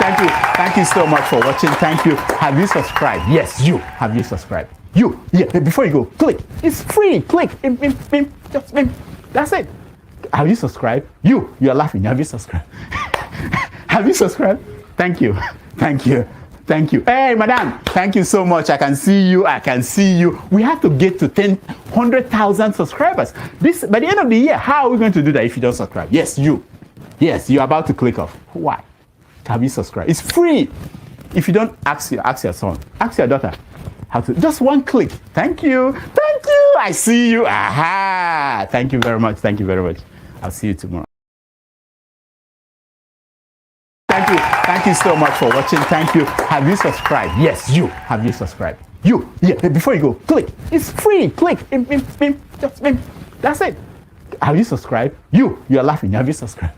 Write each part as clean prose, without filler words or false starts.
Thank you. Thank you so much for watching. Thank you. Have you subscribed? Yes, you. Have you subscribed? You. Yeah. Before you go, click. It's free. Click. Just that's it. Have you subscribed? You are laughing. Have you subscribed? Have you subscribed? Thank you. Thank you. Thank you. Hey, madam. Thank you so much. I can see you. I can see you. We have to get to 100,000 subscribers. By the end of the year, how are we going to do that if you don't subscribe? Yes, you. Yes, you're about to click off. Why? Have you subscribed? It's free. If you don't, ask your son. Ask your daughter. How to? Just one click. Thank you. Thank you. I see you. Aha. Thank you very much. Thank you very much. I'll see you tomorrow. Thank you. Thank you so much for watching. Thank you. Have you subscribed? Yes, you. Have you subscribed? You. Yeah. Before you go, click. It's free. Click. Just that's it. Have you subscribed? You are laughing. Have you subscribed?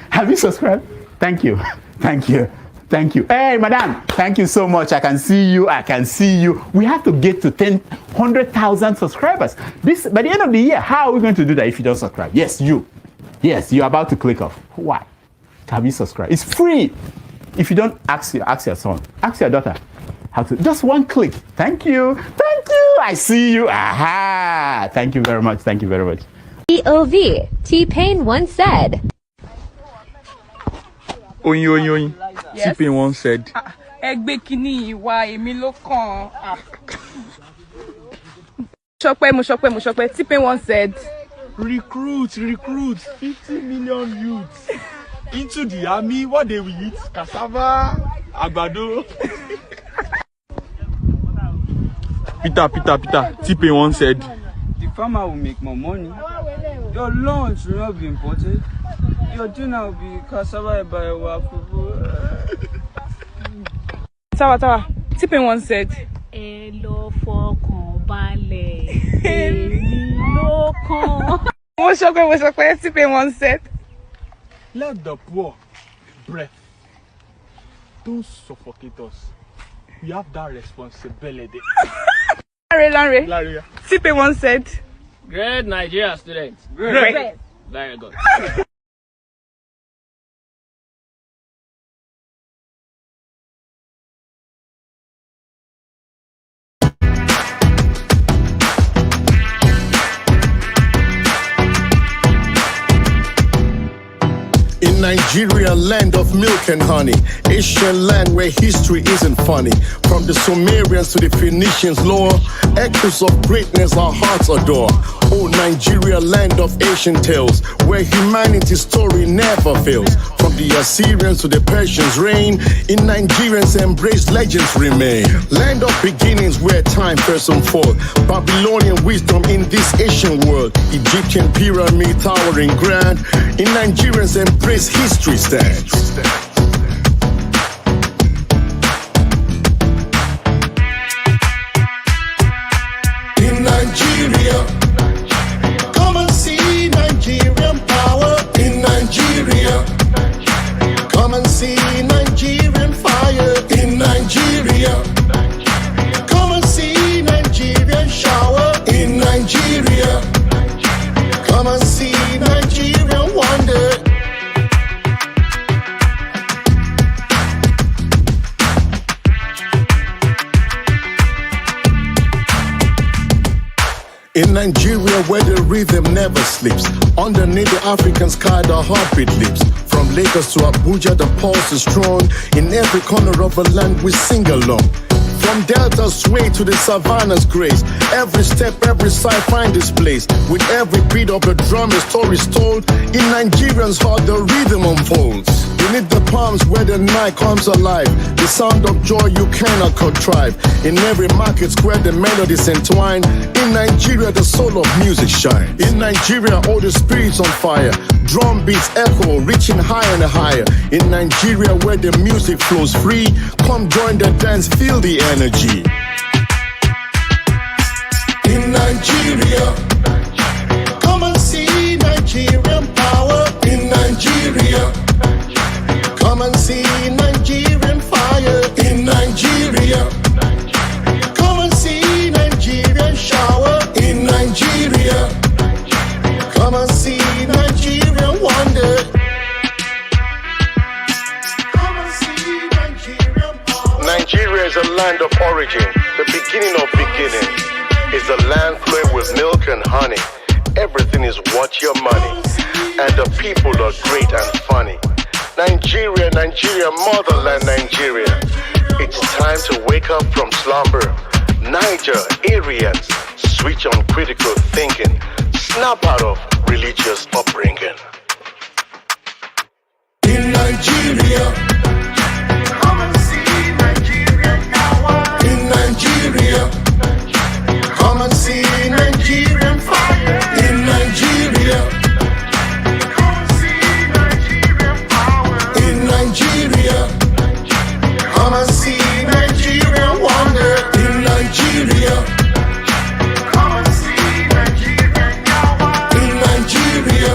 Have you subscribed? Thank you. Thank you. Thank you. Hey, madam. Thank you so much. I can see you. I can see you. We have to get to 100,000 subscribers. By the end of the year, how are we going to do that if you don't subscribe? Yes, you. Yes, you're about to click off. Why? Have you subscribed? It's free. If you don't, ask your son. Ask your daughter. How to? Just one click. Thank you. Thank you. I see you. Aha. Thank you very much. Thank you very much. POV. T-Pain once said. Oyin. Yes. T-Pain once said. Ẹgbẹ́ kìíní ìwà èmi ló kàn. Mo ṣọpẹ́. T-Pain once said. Recruit 50 million youths into the army. What they will eat? Cassava, àgbàdo. Peter. T-Pain once said. The farmer will make more money. Your lunch will not be imported. Your dinner will be cassava by our Tawa. T-Pain once said. Ẹ lọ fọkàn balẹ̀, èmi ló kàn. Mo ṣọpẹ́. T-Pain once said. Let the poor breath. Don't suffocate us. We have that responsibility. Lanre. T-Pain once said. Great Nigeria students. Great. Very good. In Nigeria, land of milk and honey, Asian land where history isn't funny. From the Sumerians to the Phoenicians' lore, echoes of greatness our hearts adore. Oh, Nigeria, land of ancient tales, where humanity's story never fails. From the Assyrians to the Persians' reign, in Nigerians embrace legends remain. Land of beginnings where time first unfold. Babylonian wisdom in this Asian world. Egyptian pyramid towering grand. In Nigerians embrace history stands. In Nigeria, come and see Nigerian power. In Nigeria, come and see Nigerian fire. In Nigeria, come and see Nigerian shower. In Nigeria, come and see Nigerian wonder. In Nigeria, where the rhythm never sleeps, underneath the African sky, the heartbeat leaps. From Lagos to Abuja, the pulse is strong. In every corner of the land, we sing along. From Delta sway to the Savannah's grace, every step, every side find its place. With every beat of the drum, a story is told. In Nigerians' heart, the rhythm unfolds. Beneath the palms where the night comes alive, the sound of joy you cannot contrive. In every market square, the melodies entwine. In Nigeria, the soul of music shines. In Nigeria, all the spirits on fire. Drum beats echo, reaching higher and higher. In Nigeria, where the music flows free, come join the dance, feel the energy. In Nigeria, come and see Nigerian power. In Nigeria, come and see Nigerian fire. In Nigeria, come and see Nigerian shower. In Nigeria, come and see Nigerian wonder. Come and is a land of origin, the beginning of beginning. It's a land flowing with milk and honey. Everything is worth your money, and the people are great and funny. Nigeria, Nigeria, motherland Nigeria. It's time to wake up from slumber. Nigerians, switch on critical thinking. Snap out of religious upbringing. In Nigeria, come and see Nigeria now. In Nigeria, come and see Nigerian fire. In Nigeria, come and see Nigerian power. In Nigeria, come and see Nigerian wonder. In Nigeria, come and see Nigerian power. In Nigeria,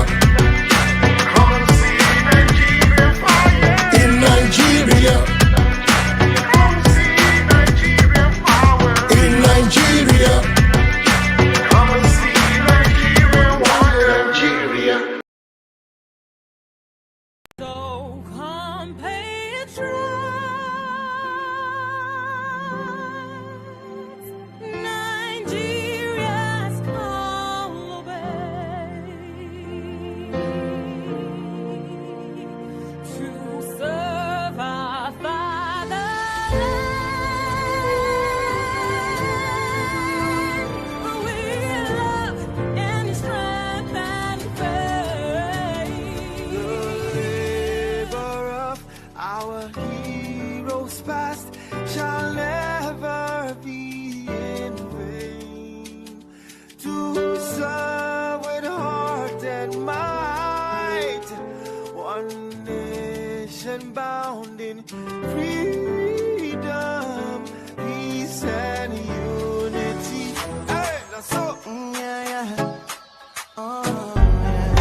come and see Nigerian fire. In Nigeria, come and see Nigerian power. In Nigeria, come and see Nigerian wonder. Nigeria. So compatriots, Nigeria's call obey to serve our fatherland. We love and strength and faith. The labor of our heroes past shall never be in vain. To serve with heart and might, one nation bound in freedom, peace and unity. Hey, that's so, yeah, yeah. Oh, yeah.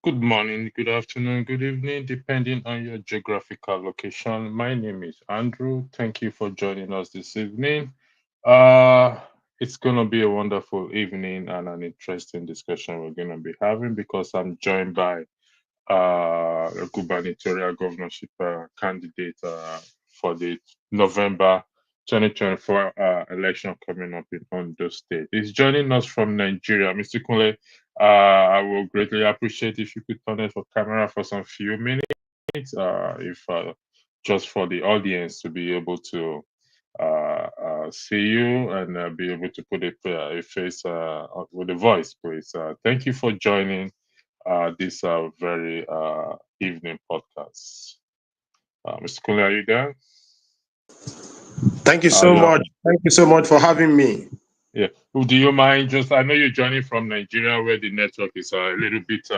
Good morning, good afternoon, good evening, depending on your geographical location. My name is Andrew. Thank you for joining us this evening. It's going to be a wonderful evening and an interesting discussion we're going to be having because I'm joined by a gubernatorial governorship candidate for the November 2024 election coming up in Ondo State. He's joining us from Nigeria. Mr. Kunle, I will greatly appreciate if you could turn on your camera for some few minutes, if just for the audience to be able to see you and be able to put a face with a voice, please. Thank you for joining this very evening podcast. Mr. Kunle, are you there? Thank you so much. Thank you so much for having me. Yeah. Do you mind just, I know you're joining from Nigeria where the network is a little bit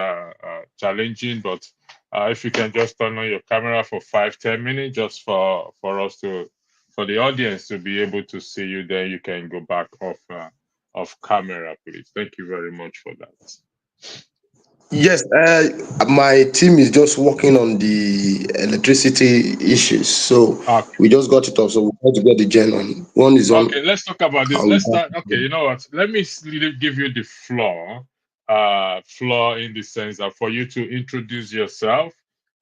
challenging, but if you can just turn on your camera for 5-10 minutes just for us to, for the audience to be able to see you, then you can go back off camera, please. Thank you very much for that. Yes, my team is just working on the electricity issues, so we just got it off. So we have to get the gen on. One is on. Okay, let's talk about this. Let's start. Okay, you know what? Let me give you the floor. Floor in the sense that for you to introduce yourself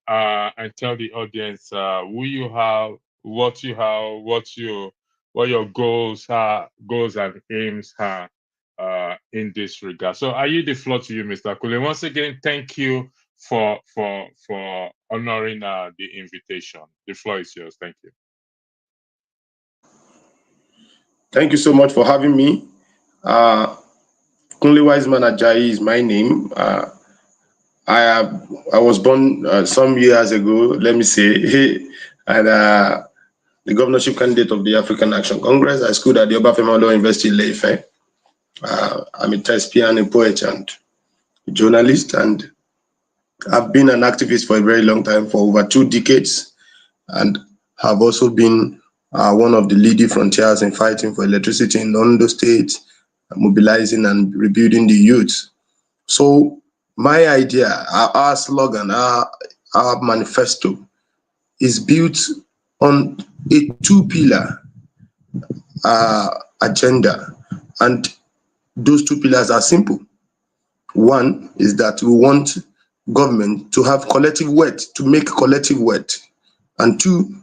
and tell the audience who you have, what you have, what your goals are, goals and aims are. In this regard. So I yield the floor to you, Mr. Kule. Once again, thank you for honoring the invitation. The floor is yours. Thank you. Thank you so much for having me. Kunle Wiseman Ajayi is my name. I was born some years ago, let me say, and the governorship candidate of the African Action Congress. I schooled at the Obafemi Awolowo University in Ile-Ife. I'm a thespian, a poet, and a journalist, and I've been an activist for a very long time, for over 2 decades. And have also been one of the leading frontiers in fighting for electricity in Ondo State, mobilizing and rebuilding the youth. So my idea, our slogan, our manifesto is built on a two-pillar agenda. And those two pillars are simple. One is that we want government to have collective wealth, to make collective wealth. And two,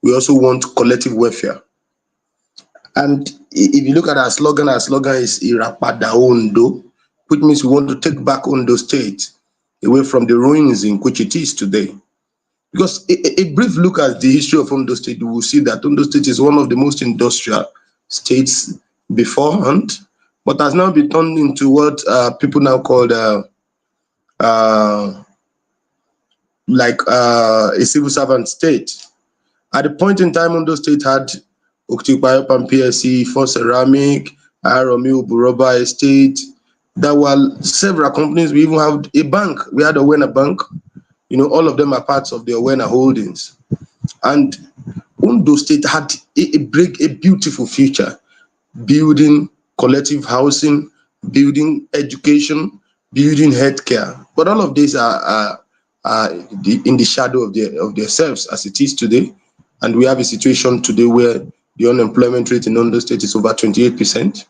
we also want collective welfare. And if you look at our slogan is Irapada Ondo, which means we want to take back Ondo State away from the ruins in which it is today. Because a brief look at the history of Ondo State, you will see that Ondo State is one of the most industrial states beforehand, but has now been turned into what people now call a civil servant state. At the point in time, Ondo State had Oktikpayop and PSC, For Ceramic, Aromi, Buroba Estate. There were several companies. We even have a bank. We had a Owena Bank. You know, all of them are parts of the Owena Holdings. And Ondo State had a beautiful future, building collective housing, building education, building healthcare. But all of these are in the shadow of themselves as it is today. And we have a situation today where the unemployment rate in Ondo State is over 28%.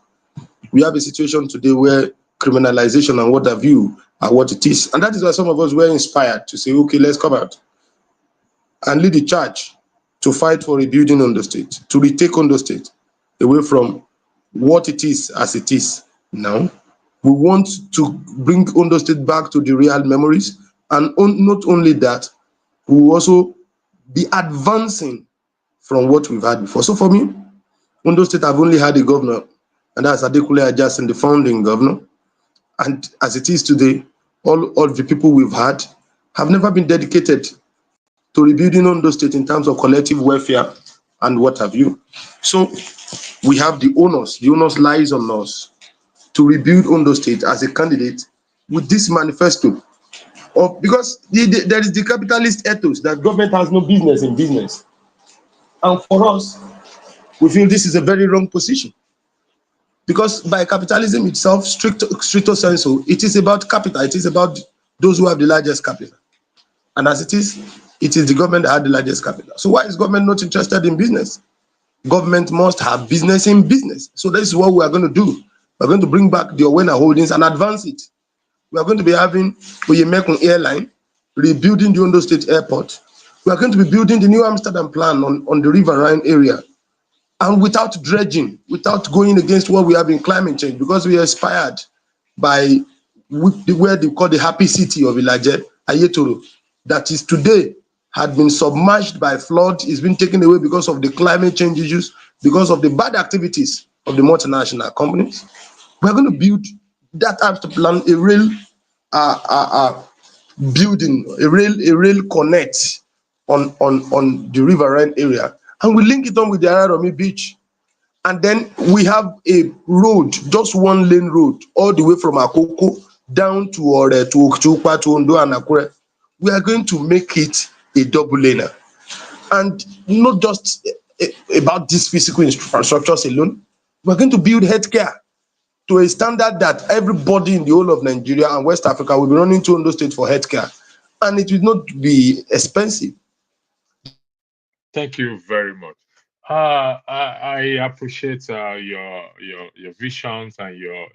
We have a situation today where criminalization and what have you are what it is. And that is why some of us were inspired to say, okay, let's come out and lead the charge to fight for rebuilding Ondo State, to retake Ondo State away from what it is as it is now. We want to bring Ondo State back to the real memories. And not only that, we will also be advancing from what we've had before. So for me, Ondo State have only had a governor, and that's Adekunle Ajasin, the founding governor. And as it is today, all the people we've had have never been dedicated to rebuilding Ondo State in terms of collective welfare and what have you. So we have the onus. The onus lies on us to rebuild Ondo State as a candidate with this manifesto. Because there is the capitalist ethos that government has no business in business. And for us, we feel this is a very wrong position. Because by capitalism itself, stricto sensu, it is about capital. It is about those who have the largest capital. And as it is the government that had the largest capital. So why is government not interested in business? Government must have business in business. So this is what we are going to do. We're going to bring back the Owena Holdings and advance it. We are going to be having Oyemekun Airline, rebuilding the Ondo State Airport. We are going to be building the new Amsterdam plan on the River Rhine area. And without dredging, without going against what we have in climate change, because we are inspired by where they call the happy city of Ilaje, Ayetoro, that is today had been submerged by flood, is been taken away because of the climate change issues, because of the bad activities of the multinational companies. We're going to build that Amsterdam plan, a real building, a real connect on the River Rhine area, and we link it on with the Araromi Beach. And then we have a road, just one lane road, all the way from Akoko down to Okchupa, to Ondo and Akure. We are going to make it a double laner. And not just about these physical infrastructures alone, we're going to build healthcare to a standard that everybody in the whole of Nigeria and West Africa will be running to Ondo State for healthcare. And it will not be expensive. Thank you very much. I appreciate your visions and your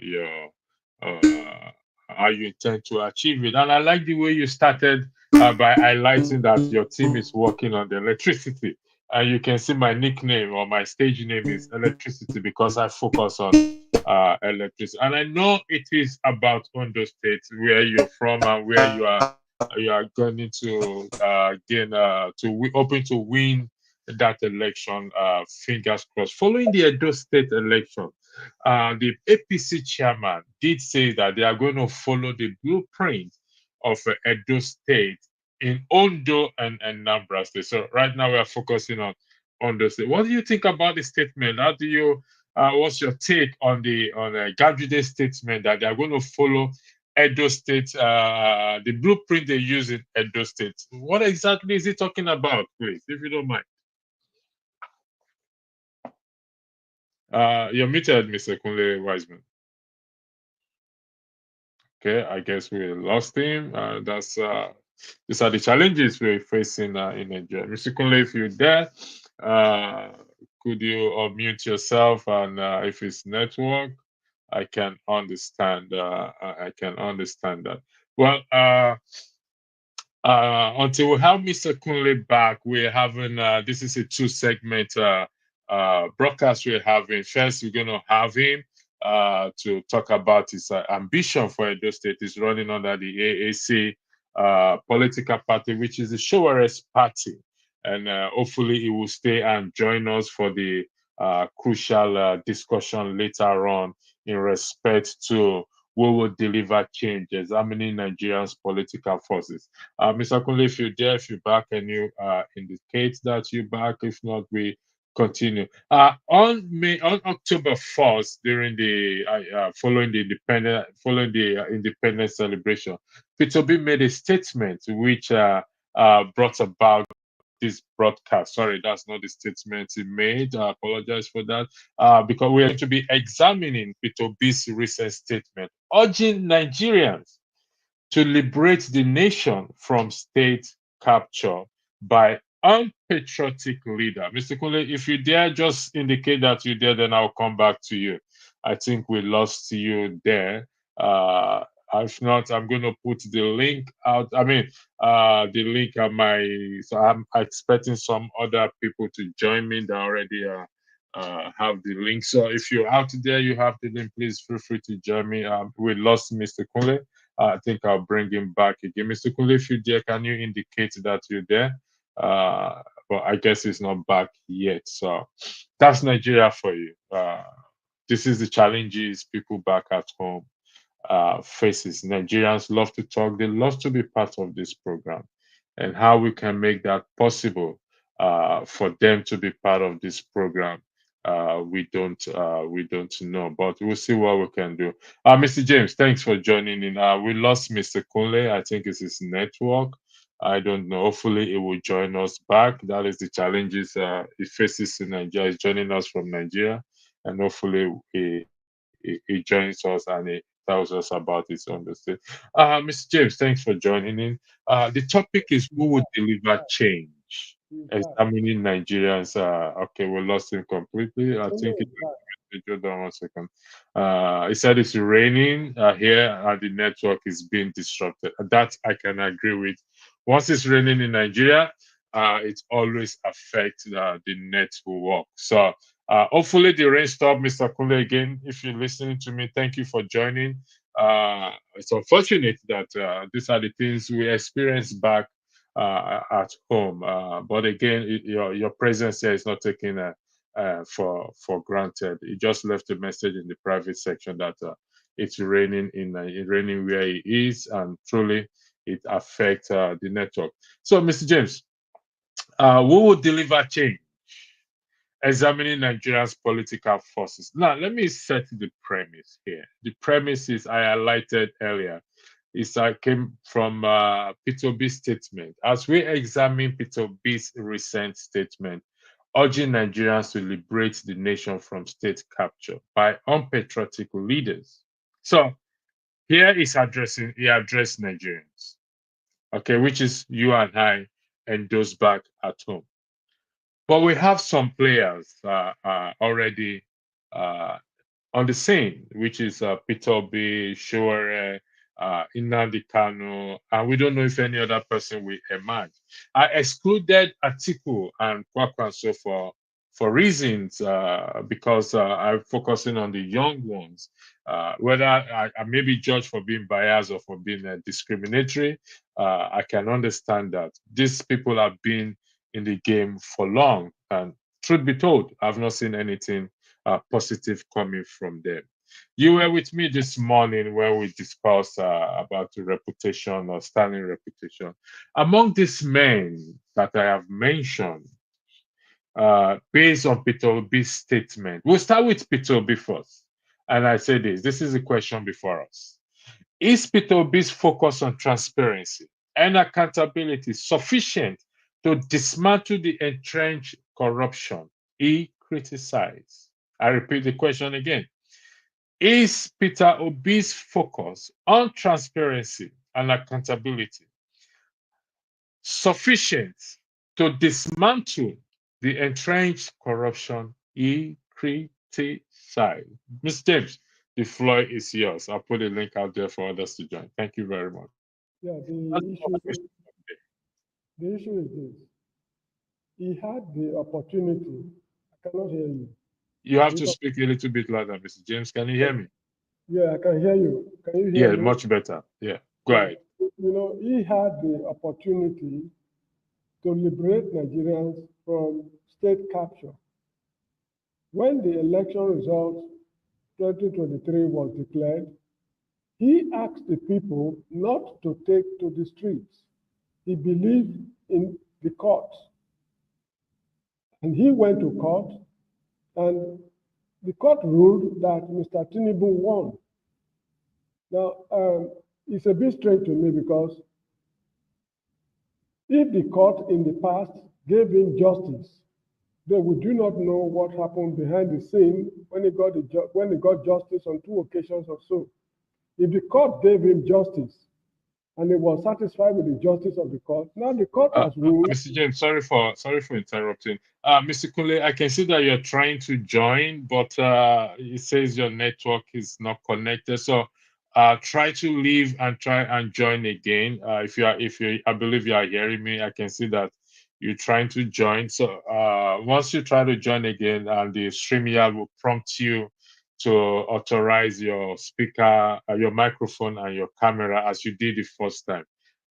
how you intend to achieve it, and I like the way you started by highlighting that your team is working on the electricity, and you can see my nickname or my stage name is Electricity because I focus on electricity, and I know it is about Ondo State, where you're from and where you are going to hoping to win that election. Fingers crossed. Following the Edo State election, the APC chairman did say that they are going to follow the blueprint of Edo State in Ondo and Nambra State. So right now we are focusing on Ondo State. What do you think about the statement? How do you? What's your take on the Gajide statement that they are going to follow Edo State, the blueprint they use in Edo State? What exactly is he talking about, please, if you don't mind? You're muted, Mr. Kunle Wiseman. Okay, I guess we lost him. These are the challenges we're facing in Nigeria. Mr. Kunle, if you're there, could you unmute yourself? And if it's network, I can understand. I can understand that. Well, until we have Mr. Kunle back, we're having this is a two-segment broadcast we're having. First, we're going to have him to talk about his ambition for Edo State. He's running under the AAC political party, which is the Showere's party. And hopefully he will stay and join us for the crucial discussion later on in respect to we will deliver change, examining Nigeria's political forces. Mr. Kunle, if you're there, if you're back, can you indicate that you're back? If not, we continue. On October 1st, during the following the independence celebration, Peter Obi made a statement which brought about this broadcast. Sorry, that's not the statement he made. I apologize for that. Because we are going to be examining Peter Obi's recent statement, urging Nigerians to liberate the nation from state capture by unpatriotic leader. Mr. Kunle, if you dare just indicate that you're there, then I'll come back to you. I think we lost you there. If not, I'm going to put the link out. I mean, the link on my. So I'm expecting some other people to join me that already have the link. So if you're out there, you have the link. Please feel free to join me. We lost Mr. Kunle. I think I'll bring him back again. Mr. Kunle, if you're there, can you indicate that you're there? But I guess he's not back yet. So that's Nigeria for you. This is the challenges people back at home faces. Nigerians love to talk. They love to be part of this program, and how we can make that possible for them to be part of this program. We don't know, but we'll see what we can do. Mr. James, thanks for joining in. We lost Mr. Kunle. I think it's his network. I don't know. Hopefully, he will join us back. That is the challenges he faces in Nigeria. He's joining us from Nigeria, and hopefully, he joins us and he tells us about his understanding. Mr. James, thanks for joining in. The topic is who would deliver change? Examining Nigerians. Okay, we lost him completely. I think hold on 1 second. He said it's raining here and the network is being disrupted. That I can agree with. Once it's raining in Nigeria, it always affects the network. So hopefully the rain stopped, Mr. Kunle. Again, if you're listening to me, thank you for joining. It's unfortunate that these are the things we experience back at home. But again, your presence here is not taken for granted. He just left a message in the private section that it's raining raining where he is, and truly it affects the network. So, Mr. James, who will deliver change? Examining Nigeria's political forces. Now, let me set the premise here. The premise is I highlighted earlier. Came from Peter Obi's statement. As we examine Peter Obi's recent statement, urging Nigerians to liberate the nation from state capture by unpatriotic leaders. So here he addressed Nigerians, okay, which is you and I and those back at home. But we have some players already on the scene, which is Peter Obi, Sowore, Nnamdi Kanu, and we don't know if any other person will emerge. I excluded Atiku and Kwakwanso for reasons because I'm focusing on the young ones. Whether I may be judged for being biased or for being discriminatory, I can understand that. These people have been in the game for long, and truth be told, I've not seen anything positive coming from them. You were with me this morning where we discussed about the reputation or standing reputation. Among these men that I have mentioned, based on Peter Obi's statement, we'll start with Peter Obi first. And I say this is a question before us. Is Peter Obi's focus on transparency and accountability sufficient to dismantle the entrenched corruption he criticized? I repeat the question again. Is Peter Obi's focus on transparency and accountability sufficient to dismantle the entrenched corruption he criticized? Mr. James, the floor is yours. I'll put a link out there for others to join. Thank you very much. Yeah, the issue is this. He had the opportunity. I cannot hear you. You have to speak a little bit louder, Mr. James. Can you hear me? Yeah, I can hear you. Can you hear Yeah, me? much better. Yeah, go ahead. You know, he had the opportunity to liberate Nigerians from state capture. When the election results 2023 was declared, he asked the people not to take to the streets. He believed in the courts. And he went to court, and the court ruled that Mr. Tinubu won. Now, it's a bit strange to me because if the court in the past gave him justice, then we do not know what happened behind the scene when he got justice on 2 occasions or so. If the court gave him justice and he was satisfied with the justice of the court, now the court has ruled. Mr. James, sorry for interrupting. Mr. Kunle, I can see that you're trying to join, but it says your network is not connected. So try to leave and try and join again. If you, I believe you are hearing me, I can see that you're trying to join. So once you try to join again, the StreamYard will prompt you to authorize your speaker, your microphone, and your camera as you did the first time.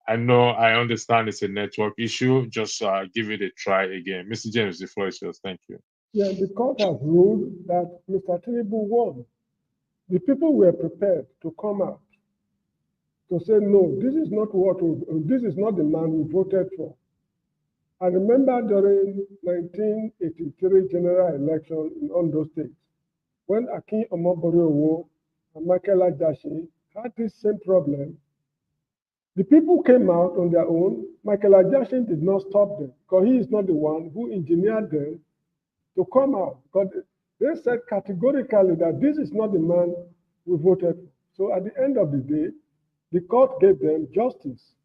I understand it's a network issue. Just give it a try again. Mr. James, the floor is yours. Thank you. Yeah, the court has ruled that Mr. Tinubu won. The people were prepared to come out to say, no, this is not the man we voted for. I remember during 1983 general election in Ondo State, when Akin Omobori and Michael Ajashi had this same problem, the people came out on their own. Michael Ajashi did not stop them because he is not the one who engineered them to come out. Because they said categorically that this is not the man we voted for. So at the end of the day, the court gave them justice.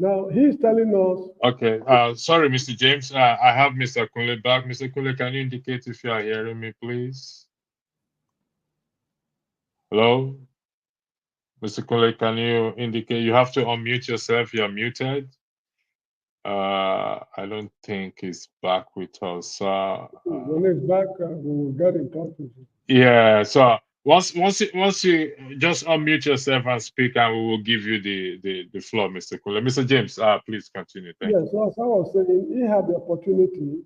Now he is telling us. Okay, sorry, Mr. James. I have Mr. Kunle back. Mr. Kunle, can you indicate if you are hearing me, please? Hello? Mr. Kunle, can you indicate? You have to unmute yourself. You're muted. I don't think he's back with us. When he's back, we will get in touch with him. Yeah, so once you just unmute yourself and speak, and we will give you the floor, Mr. Kunle. Mr. James, please continue. Thank you. Yes, so as I was saying, he had the opportunity.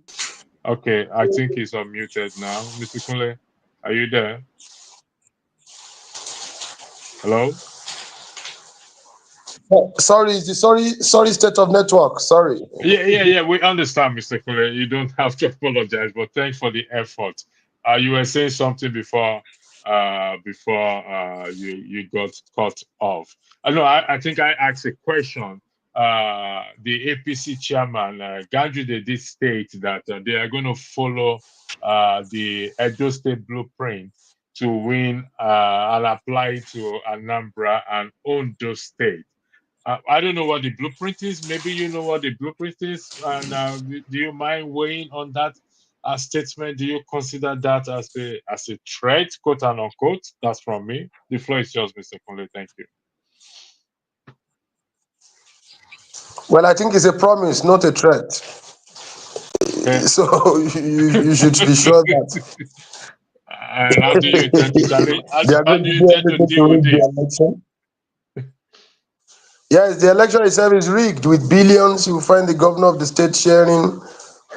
Okay, I think he's unmuted now. Mr. Kunle, are you there? Hello? Sorry, state of network. Sorry. Yeah. We understand, Mr. Kunle. You don't have to apologize, but thanks for the effort. You were saying something before you got cut off. I think I asked a question. The APC chairman, Ganjude, did state that they are going to follow the Edo State blueprint to win and apply to Anambra and Ondo State. I don't know what the blueprint is. Maybe you know what the blueprint is. And do you mind weighing on that statement? Do you consider that as a threat, quote and unquote? That's from me. The floor is yours, Mr. Kunle. Thank you. Well, I think it's a promise, not a threat. Okay. So you should be sure that. And how do you intend to challenge? How do you intend to deal with this? Yes, the election itself is rigged with billions. You find the governor of the state sharing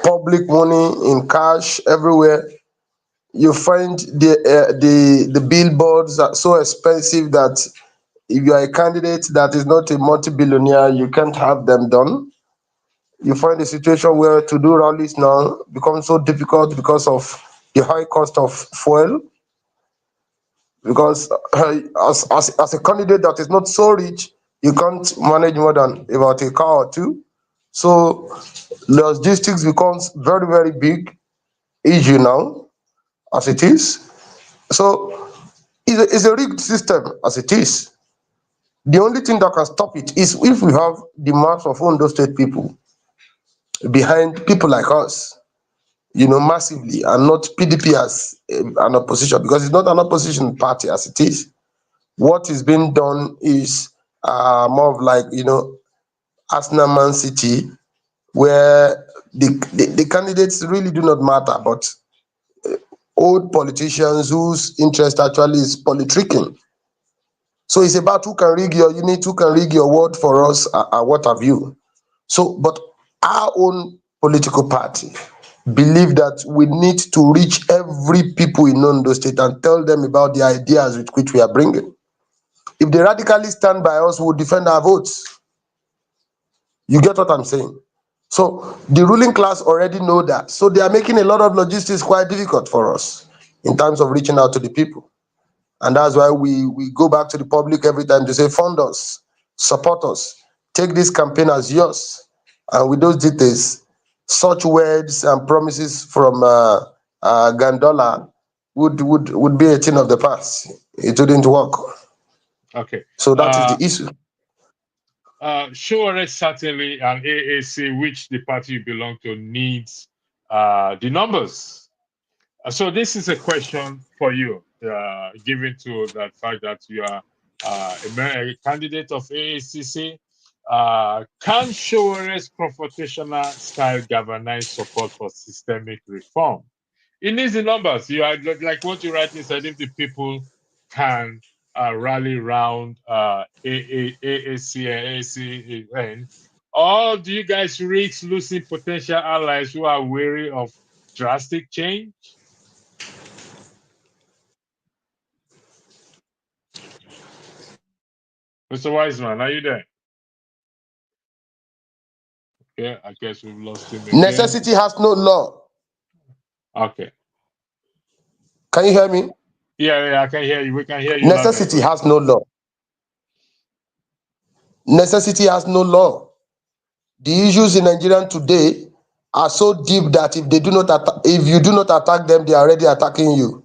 public money in cash everywhere. You find the billboards are so expensive that if you are a candidate that is not a multi-billionaire, you can't have them done. You find a situation where to do rallies now becomes so difficult because of the high cost of fuel. Because as a candidate that is not so rich, you can't manage more than about a car or two. So logistics becomes very, very big issue now. as it is. So it's a rigged system as it is. The only thing that can stop it is if we have the mass of Ondo State people behind people like us, massively, and not PDP as an opposition, because it's not an opposition party as it is. What is being done is more of like, Arsenal Man City, where the candidates really do not matter, but old politicians whose interest actually is politicking. So it's about who can rig your unit, who can rig your word for us, and what have you. So, but our own political party believe that we need to reach every people in Ondo State and tell them about the ideas with which we are bringing. If they radically stand by us, we'll defend our votes. You get what I'm saying? So the ruling class already know that. So they are making a lot of logistics quite difficult for us in terms of reaching out to the people. And that's why we go back to the public every time to say, fund us, support us, take this campaign as yours. And with those details, such words and promises from Gandola would be a thing of the past. It wouldn't work. Okay. So that is the issue. Sowore certainly an AAC, which the party you belong to, needs the numbers. So this is a question for you, given to the fact that you are a candidate of AACC. Can Sowore's confrontational style galvanize support for systemic reform? It needs the numbers. You are like what you write inside. If the people can rally around AAC and AACN, or do you guys risk losing potential allies who are wary of drastic change? Mr. Wiseman, are you there? Okay, I guess we've lost him again. Necessity has no law. Okay. Can you hear me? Yeah, I can hear you. We can hear you. Necessity has no law. Necessity has no law. The issues in Nigeria today are so deep that if you do not attack them, they are already attacking you.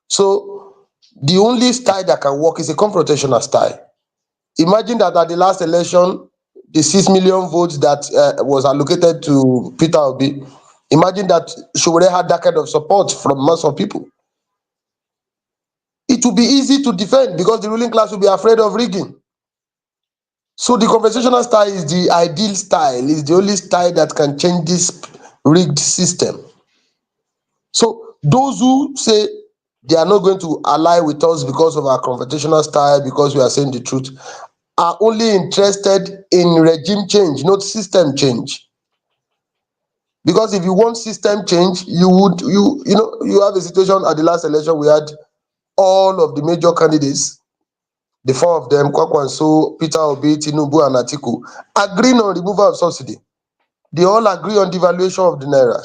So the only style that can work is a confrontational style. Imagine that at the last election, the 6 million votes that was allocated to Peter Obi, imagine that Sowore had that kind of support from most of people. It will be easy to defend because the ruling class will be afraid of rigging. So the conversational style is the ideal style, is the only style that can change this rigged system. So those who say they are not going to ally with us because of our conversational style, because we are saying the truth, are only interested in regime change, not system change. Because if you want system change, you have a situation at the last election, we had all of the major candidates, the four of them, Kwakwanso, Peter Obi, Tinubu, and Atiku, agreeing on removal of subsidy. They all agree on devaluation of the naira.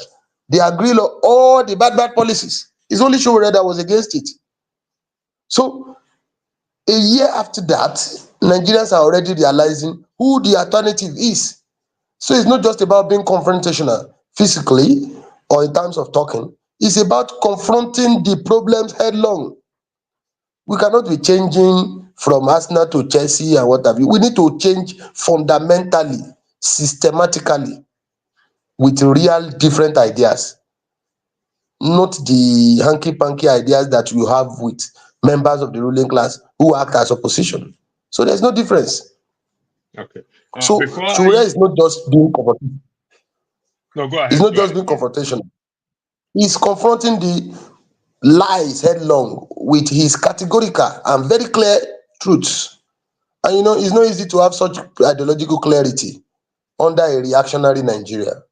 They agree on all the bad policies. It's only Sowore that was against it. So a year after that, Nigerians are already realizing who the alternative is. So it's not just about being confrontational physically or in terms of talking. It's about confronting the problems headlong. We cannot be changing from Arsenal to Chelsea and what have you. We need to change fundamentally, systematically, with real different ideas, not the hanky-panky ideas that you have with members of the ruling class who act as opposition. So there's no difference. Okay. So Sowore is not just being confrontational. No, go ahead. It's not just being confrontational. He's confronting the lies headlong with his categorical and very clear truths. And it's not easy to have such ideological clarity under a reactionary Nigeria.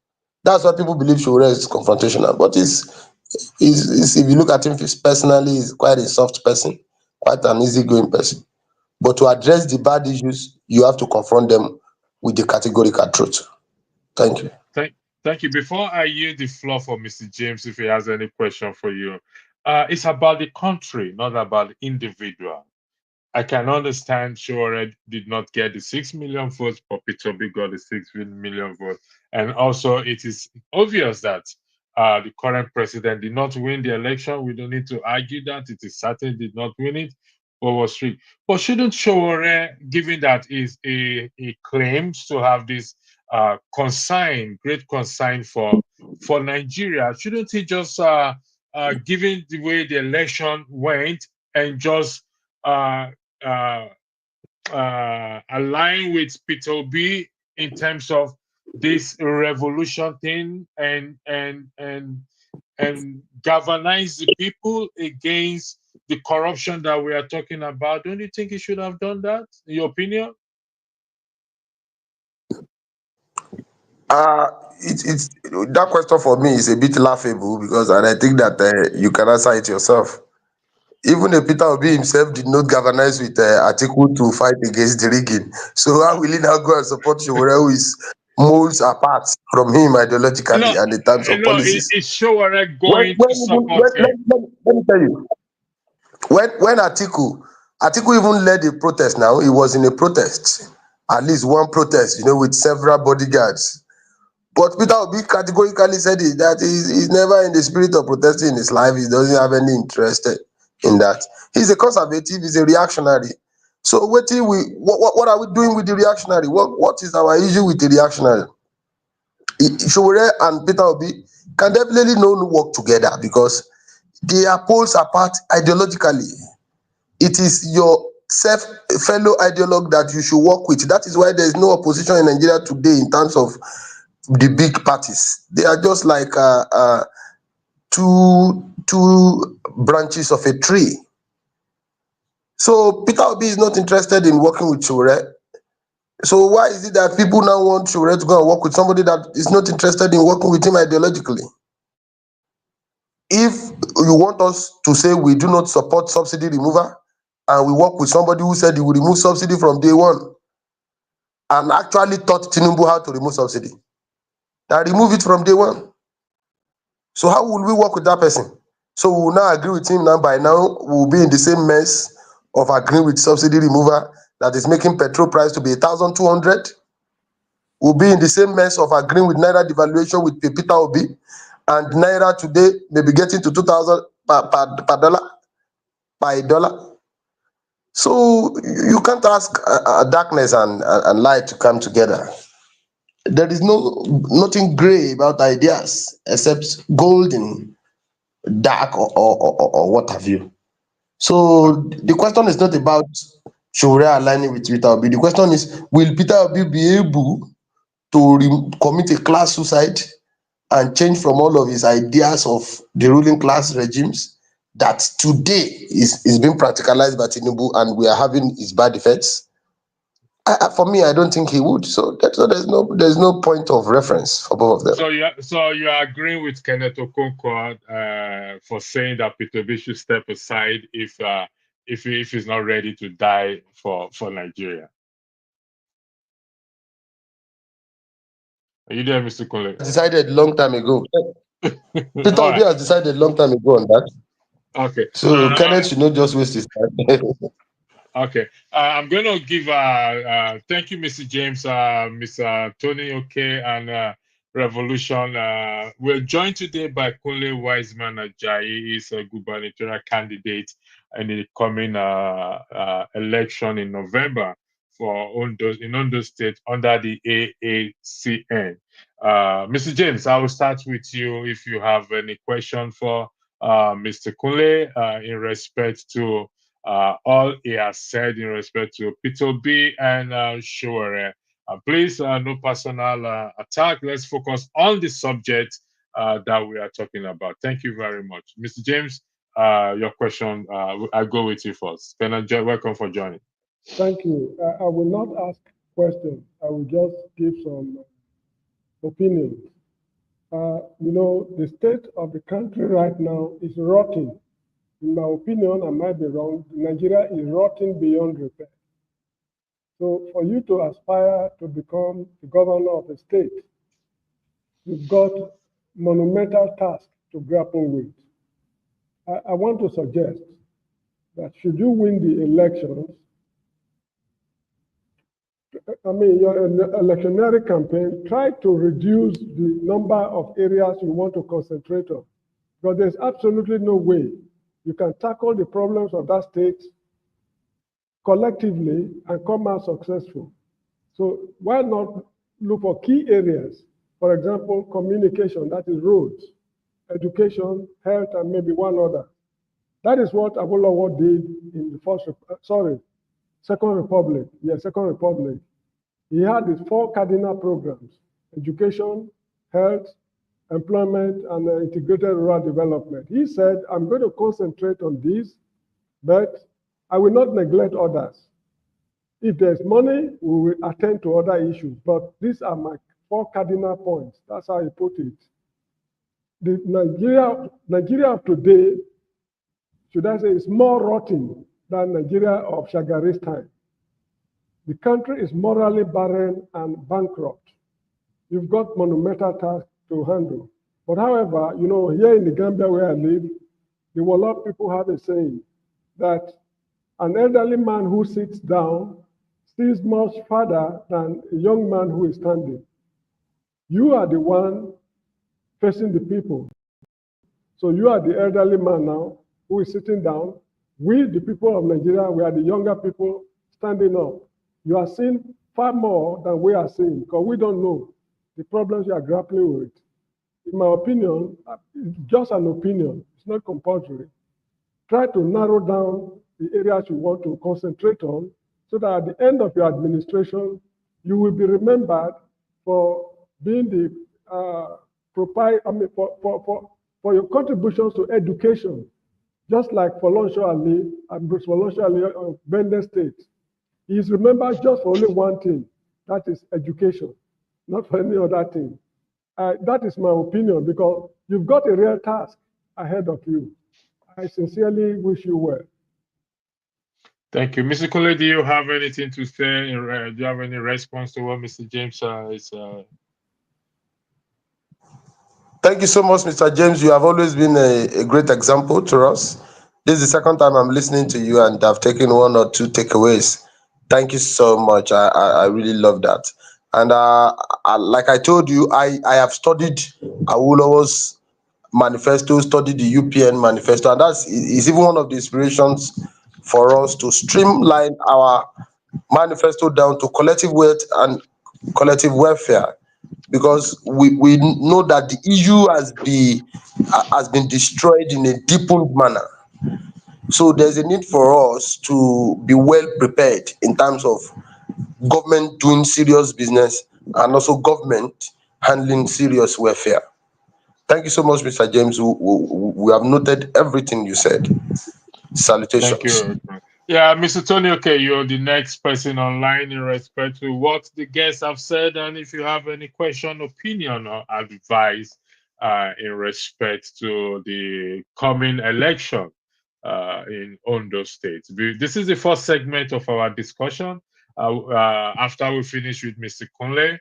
That's why people believe Sowore is confrontational. But if you look at him personally, he's quite a soft person, quite an easygoing person. But to address the bad issues, you have to confront them with the categorical truth. Thank you. Thank you. Before I yield the floor for Mr. James, if he has any question for you, it's about the country, not about the individual. I can understand Sowore did not get the 6 million votes, but Peter Obi got the 6 million votes. And also, it is obvious that the current president did not win the election. We don't need to argue that. It is certain did not win it, but was rigged. But shouldn't Sowore, given that he claims to have this great consign for Nigeria, shouldn't he just, given the way the election went, and just align with Peter Obi in terms of this revolution thing, and galvanize the people against the corruption that we are talking about? Don't you think he should have done that, in your opinion? It's that question for me is a bit laughable, because, and I think that you can answer it yourself. Even a Peter Obi himself did not galvanize with Atiku to fight against the rigging. So how will he now go and support Sowore, who is molds apart from him ideologically and in terms of policies? Is Sowore When, going when, to support him? let me tell you, when Atiku even led a protest, now he was in a protest, at least one protest, with several bodyguards. But Peter Obi categorically said that he's never in the spirit of protesting in his life. He doesn't have any interest in that. He's a conservative, he's a reactionary. So what are we doing with the reactionary? What is our issue with the reactionary? Sowore and Peter Obi can definitely not work together, because they are poles apart ideologically. It is your fellow ideologue that you should work with. That is why there is no opposition in Nigeria today in terms of the big parties. They are just like two branches of a tree. So Peter Obi is not interested in working with Sowore. So why is it that people now want Sowore to go and work with somebody that is not interested in working with him ideologically? If you want us to say we do not support subsidy remover, and we work with somebody who said he will remove subsidy from day one, and actually taught Tinubu how to remove subsidy, and remove it from day one. So how will we work with that person? So we will now agree with him now. By now, we'll be in the same mess of agreeing with subsidy remover that is making petrol price to be 1,200. We'll be in the same mess of agreeing with Naira devaluation with Peter Obi, and Naira today may be getting to 2,000 per dollar, per dollar. So you can't ask darkness and light to come together. There is nothing gray about ideas except golden, dark, or what have you. So the question is not about Sowore aligning with Peter Obi. The question is, will Peter Obi be able to commit a class suicide and change from all of his ideas of the ruling class regimes that today is being practicalized by Tinubu, and we are having his bad effects? For me, I don't think he would. So there's no point of reference for both of them. So you are agreeing with Kenneth Okonkwo for saying that Peter Obi should step aside if he's not ready to die for Nigeria. Are you there, Mr. Kunle? Decided long time ago. Peter All Obi right. has decided long time ago on that. Okay. So Kenneth should not just waste his time. Okay. I'm going to give thank you, Mr. James, Mr. Tony Okay, and Revolution. We're joined today by Kunle Wiseman Ajayi. He's a gubernatorial candidate in the coming election in November in Ondo State under the AACN. Mr. James, I will start with you if you have any question for Mr. Kunle in respect to all he has said in respect to Peter Obi and Sowore. Please, no personal attack. Let's focus on the subject that we are talking about. Thank you very much. Mr. James, your question, I'll go with you first. Welcome for joining. Thank you. I will not ask questions. I will just give some opinions. The state of the country right now is rotting. In my opinion, I might be wrong, Nigeria is rotting beyond repair. So for you to aspire to become the governor of a state, you've got monumental tasks to grapple with. I want to suggest that should you win the elections, your electionary campaign, try to reduce the number of areas you want to concentrate on. Because there's absolutely no way you can tackle the problems of that state collectively and come out successful. So why not look for key areas? For example, communication, that is roads, education, health, and maybe one other. That is what Awolowo did in the Second Republic. Yes, Second Republic. He had these 4 cardinal programs: education, health, employment, and integrated rural development. He said, I'm going to concentrate on these, but I will not neglect others. If there's money, we will attend to other issues, but these are my 4 cardinal points. That's how he put it. The Nigeria of today, should I say, is more rotten than Nigeria of Shagari's time. The country is morally barren and bankrupt. You've got monumental tasks to handle. But however, here in the Gambia where I live, the Wolof people have a saying that an elderly man who sits down sees much farther than a young man who is standing. You are the one facing the people. So you are the elderly man now who is sitting down. We, the people of Nigeria, we are the younger people standing up. You are seeing far more than we are seeing because we don't know the problems you are grappling with. In my opinion, it's just an opinion. It's not compulsory. Try to narrow down the areas you want to concentrate on so that at the end of your administration, you will be remembered for being the for your contributions to education, just like Folonsho Ali and Bruce Folonsho Ali of Bende State. He is remembered just for only one thing, that is education, not for any other thing. That is my opinion because you've got a real task ahead of you. I sincerely wish you well. Thank you. Mr. Kole, do you have anything to say? Do you have any response to what Mr. James is? Thank you so much, Mr. James. You have always been a great example to us. This is the second time I'm listening to you and I've taken 1 or 2 takeaways. Thank you so much. I really love that. And like I told you, I have studied Awolowo's manifesto, studied the UPN manifesto, and that's is even one of the inspirations for us to streamline our manifesto down to collective wealth and collective welfare, because we know that the EU has been destroyed in a deepened manner. So there's a need for us to be well prepared in terms of government doing serious business and also government handling serious welfare. Thank you so much, Mr. James. We have noted everything you said. Salutations. Thank you. Yeah, Mr. Tony, okay, you're the next person online in respect to what the guests have said. And if you have any question, opinion, or advice in respect to the coming election in Ondo State. This is the first segment of our discussion. After we finish with Mr. Kunle,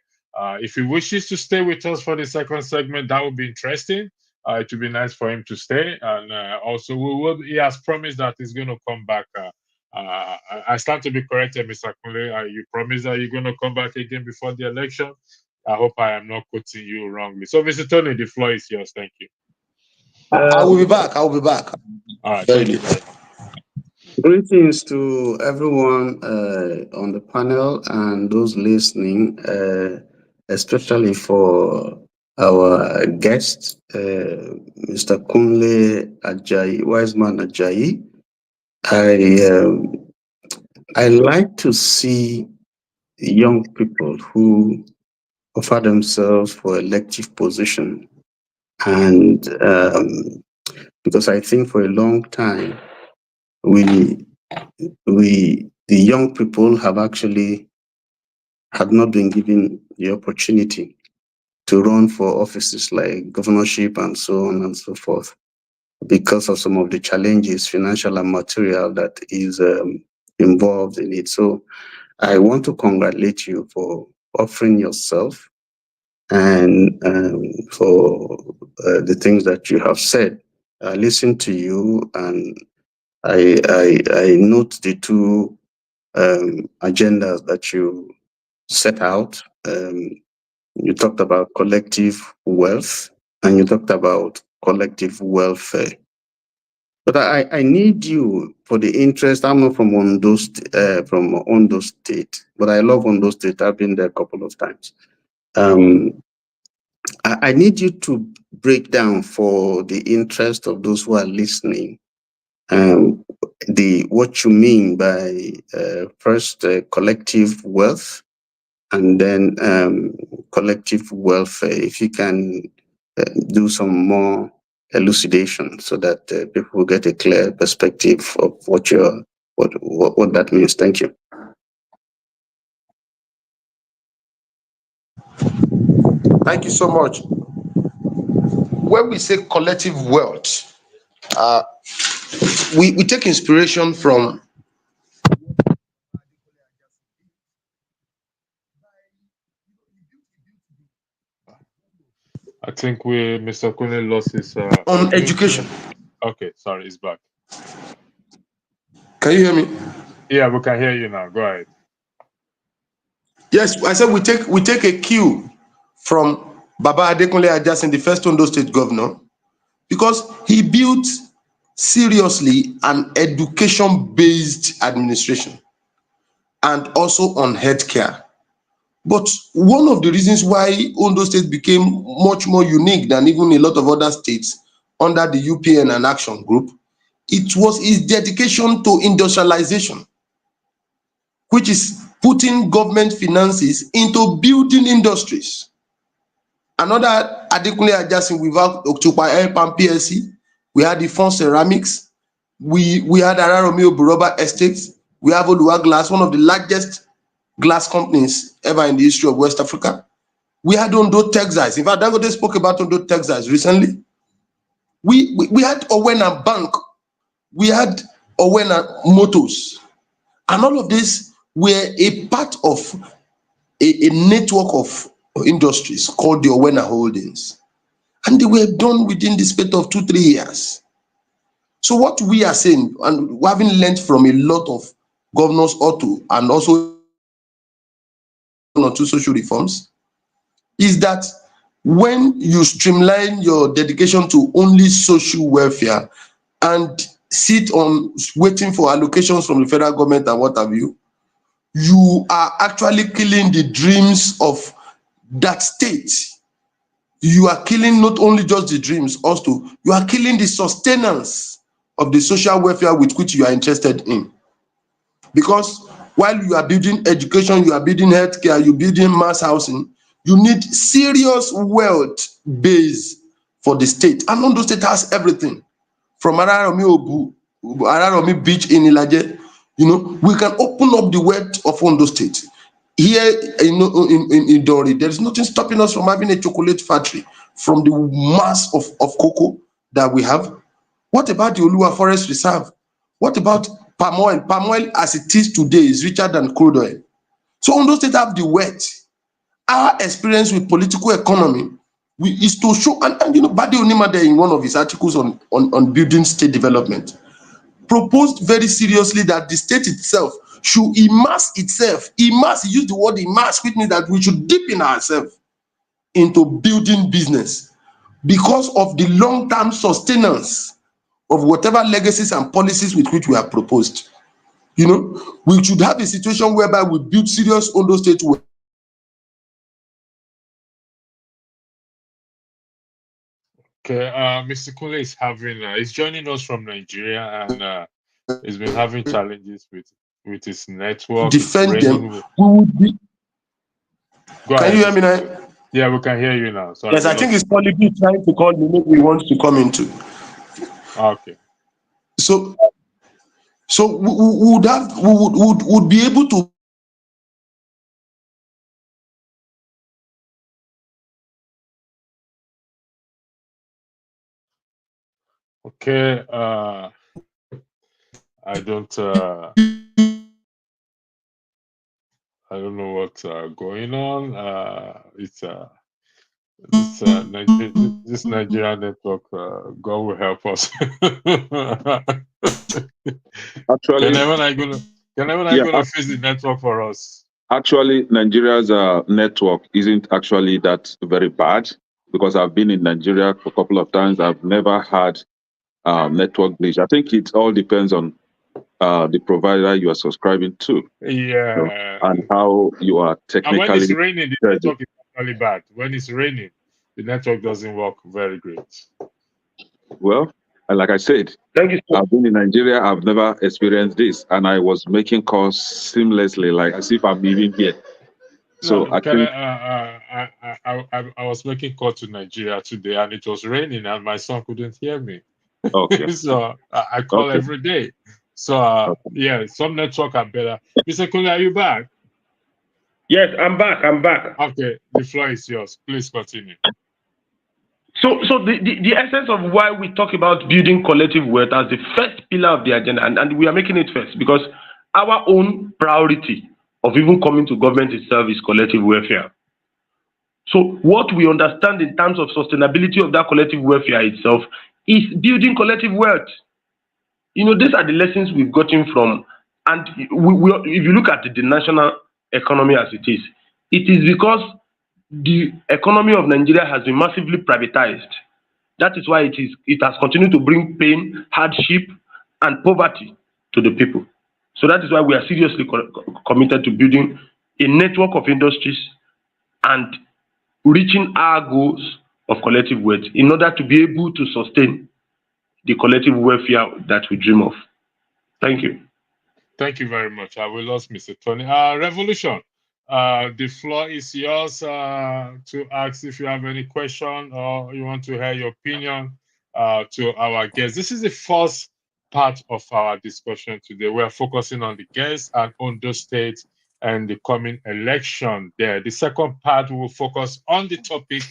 if he wishes to stay with us for the second segment, that would be interesting. It would be nice for him to stay. And also, he has promised that he's going to come back. I stand to be corrected, Mr. Kunle. You promised that you're going to come back again before the election. I hope I am not quoting you wrongly. So, Mr. Tony, the floor is yours. Thank you. I will be back. I will be back. All right. Thank you. Greetings to everyone on the panel and those listening, especially for our guest, Mr. Kunle Ajayi, Wiseman Ajayi. I like to see young people who offer themselves for elective position, and because I think for a long time the young people have not been given the opportunity to run for offices like governorship and so on and so forth, because of some of the challenges, financial and material, that is involved in it. So I want to congratulate you for offering yourself and for the things that you have said. I listened to you and I note the 2 agendas that you set out. You talked about collective wealth and you talked about collective welfare. But I need you for the interest. I'm not from Ondo State, but I love Ondo State. I've been there a couple of times. I need you to break down for the interest of those who are listening what you mean by first collective wealth and then collective welfare. If you can do some more elucidation so that people will get a clear perspective of what that means. Thank you. Thank you so much. When we say collective wealth, we take inspiration from I think Mr. Kune lost his on education. Okay, sorry, he's back. Can you hear me? Yeah, we can hear you now. Go ahead. Yes, I said we take a cue from Baba Adekunle Ajasin, the first Ondo State governor, because he built seriously an education-based administration and also on healthcare. But one of the reasons why Ondo State became much more unique than even a lot of other states under the UPN and Action Group, it was his dedication to industrialization, which is putting government finances into building industries. Another Adekunle Ajasin, we have Oktupa Airpan PLC, we had the Fond Ceramics, we had Araromi Oburoba Estates, we have Oluwa Glass, one of the largest glass companies ever in the history of West Africa. We had Ondo Textiles. In fact, Dangote spoke about Ondo Textiles recently. We had Owena Bank, we had Owena Motors, and all of this were a part of a network of industries called the Owena Holdings. And they were done within the space of 2-3 years. So what we are saying, and having learned from a lot of governors and also on two social reforms, is that when you streamline your dedication to only social welfare and sit on waiting for allocations from the federal government and what have you, you are actually killing the dreams of that state. You are killing not only just the dreams, also you are killing the sustenance of the social welfare with which you are interested in. Because while you are building education, you are building healthcare, you're building mass housing, you need serious wealth base for the state. And Ondo State has everything. From Araromi Beach in Ilaje, we can open up the wealth of Ondo State. Here in Dori, there is nothing stopping us from having a chocolate factory from the mass of cocoa that we have. What about the Oluwa Forest Reserve? What about palm oil? Palm oil as it is today is richer than crude oil. So Ondo State have the wealth. Our experience with political economy is to show, and Badi Onimade in one of his articles on building state development proposed very seriously that the state itself should immerse itself. Immerse, he used the word immerse, which means that we should deepen ourselves into building business because of the long-term sustenance of whatever legacies and policies with which we have proposed. We should have a situation whereby we build serious Ondo State. Okay, Mr. Kule is he's joining us from Nigeria, and he's been having challenges with his network. Defend them. We would be. Can you hear me now? Yeah, we can hear you now. Sorry, yes, I think it's probably trying to call me. Maybe he wants to come into. Okay. So we would be able to. Okay. I don't know what's going on. This Nigerian network. God will help us. Actually, Can I gonna fix the network for us? Actually, Nigeria's network isn't actually that very bad because I've been in Nigeria for a couple of times. I've never had network glitch. I think it all depends on the provider you are subscribing to, you know, Yeah. and how you are And when it's technically raining, the scheduled. network is actually bad. When it's raining, the network doesn't work very great. Well, and like I said, Thank you. I've been in Nigeria. I've never experienced this, and I was making calls seamlessly, like as if I'm living here. So No, I can think, I was making call to Nigeria today, and it was raining, and my son couldn't hear me. okay, So I call okay. every day. So yeah, some network are better. Mr. Kunle, are you back? Yes, I'm back. I'm back. Okay, the floor is yours. Please continue. So the essence of why we talk about building collective wealth as the first pillar of the agenda, and we are making it first because our own priority of even coming to government itself is collective welfare. So what we understand in terms of sustainability of that collective welfare itself is building collective wealth. You know, these are the lessons we've gotten from, and if you look at the national economy as it is because the economy of Nigeria has been massively privatized. That is why it has continued to bring pain, hardship, and poverty to the people. So that is why we are seriously committed to building a network of industries and reaching our goals of collective wealth in order to be able to sustain the collective welfare that we dream of. Thank you. Thank you very much. I will ask Mr. Tony. Revolution. The floor is yours to ask if you have any question or you want to hear your opinion to our guests. This is the first part of our discussion today. We are focusing on the guests and Ondo State and the coming election there. The second part will focus on the topic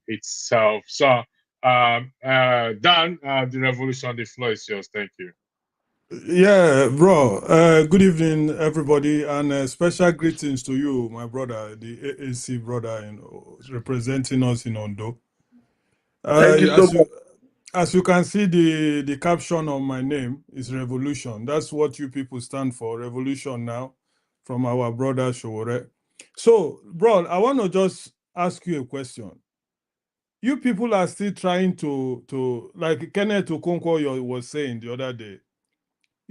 itself. So, Dan, the revolution, the floor is yours. Thank you. Yeah, bro. Good evening, everybody, and special greetings to you, my brother, the AAC brother, representing us in Ondo. Thank you so much. As you can see, the caption on my name is Revolution. That's what you people stand for, Revolution now, from our brother Sowore. So, bro, I want to just ask you a question. You people are still trying to like Kenneth Okonkwo was saying the other day.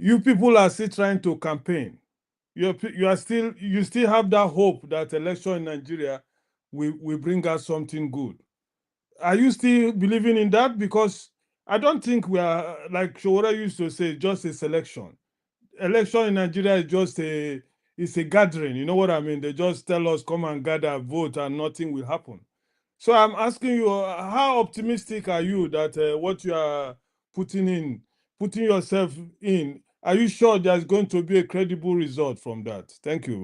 You people are still trying to campaign. You still have that hope that election in Nigeria will bring us something good. Are you still believing in that? Because I don't think we are, like Sowore used to say, just a selection. Election in Nigeria is just it's a gathering. You know what I mean? They just tell us come and gather, vote, and nothing will happen. So I'm asking you, how optimistic are you that what you are putting yourself in, are you sure there's going to be a credible result from that? Thank you,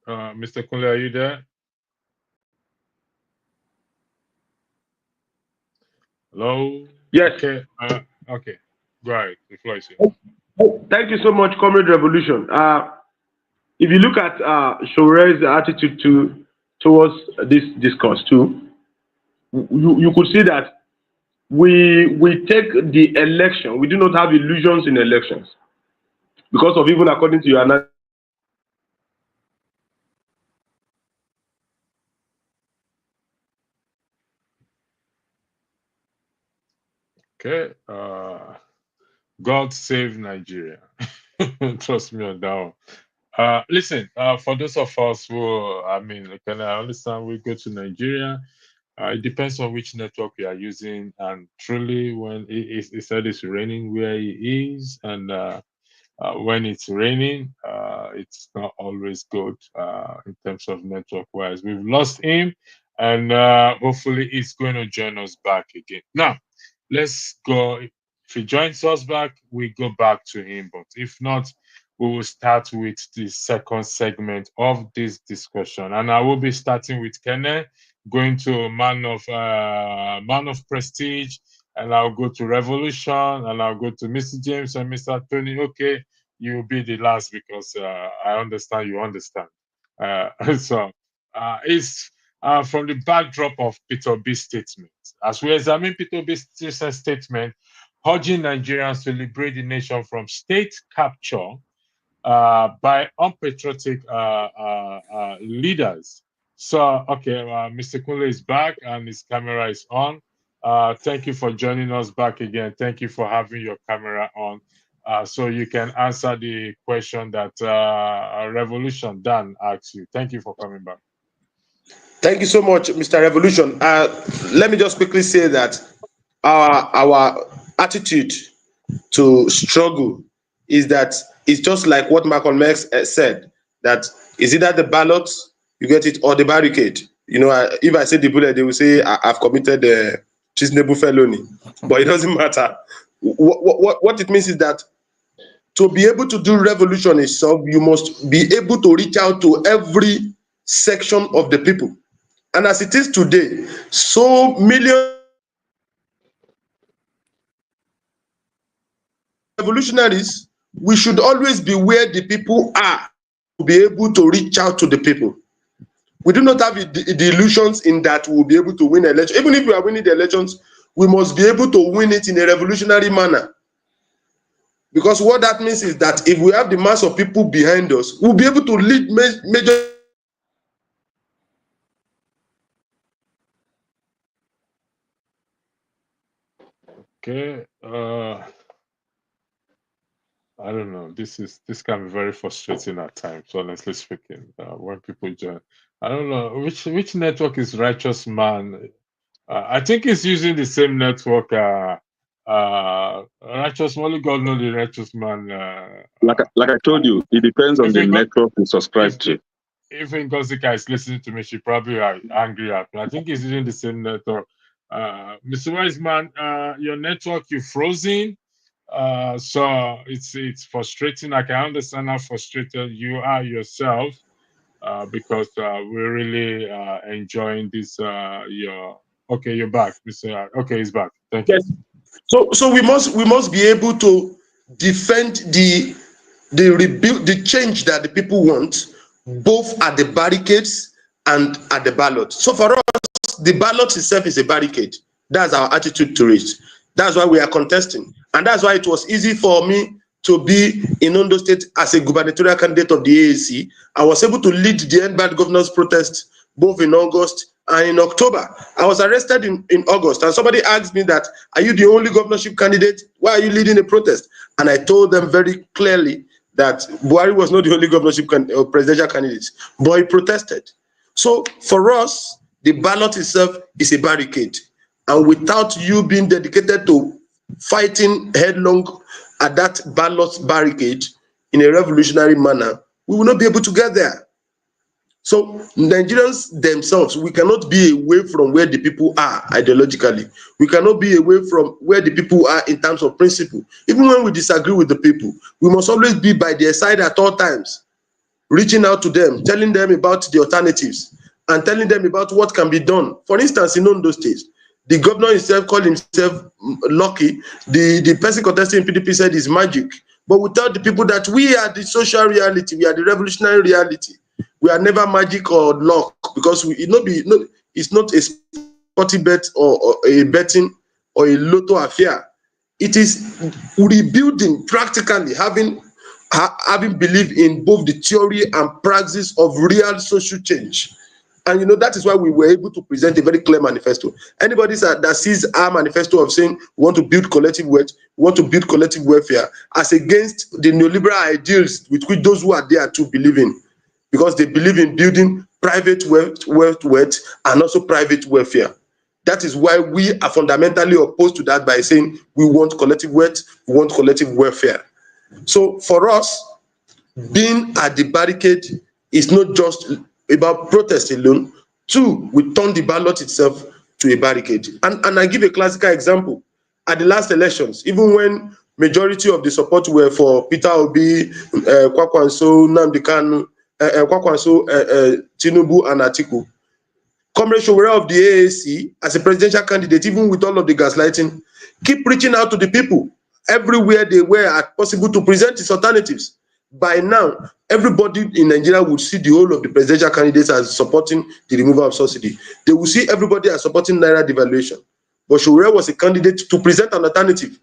bro. Mr. Kunle, are you there? Hello? Yes. Okay. Okay. Go ahead. The floor is yours. Thank you so much, Comrade Revolution. If you look at Shore's attitude towards this discourse too, you could see that we take the election. We do not have illusions in elections because of even according to your analysis. Okay. God save Nigeria. Trust me on that one. Listen, for those of us who, I mean, can I understand we go to Nigeria? It depends on which network you are using, and truly, when it said it's raining where it is, and when it's raining, it's not always good in terms of network wise. We've lost him, and hopefully, he's going to join us back again. Now, let's go. If he joins us back, we go back to him. But if not, we will start with the second segment of this discussion, and I will be starting with Kenneth, going to man of prestige, and I'll go to Revolution, and I'll go to Mr. James and Mr. Tony. Okay, you'll be the last because I understand you understand. So it's from the backdrop of Peter Obi's statement. As we examine Peter Obi's statement, urging Nigerians to liberate the nation from state capture by unpatriotic leaders. So, okay, Mr. Kunle is back and his camera is on. Thank you for joining us back again. Thank you for having your camera on. So you can answer the question that Revolution Dan asked you. Thank you for coming back. Thank you so much, Mr. Revolution. Let me just quickly say that our attitude to struggle is that it's just like what Malcolm X said, that is either the ballot, you get it, or the barricade. You know, if I say the bullet, they will say I've committed a treasonable felony, but it doesn't matter. What it means is that to be able to do revolution itself, you must be able to reach out to every section of the people. And as it is today, so millions revolutionaries, we should always be where the people are to be able to reach out to the people. We do not have the illusions in that we will be able to win elections. Even if we are winning the elections, we must be able to win it in a revolutionary manner. Because what that means is that if we have the mass of people behind us, we'll be able to lead major. Okay. I don't know. This can be very frustrating at times, honestly speaking. When people join, I don't know which network is Righteous Man. I think it's using the same network. Righteous only God knows the Righteous Man. Like I told you, it depends on the network you subscribe to. If Ngozika is listening to me, she probably are angry at me. I think he's using the same network. Mr. Wiseman, your network, you frozen. So it's frustrating. I can understand how frustrated you are yourself, because we're really enjoying this. You're back, Mr. Okay, he's back. Thank you. So we must be able to defend the rebuild, the change that the people want, both at the barricades and at the ballot. So for us, the ballot itself is a barricade. That's our attitude to it. That's why we are contesting. And that's why it was easy for me to be in Ondo State as a gubernatorial candidate of the AAC. I was able to lead the End Bad Governors protest both in August and in October. I was arrested in August, and somebody asked me that, are you the only governorship candidate? Why are you leading a protest? And I told them very clearly that Buhari was not the only governorship or presidential candidate, but he protested. So for us, the ballot itself is a barricade. And without you being dedicated to fighting headlong at that ballot barricade in a revolutionary manner, we will not be able to get there. So Nigerians themselves, we cannot be away from where the people are ideologically. We cannot be away from where the people are in terms of principle. Even when we disagree with the people, we must always be by their side at all times, reaching out to them, telling them about the alternatives, and telling them about what can be done. For instance, in Ondo State, the governor himself called himself lucky. The person contesting in PDP said it's magic. But we tell the people that we are the social reality, we are the revolutionary reality. We are never magic or luck, because it's not a sporty bet or a betting or a lotto affair. It is rebuilding practically, having belief in both the theory and praxis of real social change. And that is why we were able to present a very clear manifesto. Anybody that sees our manifesto of saying we want to build collective wealth, we want to build collective welfare, as against the neoliberal ideals with which those who are there to believe in, because they believe in building private wealth and also private welfare. That is why we are fundamentally opposed to that by saying we want collective wealth, we want collective welfare. So for us, being at the barricade is not just about protest alone. Two, we turn the ballot itself to a barricade. And I give a classical example. At the last elections, even when majority of the support were for Peter Obi, Kwakwanso, Nnamdi Kanu, Tinubu, and Atiku, Comrade Sowore of the AAC, as a presidential candidate, even with all of the gaslighting, keep reaching out to the people everywhere they were possible to present its alternatives. By now, everybody in Nigeria would see the whole of the presidential candidates as supporting the removal of subsidy. They will see everybody as supporting Naira devaluation. But Sowore was a candidate to present an alternative.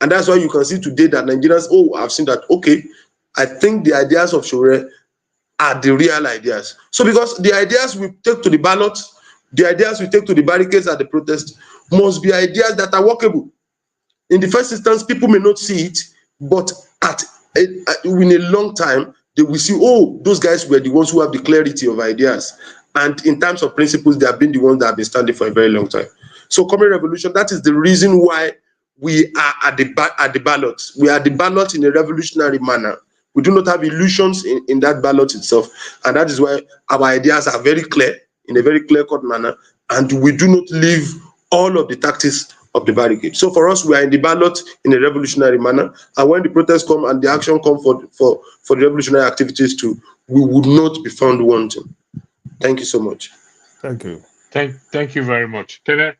And that's why you can see today that Nigerians, oh, I've seen that, okay, I think the ideas of Sowore are the real ideas. So because the ideas we take to the ballot, the ideas we take to the barricades at the protest must be ideas that are workable. In the first instance, people may not see it, but in a long time, they will see, oh, those guys were the ones who have the clarity of ideas. And in terms of principles, they have been the ones that have been standing for a very long time. So coming revolution, that is the reason why we are at the ballot. We are at the ballot in a revolutionary manner. We do not have illusions in that ballot itself. And that is why our ideas are very clear, in a very clear-cut manner, and we do not leave all of the tactics of the barricade. So for us, we are in the ballot in a revolutionary manner, and when the protests come and the action come for the revolutionary activities too, we would not be found wanting. Thank you so much. Thank you. Thank you very much. Thank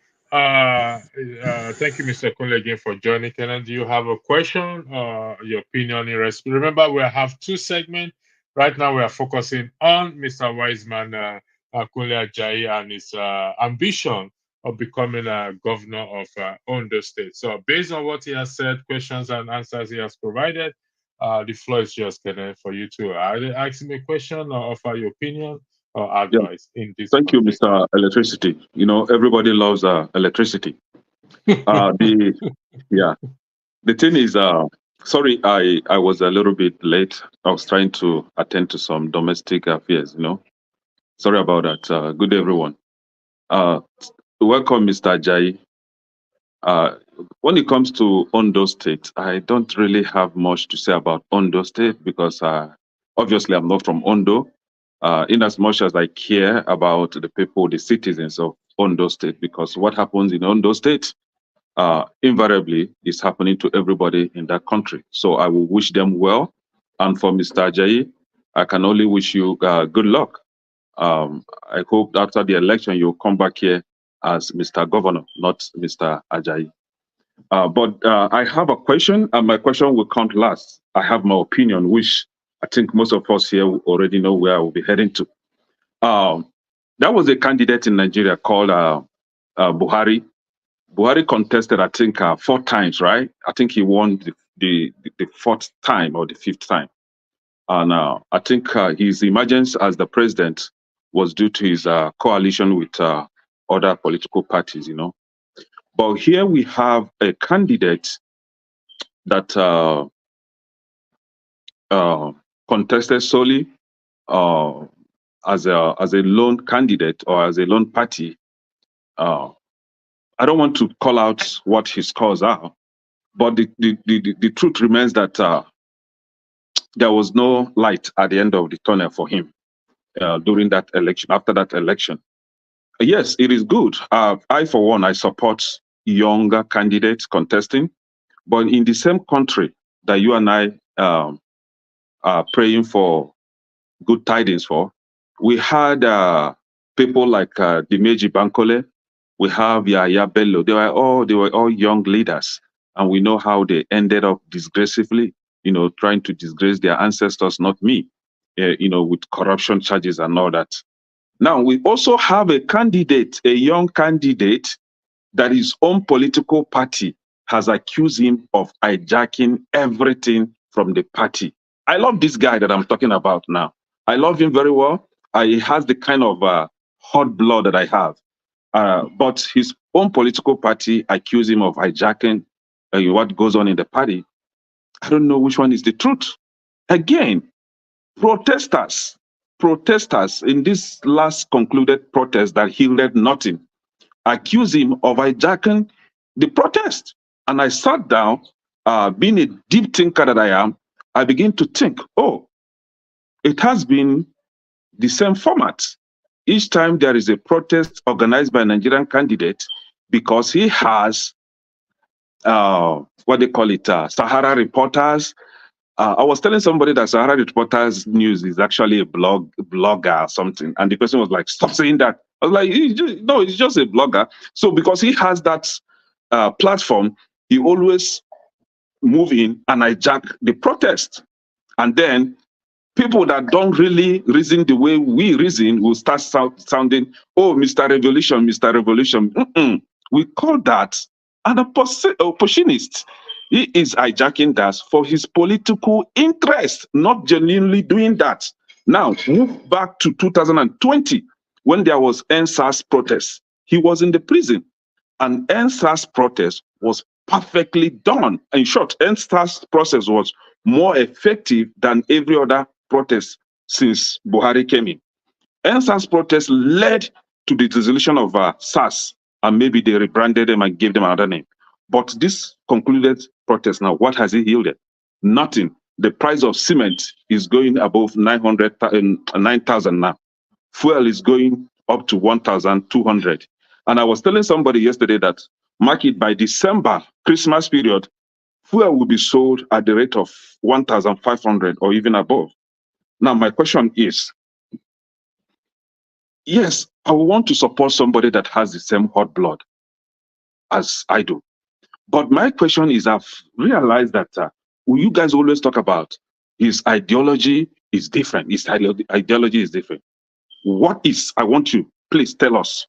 you, Mr. Kunle, again for joining. Kenan, do you have a question or your opinion in response? Remember, we have two segments. Right now, we are focusing on Mr. Wiseman Kunle Ajayi and his ambition of becoming a governor of Ondo State. So based on what he has said, questions and answers he has provided, the floor is yours, Kenan, for you to ask him a question or offer your opinion or advice in this. Thank you, Mr. Electricity. You know, everybody loves electricity. The thing is, sorry, I was a little bit late. I was trying to attend to some domestic affairs, you know. Sorry about that. Good day, everyone. Welcome, Mr. Ajayi. When it comes to Ondo State, I don't really have much to say about Ondo State because obviously I'm not from Ondo. In as much as I care about the people, the citizens of Ondo State, because what happens in Ondo State invariably is happening to everybody in that country. So I will wish them well. And for Mr. Ajayi, I can only wish you good luck. I hope after the election you'll come back here as Mr. Governor, not Mr. Ajayi. But I have a question, and my question will come last. I have my opinion, which I think most of us here already know where I will be heading to. There was a candidate in Nigeria called Buhari. Buhari contested, I think, 4 times, right? I think he won the 4th time or the 5th time. And I think his emergence as the president was due to his coalition with other political parties, you know. But here we have a candidate that contested solely as a lone candidate or as a lone party. I don't want to call out what his scores are, but the truth remains that there was no light at the end of the tunnel for him during that election, after that election. Yes, it is good. I, for one, I support younger candidates contesting, but in the same country that you and I are praying for good tidings for, we had people like Dimeji Bankole, we have Yaya Bello. They were all young leaders, and we know how they ended up disgracefully, you know, trying to disgrace their ancestors, not me, you know, with corruption charges and all that. Now, we also have a candidate, a young candidate, that his own political party has accused him of hijacking everything from the party. I love this guy that I'm talking about now. I love him very well. He has the kind of hot blood that I have. But his own political party accused him of hijacking what goes on in the party. I don't know which one is the truth. Again, protesters in this last concluded protest that yielded nothing, accused him of hijacking the protest. And I sat down, being a deep thinker that I am, I begin to think, oh, it has been the same format. Each time there is a protest organized by a Nigerian candidate, because he has, what they call it, Sahara Reporters. I was telling somebody that Sahara Reporters News is actually a blogger or something. And the person was like, stop saying that. I was like, no, it's just a blogger. So because he has that platform, he always move in and hijack the protest. And then people that don't really reason the way we reason will start sounding, oh, Mr. Revolution, Mr. Revolution. We call that an opportunist. He is hijacking that for his political interest, not genuinely doing that. Now, move back to 2020 when there was NSAS protest. He was in the prison, and NSAS protest was perfectly done. In short, NSAS process was more effective than every other protest since Buhari came in. NSAS protest led to the dissolution of SARS, and maybe they rebranded them and gave them another name. But this concluded protest now, what has it yielded? Nothing. The price of cement is going above 9,000 now. Fuel is going up to 1,200. And I was telling somebody yesterday that market by December, Christmas period, fuel will be sold at the rate of 1,500 or even above. Now, my question is, yes, I want to support somebody that has the same hot blood as I do. But my question is, I've realized that you guys always talk about his ideology is different. His ideology is different. What is, I want you, please tell us,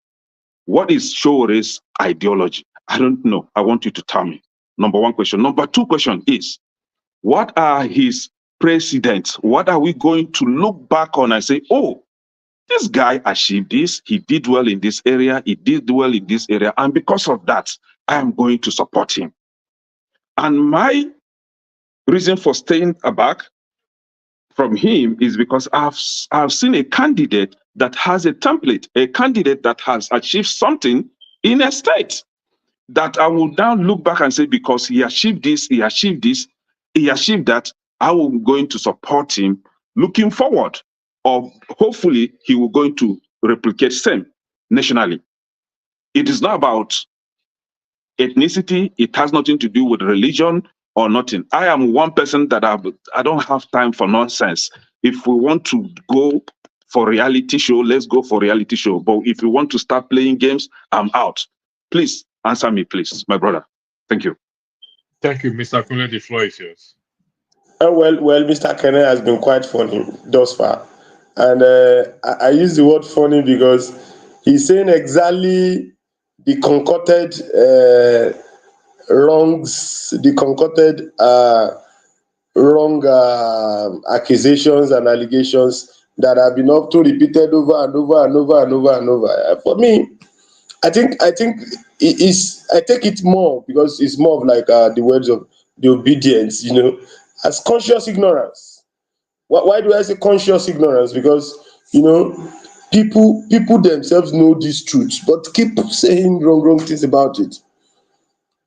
what is Sowore's ideology? I don't know. I want you to tell me. Number one question. Number two question is, what are his precedents? What are we going to look back on and say, oh, this guy achieved this, he did well in this area, he did well in this area, and because of that, I am going to support him. And my reason for staying back from him is because I've seen a candidate that has a template, a candidate that has achieved something in a state that I will now look back and say, because he achieved this, he achieved this, he achieved that, I will going to support him looking forward, or hopefully he will going to replicate same nationally. It is not about ethnicity. It has nothing to do with religion or nothing. I am one person that I don't have time for nonsense. If we want to go for reality show, let's go for reality show. But if you want to start playing games, I'm out. Please answer me, please, my brother. Thank you. Thank you, Mr. Kunle. The floor is yours. Well, Mr. Kenneth has been quite funny thus far. And I use the word funny because he's saying exactly the concocted wrongs, the concocted wrong accusations and allegations that have been up to repeated over and over and over and over and over. For me, I think I take it more because it's more of like the words of the obedience, as conscious ignorance. Why do I say conscious ignorance? Because people themselves know these truths, but keep saying wrong things about it.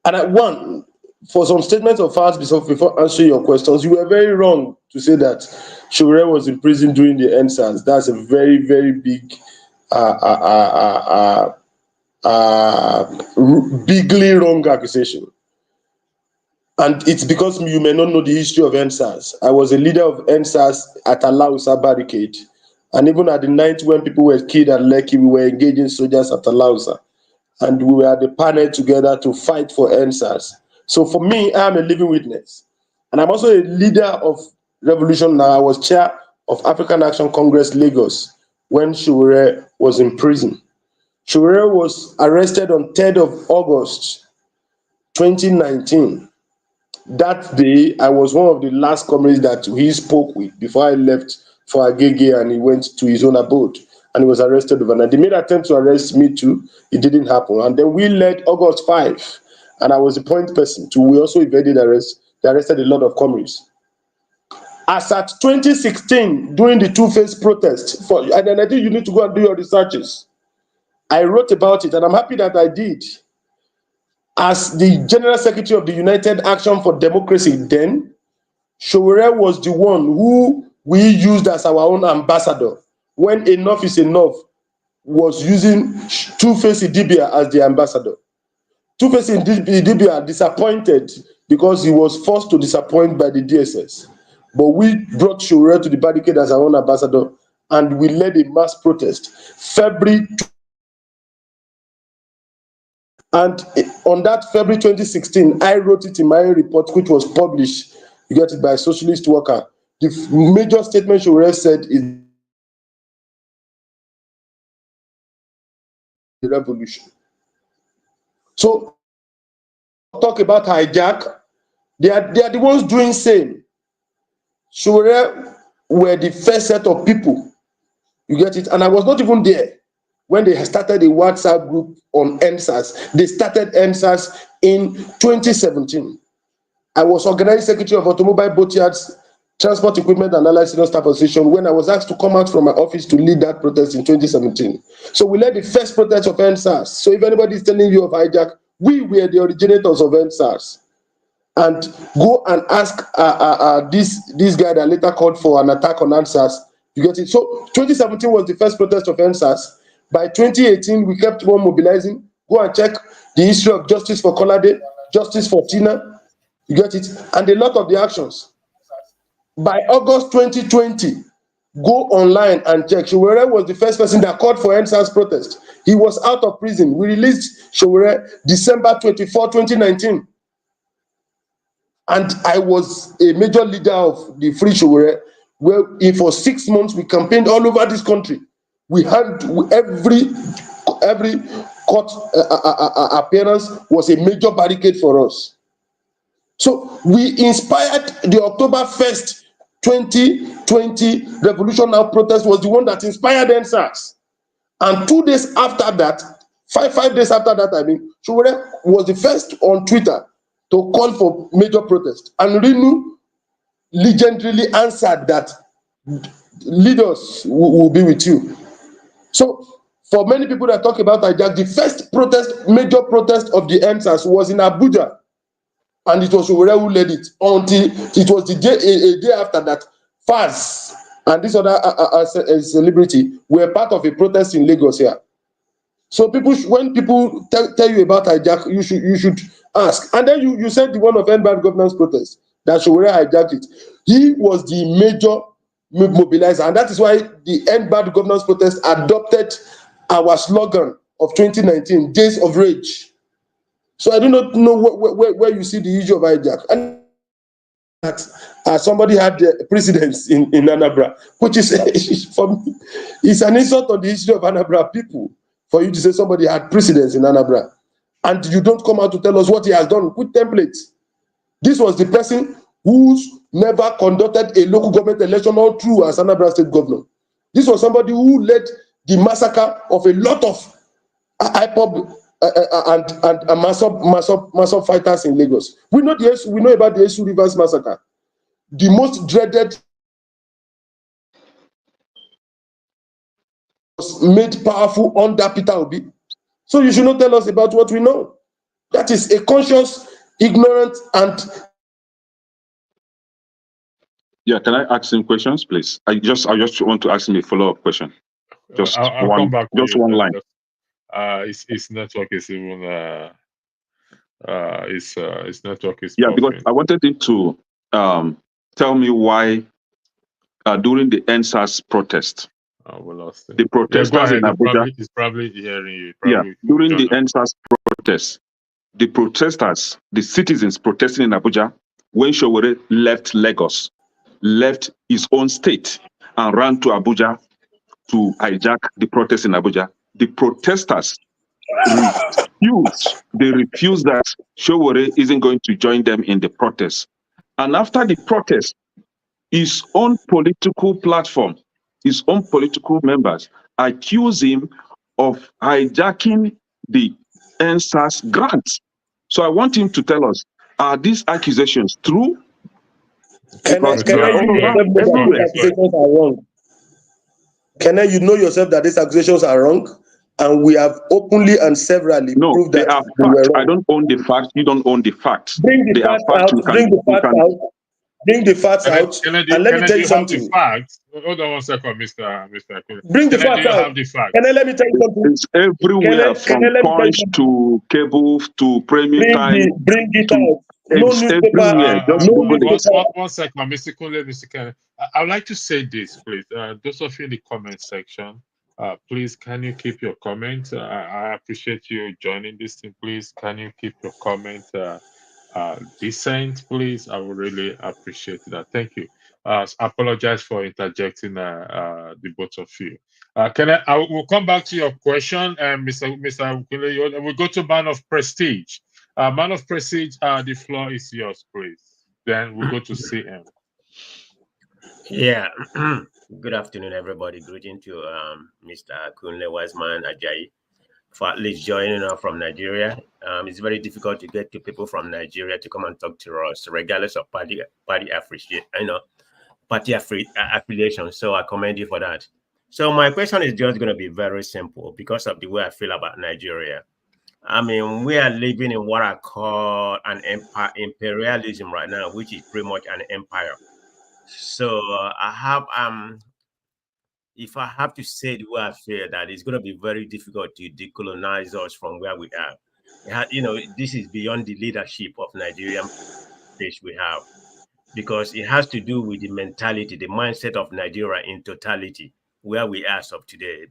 And for some statements of facts before answering your questions, you were very wrong to say that Sowore was in prison during the NSAS. That's a very, very big, bigly wrong accusation. And it's because you may not know the history of NSAS. I was a leader of NSAS at Alausa barricade. And even at the night when people were killed at Lekki, we were engaging soldiers at Alausa. And we were at the panel together to fight for NSAS. So for me, I am a living witness. And I'm also a leader of revolution now. I was chair of African Action Congress Lagos when Sowore was in prison. Sowore was arrested on 3rd of August, 2019. That day, I was one of the last comrades that he spoke with before I left for Agege and he went to his own abode and he was arrested overnight. They made an attempt to arrest me too. It didn't happen. And then we led August 5 and I was the point person too. We also evaded arrest. They arrested a lot of comrades. As at 2016, during the two-phase protest, and then I think you need to go and do your researches. I wrote about it and I'm happy that I did. As the General Secretary of the United Action for Democracy then, Sowore was the one who we used as our own ambassador when Enough is Enough was using Two-Face Idibia as the ambassador. Two-Face Idibia disappointed because he was forced to disappoint by the DSS. But we brought Sowore to the barricade as our own ambassador and we led a mass protest. And on that February 2016, I wrote it in my report, which was published. You got it by a socialist worker. The major statement Sowore said is the revolution. So, talk about hijack, They are the ones doing same. Sowore were the first set of people. You get it? And I was not even there when they started a WhatsApp group on NSAS. They started NSAS in 2017. I was organizing secretary of Automobile Boat Yards, Transport Equipment and Allied Senior Staff Association when I was asked to come out from my office to lead that protest in 2017. So we led the first protest of NSAS. So if anybody is telling you of hijack, we were the originators of NSAS. And go and ask this guy that later called for an attack on NSAS. You get it? So 2017 was the first protest of NSAS. By 2018, we kept on mobilizing. Go and check the history of Justice for Kolade, Justice for Tina. You get it? And a lot of the actions. By August 2020, go online and check. Sowore was the first person that called for NSAS protest. He was out of prison. We released Sowore December 24, 2019. And I was a major leader of the Free Sowore, where for 6 months we campaigned all over this country. We had every court appearance was a major barricade for us. So we inspired the October 1st, 2020 Revolution Now protest was the one that inspired NSAS. And 2 days after that, five days after that, Sowore was the first on Twitter to call for major protest. And Rinu legendarily answered that leaders will be with you. So for many people that talk about hijack, the first major protest of the NSAS was in Abuja. And it was Sowore who led it until it was a day after that, Faz and this other celebrity were part of a protest in Lagos here. So when people tell you about hijack, you should ask. And then you said the one of End Bad Governance protest, that Sowore hijacked it. He was the major mobilizer, and that is why the End Bad Governance protest adopted our slogan of 2019, Days of Rage. So I do not know where you see the issue of hijack. And that somebody had the precedence in Anambra, which is for me, it's an insult on the issue of Anambra people for you to say somebody had precedence in Anambra, and you don't come out to tell us what he has done with templates. This was the person who's never conducted a local government election all through as Anambra state governor. This was somebody who led the massacre of a lot of IPOB and massive fighters in Lagos. We know about the Esu Rivers massacre, the most dreaded, was made powerful under Peter Obi. So you should not tell us about what we know. That is a conscious, ignorant, and Yeah, can I ask him questions, please? I just want to ask him a follow-up question. Just I'll one, come back to just you. one line. His network is even his network is Yeah, because buffering. I wanted him to tell me why during the NSAS protest, We lost him. the protesters go ahead. in Abuja. He's probably hearing you. Yeah, Probably during the join us. NSAS protest, the protesters, the citizens protesting in Abuja, when Sowore left Lagos, left his own state and ran to Abuja to hijack the protest in Abuja, the protesters refused. They refused that Sowore isn't going to join them in the protest. And after the protest, his own political platform, his own political members accuse him of hijacking the NSAS grant. So I want him to tell us, are these accusations true? Because they are all over everywhere. accusations are wrong. You know yourself that these accusations are wrong, and we have openly and severally proved they that are they were facts. wrong. I don't own the facts. You don't own the facts. Bring the They are facts facts. out. Bring the facts out. Bring the facts out. Kennedy, And let me tell you you have the something. facts. Hold on one second, Mr. Aquila. Bring the Kennedy, facts you out. have the facts. Let me tell you something. It's everywhere, from let me tell you Punch something. to Cable to Premium Time. Bring it to, out. No it's newspaper. everywhere. Just No Google it. newspaper. One second, Mr. Kunle, Mr. Kennedy. I would like to say this, please. Those of you in the comment section, please, can you keep your comments? I appreciate you joining this thing. Please, can you keep your comments decent, please? I would really appreciate that. Thank you. I apologize for interjecting the both of you. I will come back to your question, Mr. Ukule. We'll go to Man of Prestige. Man of Prestige, the floor is yours, please. Then we'll go to CM. Yeah. Good afternoon, everybody. Greeting to Mr. Kunle Wiseman Ajayi for at least joining us from Nigeria. It's very difficult to get to people from Nigeria to come and talk to us, regardless of party affiliation. So I commend you for that. So my question is just going to be very simple because of the way I feel about Nigeria. I mean, we are living in what I call an imperialism right now, which is pretty much an empire. So I have if I have to say the way I feel, that it's going to be very difficult to decolonize us from where we are. This is beyond the leadership of Nigerian stage we have, because it has to do with the mentality, the mindset of Nigeria in totality, where we are as of today.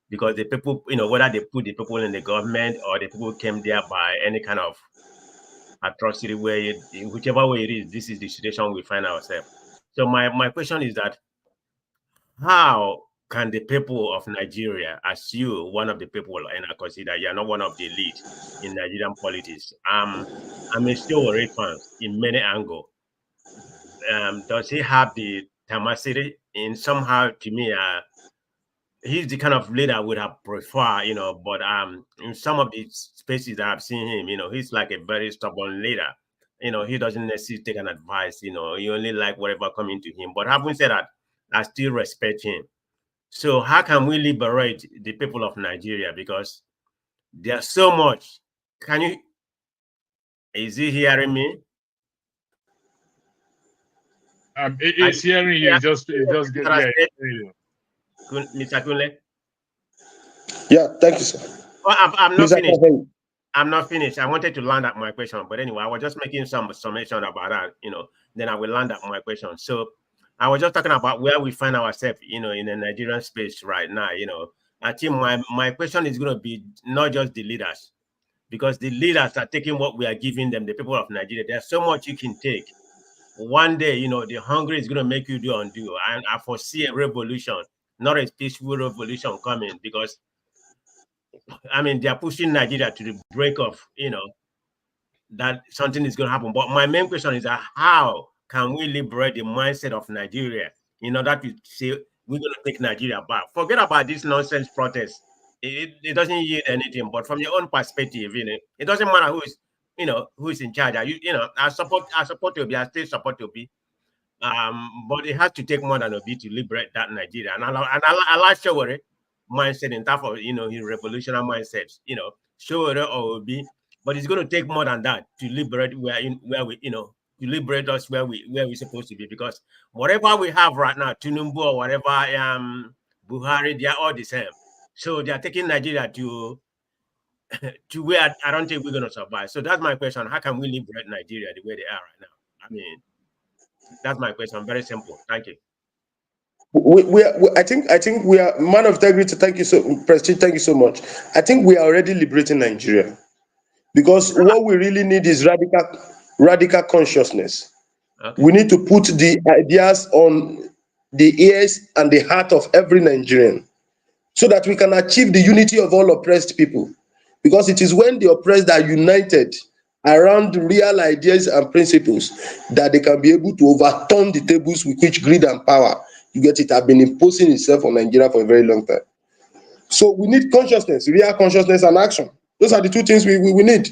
Because the people, whether they put the people in the government or the people came there by any kind of atrocity, whichever way it is, this is the situation we find ourselves. So my question is that how can the people of Nigeria, as you, one of the people, and I consider you're not one of the elite in Nigerian politics, I'm a Sowore fan in many angles. Does he have the tenacity? In somehow, to me, he's the kind of leader I would have preferred, but in some of the spaces that I've seen him, he's like a very stubborn leader. He doesn't necessarily take an advice, he only like whatever coming to him. But having said that, I still respect him. So how can we liberate the people of Nigeria? Because there's so much. Is he hearing me? It's hearing you. Just get Mr. Kunle. Yeah, thank you, sir. Well, I'm not Mr. finished. Kunle. I'm not finished. I wanted to land up my question, but anyway, I was just making some summation about that. Then I will land up my question. So I was just talking about where we find ourselves, in the Nigerian space right now. I think my question is going to be not just the leaders, because the leaders are taking what we are giving them, the people of Nigeria. There's so much you can take. One day, the hunger is going to make you do undo. And I foresee a revolution, not a peaceful revolution coming, because I mean, they are pushing Nigeria to the brink of, that something is going to happen. But my main question is how can we liberate the mindset of Nigeria in order to say we're going to take Nigeria back? Forget about this nonsense protest. It doesn't yield anything. But from your own perspective, it doesn't matter who is in charge. I support Obi. I still support Obi. But it has to take more than Obi to liberate that Nigeria. And I like Sowore mindset in terms of his revolutionary mindset. Sowore or Obi. But it's going to take more than that to liberate to liberate us where we're supposed to be. Because whatever we have right now, Tinubu or whatever, Buhari, they are all the same. So they are taking Nigeria to where I don't think we're going to survive. So that's my question. How can we liberate Nigeria the way they are right now? I mean, that's my question. Very simple. Thank you. I think we are man of integrity. Thank you so, Prestige. Thank you so much. I think we are already liberating Nigeria, because what we really need is radical consciousness. Okay. We need to put the ideas on the ears and the heart of every Nigerian, so that we can achieve the unity of all oppressed people. Because it is when the oppressed are united around real ideas and principles that they can be able to overturn the tables with which greed and power, you get it, have been imposing itself on Nigeria for a very long time. So we need consciousness, real consciousness and action. Those are the two things we need.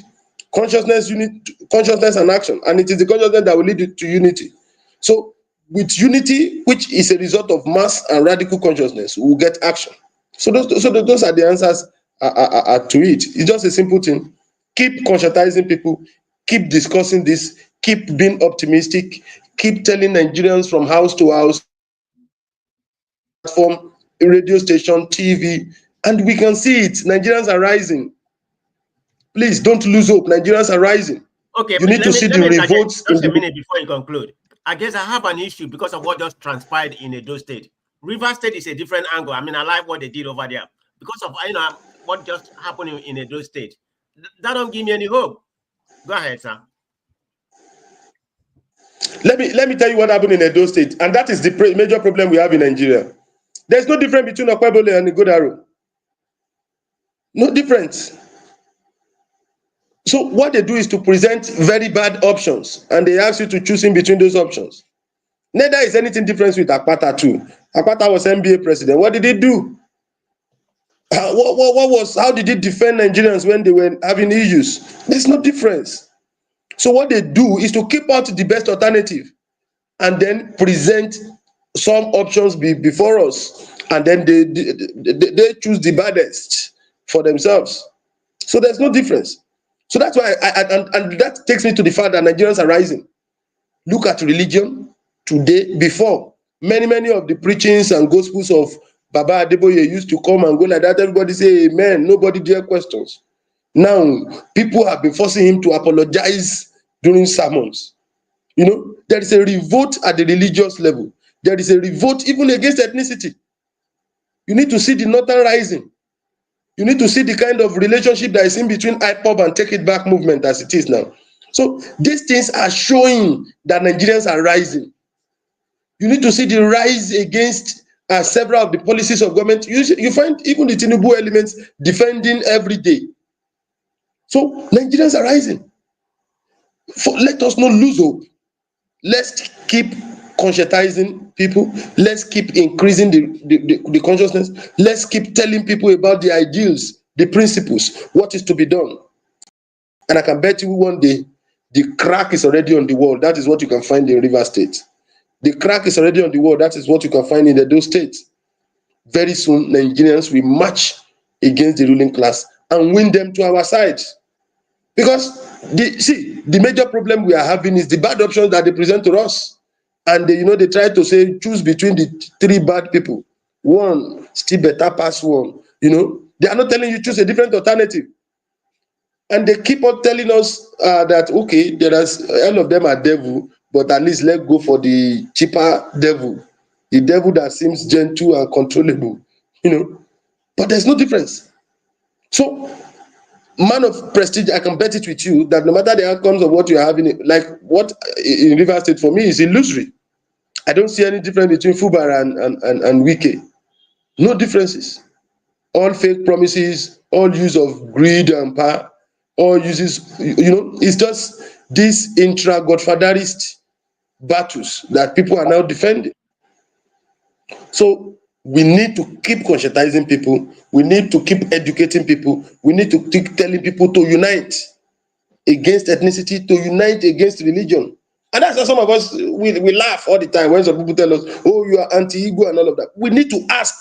Consciousness and action. And it is the consciousness that will lead to unity. So with unity, which is a result of mass and radical consciousness, we will get action. So those are the answers to it. It's just a simple thing. Keep conscientizing people, keep discussing this, keep being optimistic, keep telling Nigerians from house to house, platform, radio station, TV, and we can see it. Nigerians are rising. Please don't lose hope. Nigerians are rising. Okay, you need to see the revolts. Just a minute before you conclude. I guess I have an issue because of what just transpired in Edo State. River State is a different angle. I mean, I like what they did over there because of what just happened in Edo State. That don't give me any hope. Go ahead, sir. Let me tell you what happened in Edo State, and that is the major problem we have in Nigeria. There's no difference between Okwebole and Igodaro. No difference. So what they do is to present very bad options, and they ask you to choose in between those options. Neither is anything different with Akpata too. Akpata was NBA president. What did he do? How did he defend Nigerians when they were having issues? There's no difference. So what they do is to keep out the best alternative and then present some options before us, and then they choose the baddest for themselves. So there's no difference. So that's why, and that takes me to the fact that Nigerians are rising. Look at religion today. Before, many of the preachings and gospels of Baba Adeboye used to come and go like that. Everybody say amen. Nobody dare questions. Now, people have been forcing him to apologize during sermons. You know, there is a revolt at the religious level. There is a revolt even against ethnicity. You need to see the Northern Rising. You need to see the kind of relationship that is in between IPOB and Take It Back movement as it is now. So these things are showing that Nigerians are rising. You need to see the rise against several of the policies of government. You find even the Tinubu elements defending every day. So Nigerians are rising. Let us not lose hope. Let's keep conscientizing people. Let's keep increasing the consciousness. Let's keep telling people about the ideals, the principles, what is to be done. And I can bet you one day, the crack is already on the wall. That is what you can find in Rivers State. The crack is already on the wall. That is what you can find in those states. Very soon, Nigerians will march against the ruling class and win them to our side. Because the major problem we are having is the bad options that they present to us. And they try to say, choose between the three bad people. One still better pass one. They are not telling you choose a different alternative. And they keep on telling us that, okay, all of them are devil, but at least let's go for the cheaper devil. The devil that seems gentle and controllable. But there's no difference. So, man of prestige, I can bet it with you that no matter the outcomes of what you're having, like what in Rivers State for me is illusory. I don't see any difference between Fubara and Wike. No differences. All fake promises, all use of greed and power, all uses, it's just these intra-godfatherist battles that people are now defending. So we need to keep conscientizing people. We need to keep educating people. We need to keep telling people to unite against ethnicity, to unite against religion. And that's why some of us, we laugh all the time when some people tell us, oh, you are anti-ego and all of that. We need to ask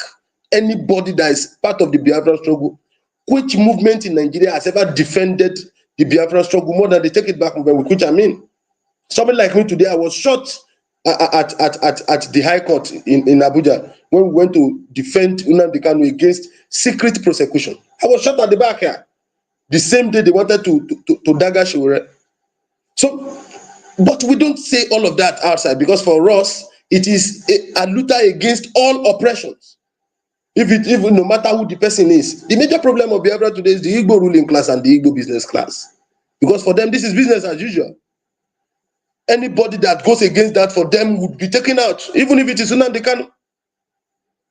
anybody that is part of the Biafran struggle, which movement in Nigeria has ever defended the Biafran struggle more than the Take It Back movement, which I mean. Somebody like me today, I was shot at the High Court in Abuja when we went to defend Nnamdi Kanu against secret prosecution. I was shot at the back here. The same day they wanted to dagger Sowore. So, but we don't say all of that outside, because for us, it is a luther against all oppressions. Even no matter who the person is. The major problem of Biafra today is the Igbo ruling class and the Igbo business class. Because for them, this is business as usual. Anybody that goes against that for them would be taken out, even if it is Nnamdi Kanu.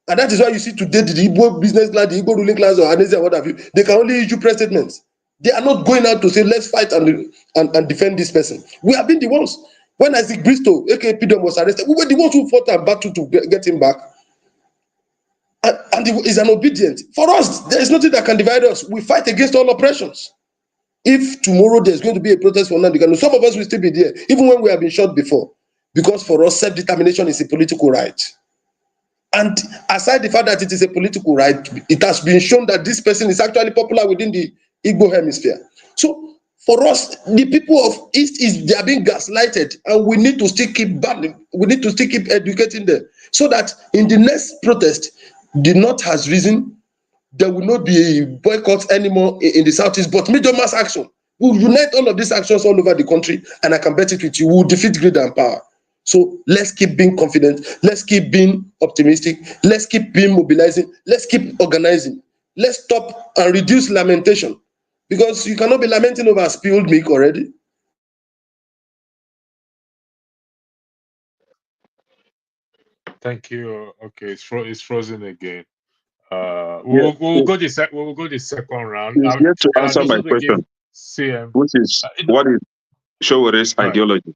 And that is why you see today the Igbo business class, the Igbo ruling class, or Anese, what have you, they can only issue press statements. They are not going out to say, let's fight and defend this person. We have been the ones. When Isaac Bristow, aka Peter, was arrested, we were the ones who fought and battled to get him back. And he is an obedient. For us, there is nothing that can divide us. We fight against all oppressions. If tomorrow there's going to be a protest for Nnamdi Kanu, some of us will still be there, even when we have been shot before. Because for us, self-determination is a political right. And aside the fact that it is a political right, it has been shown that this person is actually popular within the Igbo hemisphere. So for us, the people of East they are being gaslighted, and we need to still keep battling. We need to still keep educating them, so that in the next protest, the North has risen. There will not be boycotts anymore in the Southeast, but major mass action. We'll unite all of these actions all over the country, and I can bet it with you, we'll defeat greed and power. So let's keep being confident. Let's keep being optimistic. Let's keep being mobilizing. Let's keep organizing. Let's stop and reduce lamentation, because you cannot be lamenting over spilled milk already. Thank you. Okay, it's frozen again. Yeah, We'll go the second round. he's yet to answer Just my want to give question. CM. Which is what is Showere's Right. ideology?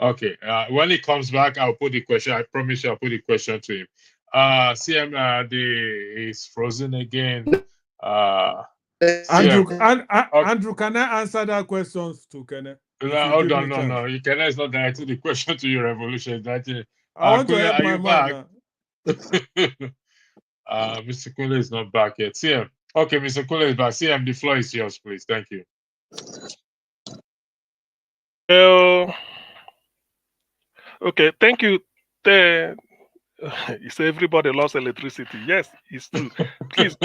Okay. When he comes back, I'll put the question. I promise you, I'll put the question to him. CM, he's frozen again. Andrew, CM. Andrew, can I answer that question to Kenneth? No, If you hold give me on, chance. no. You cannot. It's not directing the question to your revolution. That I want to Kunle, help are my you man back? now. Mr. Kunle is not back yet. CM. Okay, Mr. Kunle is back. CM, the floor is yours, please. Thank you. Well, okay, thank you. You say everybody lost electricity. Yes, it's true. Please,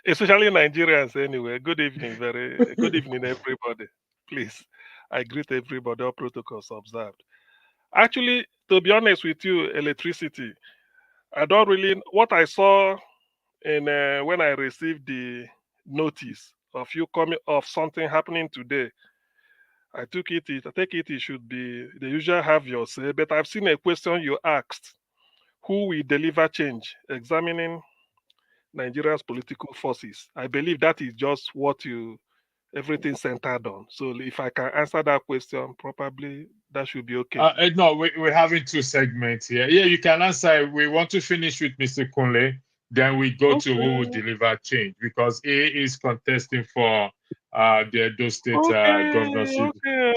especially Nigerians anyway. Good evening, very good evening, everybody. Please, I greet everybody. All protocols observed. Actually, to be honest with you, electricity, I don't really. What I saw in when I received the notice of you coming of something happening today, I took it. I take it. It should be the usual have your say. But I've seen a question you asked: who will deliver change? Examining Nigeria's political forces. I believe that is just what you everything centered on. So if I can answer that question, probably that should be okay. No, we're having two segments here. Yeah, you can answer. We want to finish with Mr. Kunle. Then we go to who will deliver change because he is contesting for the Edo State governorship.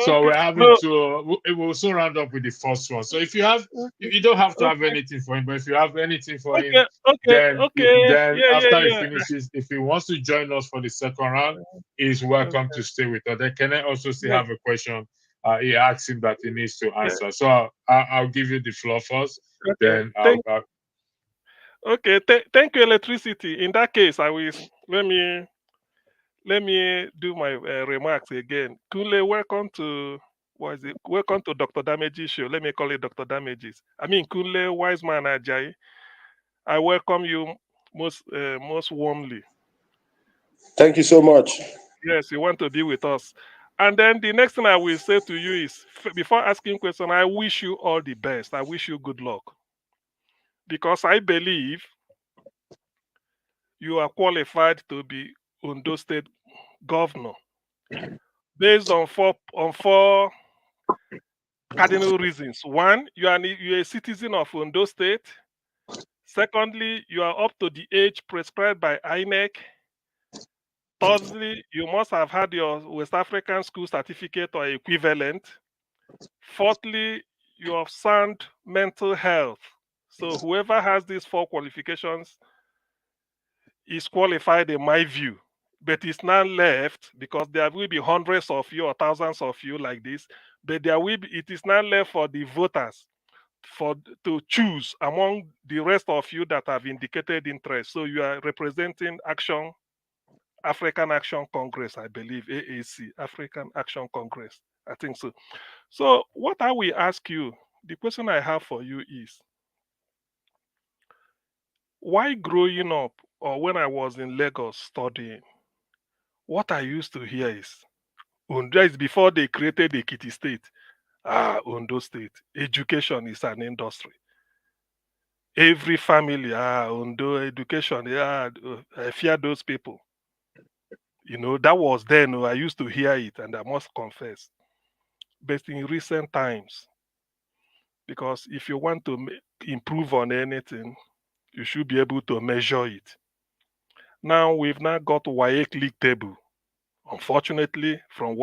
So we're having to. We'll also round up with the first one. So if you have, you don't have to have anything for him, but if you have anything for him, then after he finishes, if he wants to join us for the second round, he's welcome to stay with us. Then can I also still have a question? He asked him that he needs to answer. So I'll give you the floor first. Then Thank you, electricity. In that case, I will let me do my remarks again. Kule, welcome to what is it? Welcome to Dr. Damage's show. Let me call it Dr. Damage's. I mean, Kule, wise man Ajayi. I welcome you most warmly. Thank you so much. Yes, you want to be with us. And then the next thing I will say to you is, before asking question, I wish you all the best. I wish you good luck. Because I believe you are qualified to be Ondo State governor based on four cardinal reasons. One, you're a citizen of Ondo State. Secondly, you are up to the age prescribed by INEC. Thirdly, you must have had your West African school certificate or equivalent. Fourthly, you have sound mental health. So whoever has these four qualifications is qualified in my view. But it's not left because there will be hundreds of you or thousands of you like this. But it is not left for the voters to choose among the rest of you that have indicated interest. So you are representing African Action Congress, I believe, AAC, African Action Congress. I think so. So what I will ask you, the question I have for you is, why growing up or when I was in Lagos studying, what I used to hear is, Ondo is before they created the Ekiti State. Ondo State, education is an industry. Every family, Ondo education, I fear those people. You know, that was then, I used to hear it, and I must confess. But in recent times, because if you want to improve on anything, you should be able to measure it. Now we've now got WAEC league table. Unfortunately, from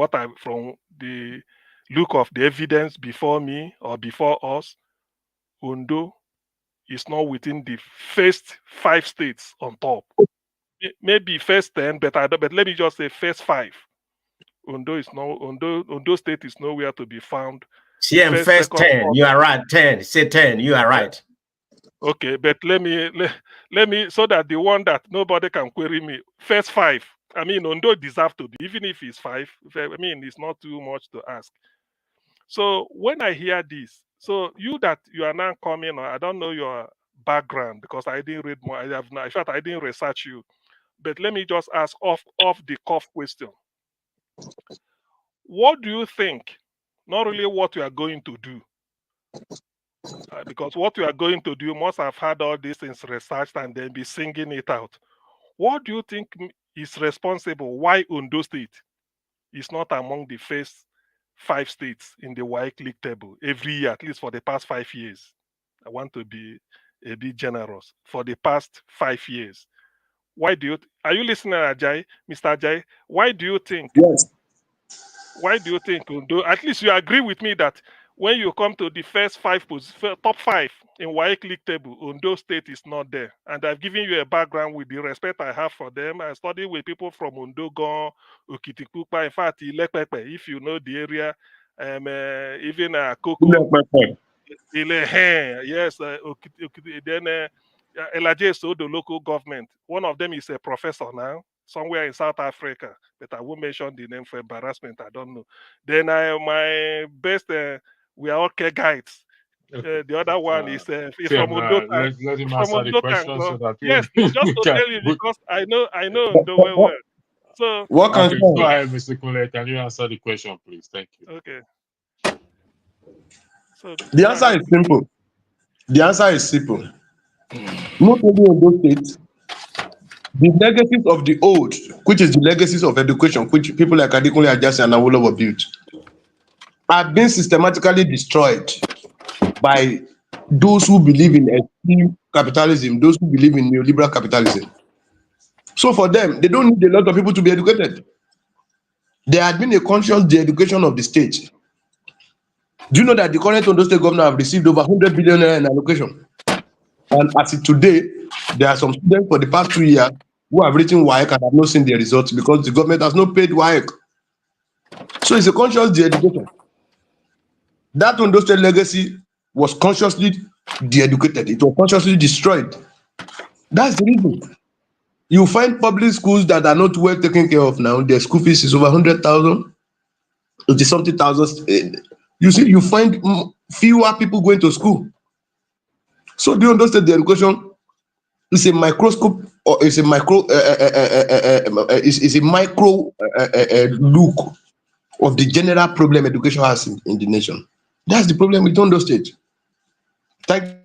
the look of the evidence before me or before us, Ondo is not within the first 5 states on top. Maybe first 10, but let me just say first 5. Ondo State is nowhere to be found. CM first 10. You are right. 10. Say 10. You are right. Okay, but let me so that the one that nobody can query me. First 5. I mean, Ondo deserve to be, even if it's 5. I mean, it's not too much to ask. So when I hear this, so you are now coming, I don't know your background because I didn't read more. In fact, I didn't research you. But let me just ask off the cuff question. What do you think? Not really what you are going to do. Because what you are going to do must have had all these things researched and then be singing it out. What do you think is responsible why Ondo State is not among the first 5 states in the WAEC league table every year, at least for the past 5 years. I want to be a bit generous. For the past 5 years. Why do you, are you listening, Ajay? Mr. Ajay, why do you think? Yes. Why do you think Ondo, at least you agree with me that when you come to the first top 5 in WAEC league table, Ondo State is not there. And I've given you a background with the respect I have for them. I studied with people from Ondo, Gon, Okitipupa, in fact, Ilepepe, if you know the area, even Koko. Yes, then Elaje so the local government. One of them is a professor now, somewhere in South Africa, but I won't mention the name for embarrassment. I don't know. Then my best, we are all care guides. The other one is from Ondo. Let him From answer the Ondo. question so that Yes, we just to can. tell you because I know Ondo very well. So Okay, go ahead, Mr. Kule. Can you answer the question, please? Thank you. Okay. So The answer is simple. The answer is simple. Not only in those states, the legacies of the old, which is the legacies of education, which people like Adekunle Ajasi and Awolowo built, have been systematically destroyed by those who believe in extreme capitalism, those who believe in neoliberal capitalism. So for them, they don't need a lot of people to be educated. There had been a conscious de-education of the state. Do you know that the current Ondo State governor have received over 100 billion naira in allocation? And as of today, there are some students for the past 2 years who have written WAEC and have not seen the results because the government has not paid WAEC. So it's a conscious de-education. That Ondo State legacy was consciously de-educated. It was consciously destroyed. That's the reason. You find public schools that are not well taken care of now. Their school fees is over 100,000. It is something thousands. You see, you find fewer people going to school. So do you understand the education is a microscope or is a micro is a micro look of the general problem education has in the nation. That's the problem with Ondo State. Thank you. I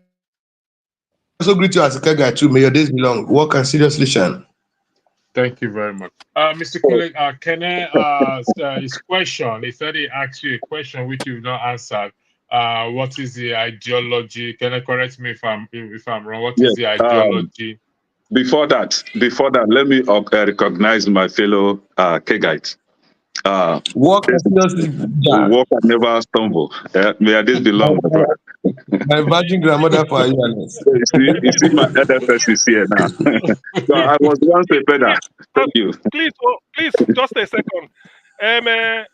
also greet you as a care guy too. May your days be long. Work and seriously shine. Thank you very much. Mr. Kule, his question, he said he asked you a question which you not answered. What is the ideology? Can I correct me if I'm wrong? What is the ideology? Before that, let me recognize my fellow Kegites. Walk and seriously. Walk and never stumble. May this be long, my brother. My virgin grandmother for you. You see my NFS is here now. So I was once a pedal. Thank you. Please, just a second.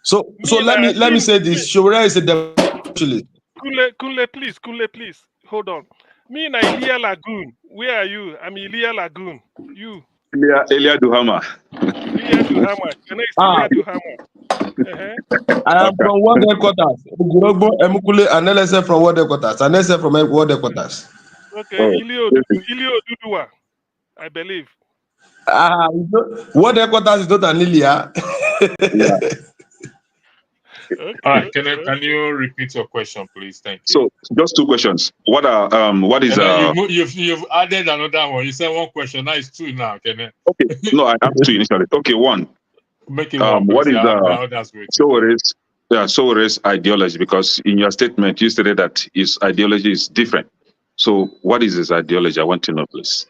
So let me say this. Sowore is a democracy. Kule, please, hold on. Me na Ilia Lagoon. Where are you? I'm Ilia Lagoon. You. Elia Duhama. Ilia Duhama. Your name is Ilia Duhama. I am from World Headquarters. Ogurogbo, Emukule, and LSF from World Headquarters. And LSF from World Headquarters. Okay, Ilio Dudua, I believe. World Headquarters is not an Ilia. Okay, all right, can you repeat your question, please? Thank you. So, just 2 questions. What is you've added another one. You said 1 question. Now it's 2 now. Okay, no, I have 2 initially. Okay, 1. Make it 1. What is Sowore's ideology? Because in your statement you stated that his ideology is different. So, what is his ideology? I want to know, please.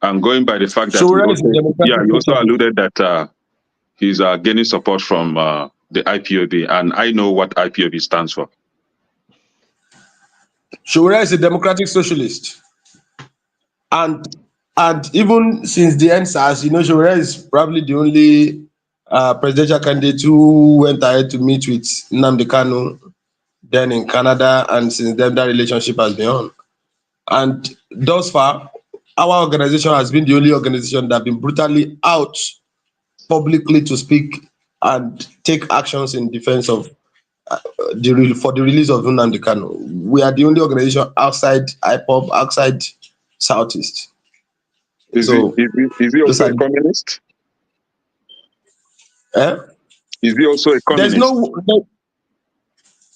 I'm going by the fact that you also alluded that he's gaining support from the IPOB, and I know what IPOB stands for. Sowore is a democratic socialist, and even since the NSAS, Sowore is probably the only presidential candidate who went ahead to meet with Nnamdi Kanu then in Canada, and since then that relationship has been on. And thus far, our organization has been the only organization that has been brutally out publicly to speak and take actions in defense of for the release of Nnamdi Kanu. We are the only organization outside IPOB, outside Southeast. Is he also a communist? Is he also a communist?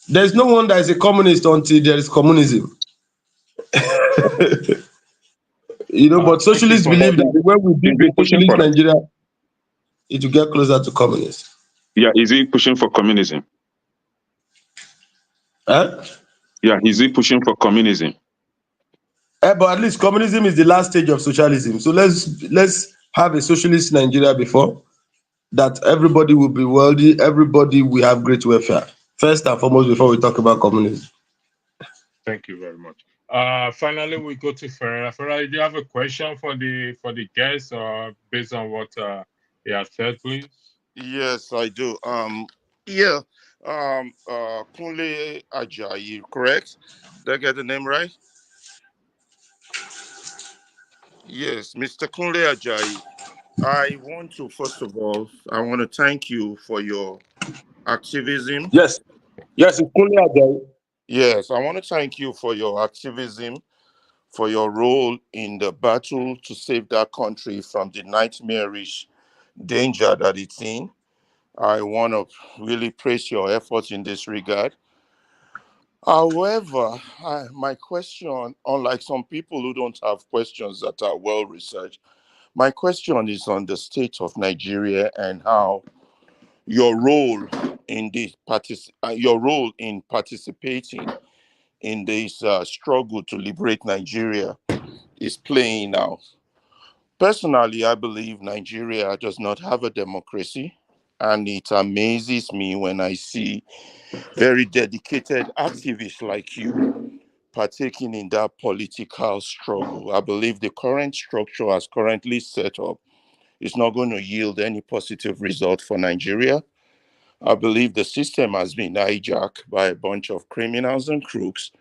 There's no one that is a communist until there is communism. But socialists believe that when we build a socialist Nigeria, it will get closer to communism. Yeah, is he pushing for communism? Huh? Yeah, is he pushing for communism? But at least communism is the last stage of socialism. So let's have a socialist Nigeria before that everybody will be wealthy, everybody will have great welfare. First and foremost, before we talk about communism. Thank you very much. Finally, we go to Ferreira. Ferreira, do you have a question for the guest, based on what he has said, please? Yes, I do. Yeah. Kunle Ajayi, correct? Did I get the name right? Yes, Mr. Kunle Ajayi. I want to first of all, I want to thank you for your activism. Yes, it's Kunle Ajayi. Yes, I want to thank you for your activism, for your role in the battle to save that country from the nightmarish danger that it's in. I want to really praise your efforts in this regard. However, my question, unlike some people who don't have questions that are well researched, my question is on the state of Nigeria and how your role in your role in participating in this struggle to liberate Nigeria is playing out. Personally, I believe Nigeria does not have a democracy, and it amazes me when I see very dedicated activists like you partaking in that political struggle. I believe the current structure as currently set up is not going to yield any positive result for Nigeria. I believe the system has been hijacked by a bunch of criminals and crooks.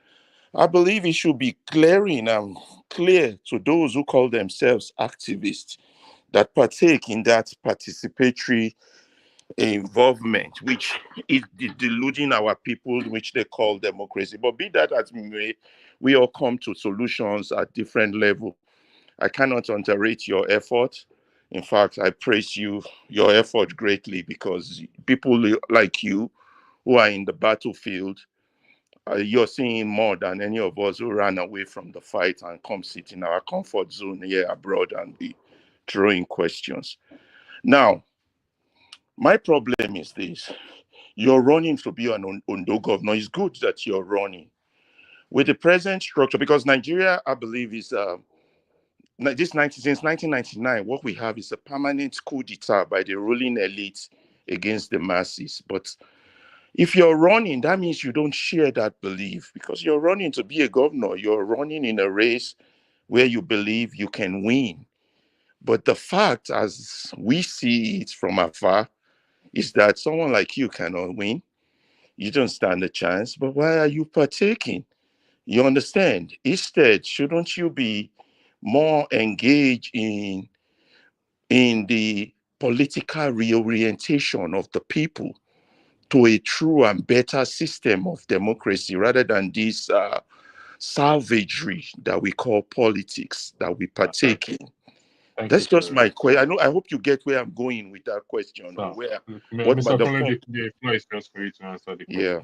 I believe it should be glaring and clear to those who call themselves activists that partake in that participatory involvement, which is deluding our people, which they call democracy. But be that as it may, we all come to solutions at different levels. I cannot underrate your effort. In fact, I praise your effort greatly, because people like you who are in the battlefield, you're seeing more than any of us who ran away from the fight and come sit in our comfort zone here abroad and be throwing questions. Now, my problem is this. You're running to be an Ondo governor. It's good that you're running. With the present structure, because Nigeria, I believe, is since 1999, what we have is a permanent coup d'etat by the ruling elite against the masses. But if you're running, that means you don't share that belief, because you're running to be a governor. You're running in a race where you believe you can win. But the fact, as we see it from afar, is that someone like you cannot win. You don't stand a chance. But why are you partaking? You understand? Instead, shouldn't you be more engaged in the political reorientation of the people to a true and better system of democracy, rather than this savagery that we call politics that we partake in? That's just my question. I hope you get where I'm going with that question. So, Where Mr. the College, point? the floor is just for you to answer the question. Yeah.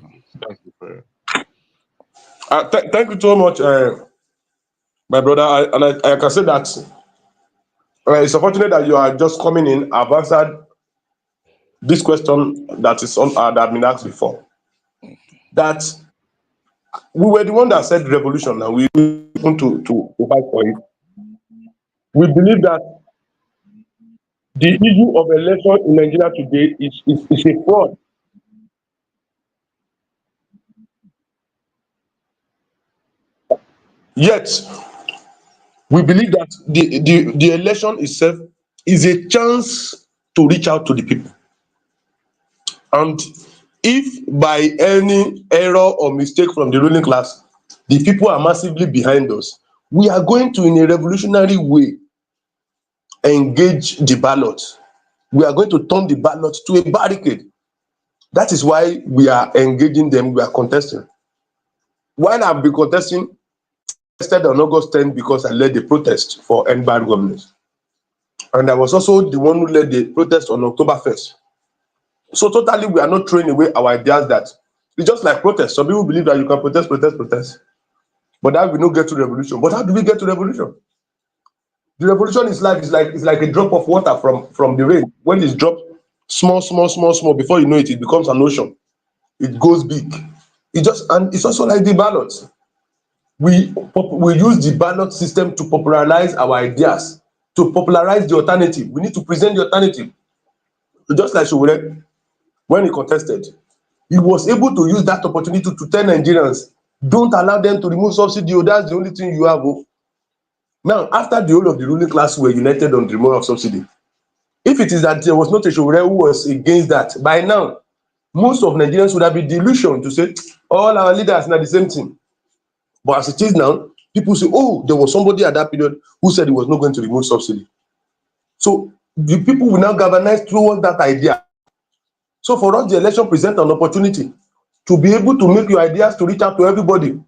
Thank you for Thank you so much, my brother. I can say that it's unfortunate that you are just coming in. I've answered this question that is on that have been asked before. That we were the one that said revolution, and we want to fight for it. We believe that the issue of election in Nigeria today is a fraud. Yet, we believe that the election itself is a chance to reach out to the people. And if by any error or mistake from the ruling class, the people are massively behind us, we are going to, in a revolutionary way, engage the ballot. We are going to turn the ballot to a barricade. That is why we are engaging them, we are contesting. While I've been contesting, I tested on August 10th because I led the protest for end bad governance. And I was also the one who led the protest on October 1st. So totally, we are not throwing away our ideas. That it's just like protest. Some people believe that you can protest, but that will not get to revolution. But how do we get to revolution? The revolution is life. It's like a drop of water from the rain. When it's dropped small, before you know it, it becomes an ocean. It goes big. And it's also like the ballot. We use the ballot system to popularize our ideas, to popularize the alternative. We need to present the alternative. Just like Sowore, when he contested, he was able to use that opportunity to tell Nigerians, don't allow them to remove subsidy. Oh, that's the only thing you have. Oh. Now, after the whole of the ruling class were united on the removal of subsidy, if it is that there was not a Sowore who was against that, by now, most of Nigerians would have been delusioned to say, all our leaders are the same thing. But as it is now, people say, oh, there was somebody at that period who said he was not going to remove subsidy. So the people will now galvanize towards that idea. So for us, the election presents an opportunity to be able to make your ideas to reach out to everybody.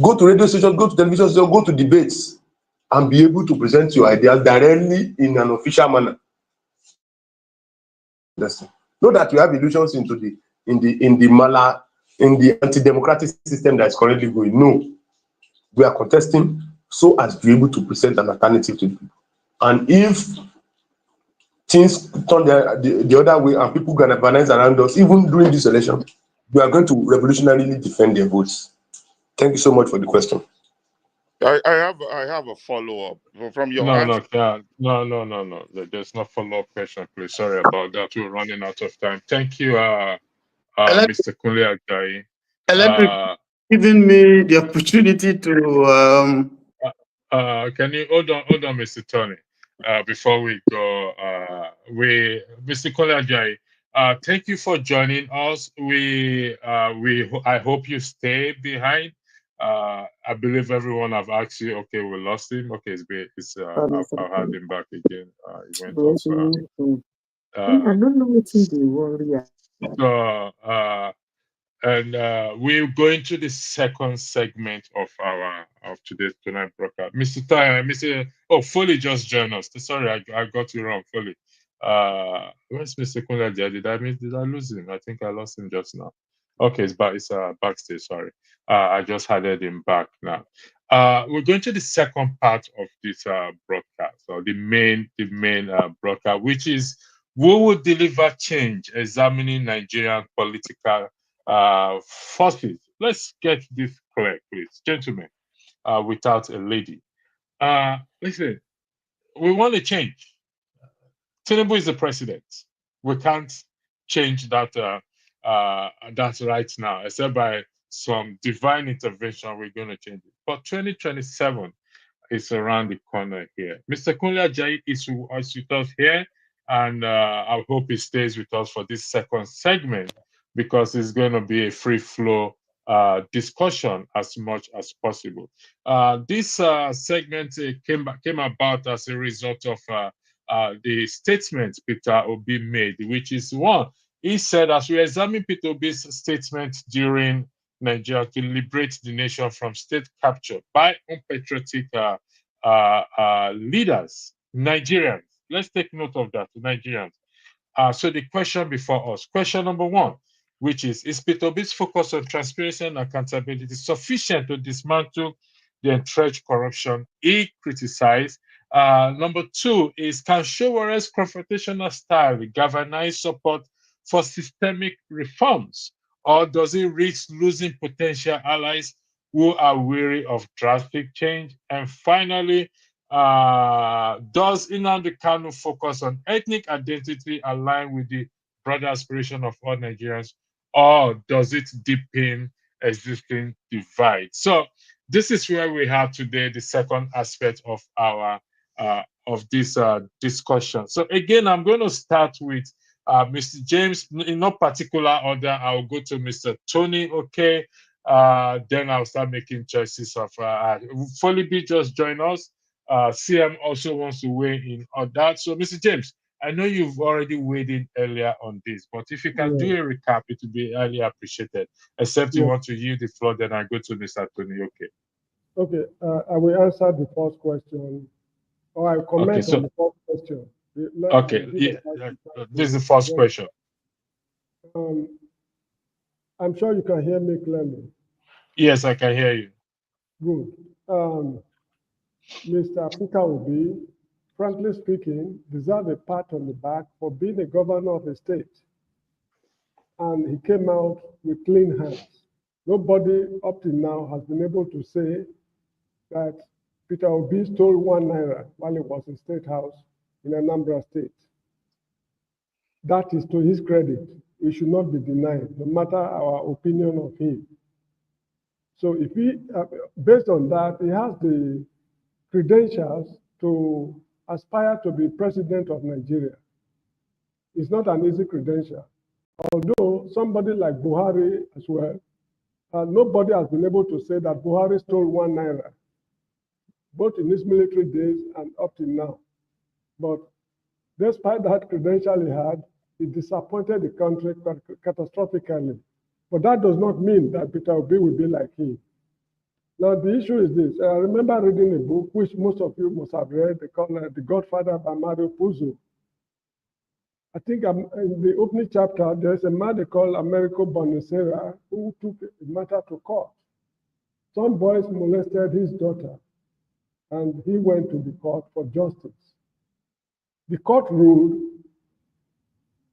Go to radio stations, go to television stations, go to debates, and be able to present your ideas directly in an official manner. Know that you have illusions in the anti-democratic system that is currently going. No, we are contesting so as to be able to present an alternative to people. And if things turn the other way and people galvanize around us, even during this election, we are going to revolutionarily defend their votes. Thank you so much for the question. I have a follow-up from your answer. No. There's no follow-up question, please. Sorry about that. We're running out of time. Thank you, Mr. Kunle Ajayi. Electric giving me the opportunity to Can you hold on, Mr. Tony? Before we go, Mr. Kunle Ajayi, thank you for joining us. I hope you stay behind. I believe everyone have asked you. Okay, we lost him. Okay, I've had him back again. He went off. I don't know what they worry. We're going to the second segment of tonight broadcast. Foley just joined us. Sorry, I got you wrong, Foley. Where's Mr. Kunle? Did I lose him? I think I lost him just now. Okay, it's backstage. Sorry, I just added him back now. We're going to the second part of this broadcast, or the main broadcast, which is who will deliver change, examining Nigerian political forces. Let's get this clear, please, gentlemen, without a lady. Listen, we want to change. Tinubu is the president. We can't change that right now, except by some divine intervention. We're going to change it. But 2027 is around the corner here. Mr. Kunle Ajayi is with us here, and I hope he stays with us for this second segment, because it's going to be a free flow discussion as much as possible. This segment came about as a result of the statement Peter Obi made, which is one. He said, as we examine Peter Obi's statement during Nigeria to liberate the nation from state capture by unpatriotic leaders, Nigerians. Let's take note of that, Nigerians. So the question before us, question number one, which is Peter Obi's focus on transparency and accountability sufficient to dismantle the entrenched corruption he criticized? Number two is, can Sowore's confrontational style galvanize support for systemic reforms, or does it risk losing potential allies who are weary of drastic change? And finally, does Nnamdi Kanu focus on ethnic identity align with the broader aspiration of all Nigerians, or does it deepen existing divide? So this is where we have today the second aspect of our of this discussion. So again, I'm going to start with Mr. James in no particular order. I'll go to Mr. Tony. Okay, then I'll start making choices of. Foley B just joined us. CM also wants to weigh in on that. So, Mr. James, I know you've already weighed in earlier on this, but if you can do a recap, it would be highly appreciated. Except you want to yield the floor, then I go to Mr. Tony. Okay. Okay, I will answer the first question, or I comment on the first question. This is the first question. I'm sure you can hear me clearly. Yes, I can hear you. Good. Mr. Peter Obi, frankly speaking, deserves a pat on the back for being a governor of a state. And he came out with clean hands. Nobody up till now has been able to say that Peter Obi stole 1 naira while he was in State House in Anambra State. That is to his credit. It should not be denied, no matter our opinion of him. So if he, based on that, he has the credentials to aspire to be president of Nigeria. It's not an easy credential. Although somebody like Buhari as well, nobody has been able to say that Buhari stole 1 naira, both in his military days and up till now. But despite that credential he had, he disappointed the country catastrophically. But that does not mean that Peter Obi will be like him. Now, the issue is this. I remember reading a book, which most of you must have read, called The Godfather by Mario Puzo. I think in the opening chapter, there's a man they call Americo Bonacera who took the matter to court. Some boys molested his daughter, and he went to the court for justice. The court ruled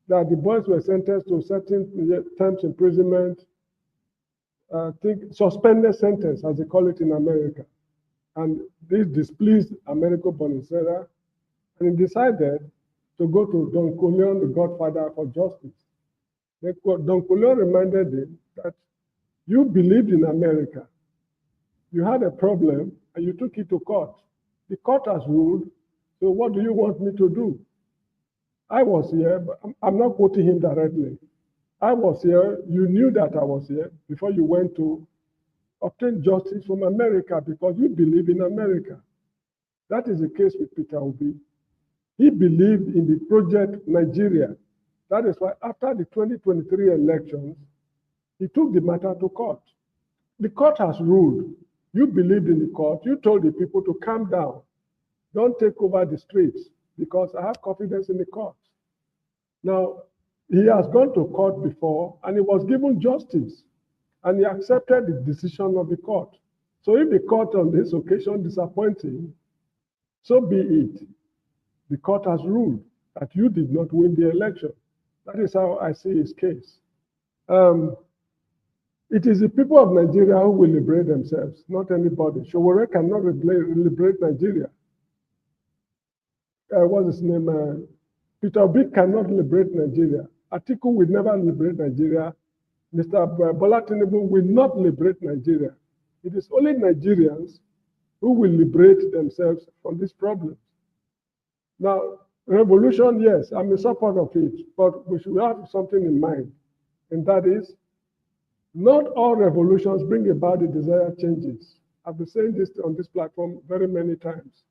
that the boys were sentenced to certain terms imprisonment, I think suspended sentence, as they call it in America. And this displeased Americo Bonacera, and he decided to go to Don Corleone, the Godfather, for justice. Don Corleone reminded him that you believed in America. You had a problem, and you took it to court. The court has ruled, so what do you want me to do? I was here, but I'm not quoting him directly. I was here, you knew that I was here before you went to obtain justice from America because you believe in America. That is the case with Peter Obi. He believed in the project Nigeria. That is why after the 2023 elections, he took the matter to court. The court has ruled. You believed in the court. You told the people to calm down. Don't take over the streets because I have confidence in the court. Now, he has gone to court before and he was given justice and he accepted the decision of the court. So if the court on this occasion disappoints him, so be it. The court has ruled that you did not win the election. That is how I see his case. It is the people of Nigeria who will liberate themselves, not anybody. Sowore cannot liberate Nigeria. What's his name? Peter Obi cannot liberate Nigeria. Atiku will never liberate Nigeria. Mr. Bola Tinubu will not liberate Nigeria. It is only Nigerians who will liberate themselves from this problem. Now, revolution, yes, I'm in support of it, but we should have something in mind, and that is, not all revolutions bring about the desired changes. I've been saying this on this platform very many times.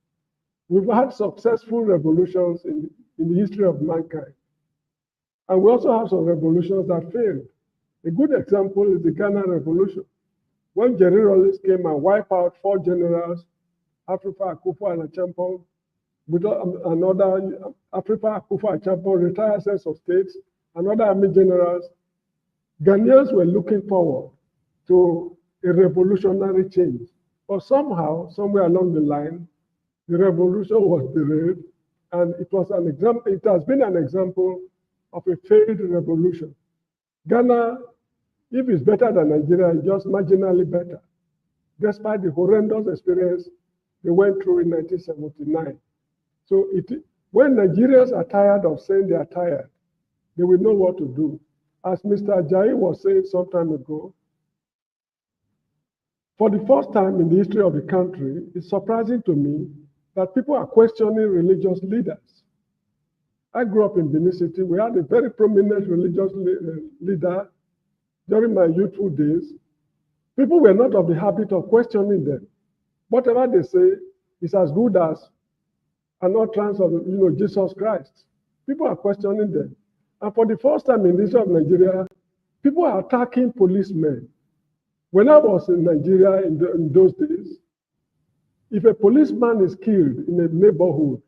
We've had successful revolutions in the history of mankind. And we also have some revolutions that failed. A good example is the Ghana Revolution. When Jerry Rawlings came and wiped out 4 generals, Afrifa Akufo and Achampong, with another Afrifa Akufo and Achampong, retired heads of states, and other army generals, Ghanaians were looking forward to a revolutionary change. But somehow, somewhere along the line, the revolution was derailed, and it was an example. It has been an example of a failed revolution. Ghana, if it's better than Nigeria, is just marginally better, despite the horrendous experience they went through in 1979. So when Nigerians are tired of saying they are tired, they will know what to do. As Mr. Ajayi was saying some time ago, for the first time in the history of the country, it's surprising to me that people are questioning religious leaders. I grew up in Benin City. We had a very prominent religious leader during my youthful days. People were not of the habit of questioning them. Whatever they say is as good as an utterance of Jesus Christ. People are questioning them. And for the first time in the history of Nigeria, people are attacking policemen. When I was in Nigeria in those days, if a policeman is killed in a neighborhood,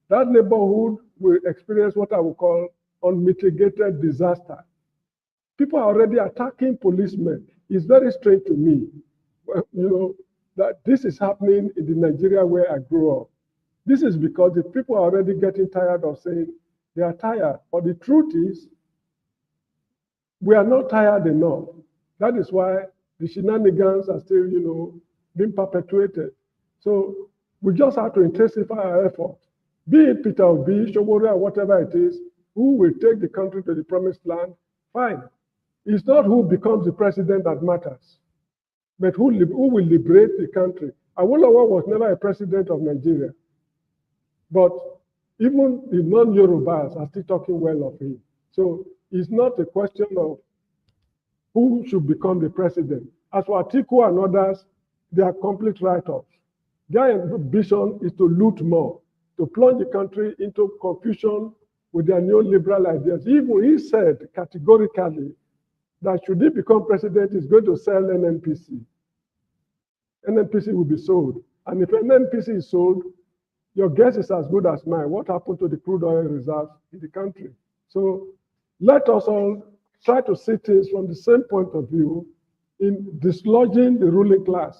that neighborhood will experience what I would call unmitigated disaster. People are already attacking policemen. It's very strange to me. that this is happening in the Nigeria where I grew up. This is because the people are already getting tired of saying they are tired. But the truth is, we are not tired enough. That is why the shenanigans are still, being perpetuated. So we just have to intensify our effort. Be it Peter Obi, Sowore, or whatever it is, who will take the country to the promised land, fine. It's not who becomes the president that matters, but who will liberate the country. Awolowo was never a president of Nigeria, but even the non-Yorubas are still talking well of him. So it's not a question of who should become the president. As for Atiku and others, they are complete write-offs. Their ambition is to loot more, to plunge the country into confusion with their neoliberal ideas. Even he said categorically that should he become president, he's going to sell NNPC. NNPC will be sold. And if NNPC is sold, your guess is as good as mine. What happened to the crude oil reserves in the country? So let us all try to see things from the same point of view in dislodging the ruling class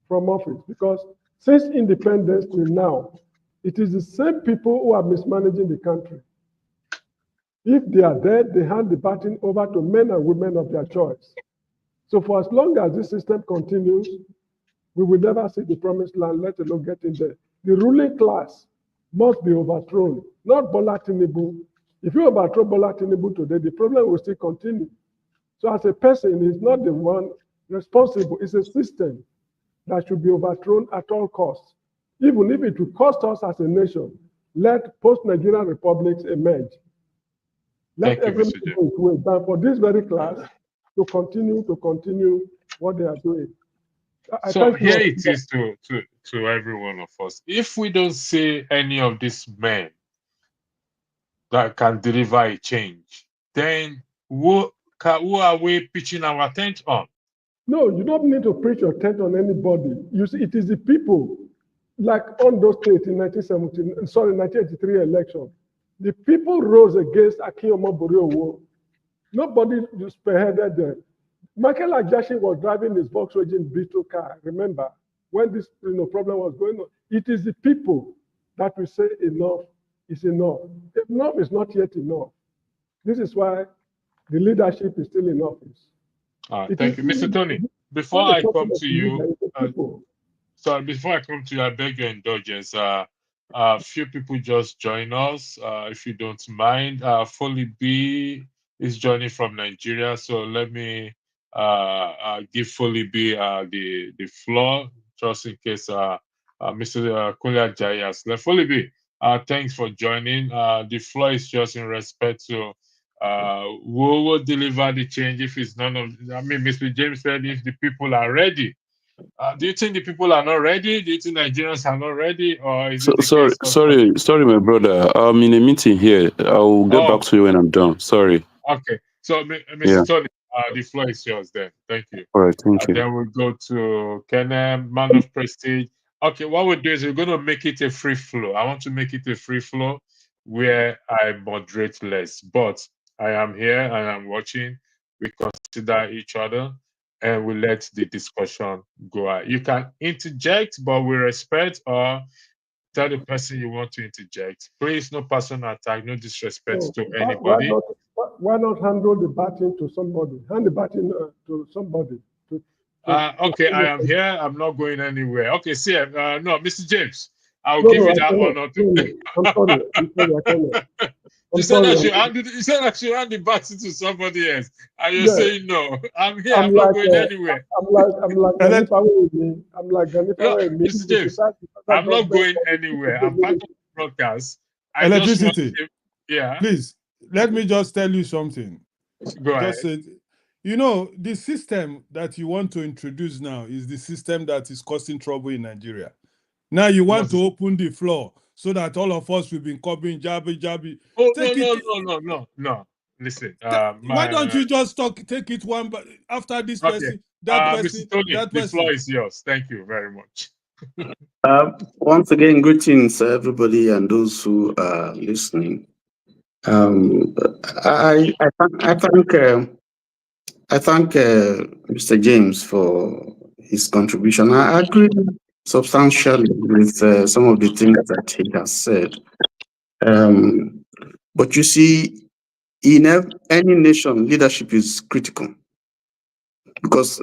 from office. Because since independence till now, it is the same people who are mismanaging the country. If they are dead, they hand the baton over to men and women of their choice. So for as long as this system continues, we will never see the promised land, let alone get in there. The ruling class must be overthrown, not Bola Tinubu. If you overthrow Bola Tinubu today, the problem will still continue. So as a person, he's not the one responsible. It's a system that should be overthrown at all costs. Even if it will cost us as a nation, let post-Nigerian republics emerge. Let everyone go its way. But for this very class to continue what they are doing. So here it is to every one of us. If we don't see any of these men that can deliver a change, then who are we pitching our tent on? No, you don't need to preach your tent on anybody. You see, it is the people, like on those states in 1983 election. The people rose against Akinyomo Boriowo. Nobody spearheaded them. Michael Ajashi was driving his Volkswagen Beetle car, remember, when this problem was going on. It is the people that will say enough is enough. Enough is not yet enough. This is why the leadership is still in office. Thank you. Mr. Tony, before I come to you, before I come to you, I beg your indulgence. A few people just join us. If you don't mind, Foley B is joining from Nigeria, so let me give Foley B the floor, just in case Mr. Kulia Jai has left. Foley B, thanks for joining. The floor is just in respect to who will deliver the change if it's none of, Mr. James said if the people are ready. Do you think the people are not ready? Do you think Nigerians are not ready? Or is it the case of Sorry, my brother. I'm in a meeting here. I'll get back to you when I'm done. Sorry. Okay. So, Mr. Yeah. Tony, the floor is yours then. Thank you. All right, thank you. Then we'll go to Kenem, Man of Prestige. Okay, what we'll do is we're going to make it a free flow. I want to make it a free flow where I moderate less. But I am here and I'm watching. We consider each other and we let the discussion go out. You can interject, but with respect, or tell the person you want to interject. Please, no personal attack, no disrespect to anybody. Why not handle the baton to somebody? Hand the baton to somebody. Okay, I am here. I'm not going anywhere. Okay, see, no, Mr. James, I'll give you that honor. You said I should hand the baton to somebody else, and you're saying no. I'm here. I'm not going anywhere. I'm like Mr. James, I'm not going anywhere. I'm part of the broadcast. Electricity. Yeah. Please, let me just tell you something. Go ahead. The system that you want to introduce now is the system that is causing trouble in Nigeria. Now you want to open the floor so that all of us will be copying jabby. Oh, no. Listen. Why don't you just take it one after this person, that person, Mr. Tony, that person. the floor is yours. Thank you very much. Once again, greetings, everybody, and those who are listening. I thank Mr. James for his contribution. I agree substantially with some of the things that he has said. But you see, in any nation, leadership is critical because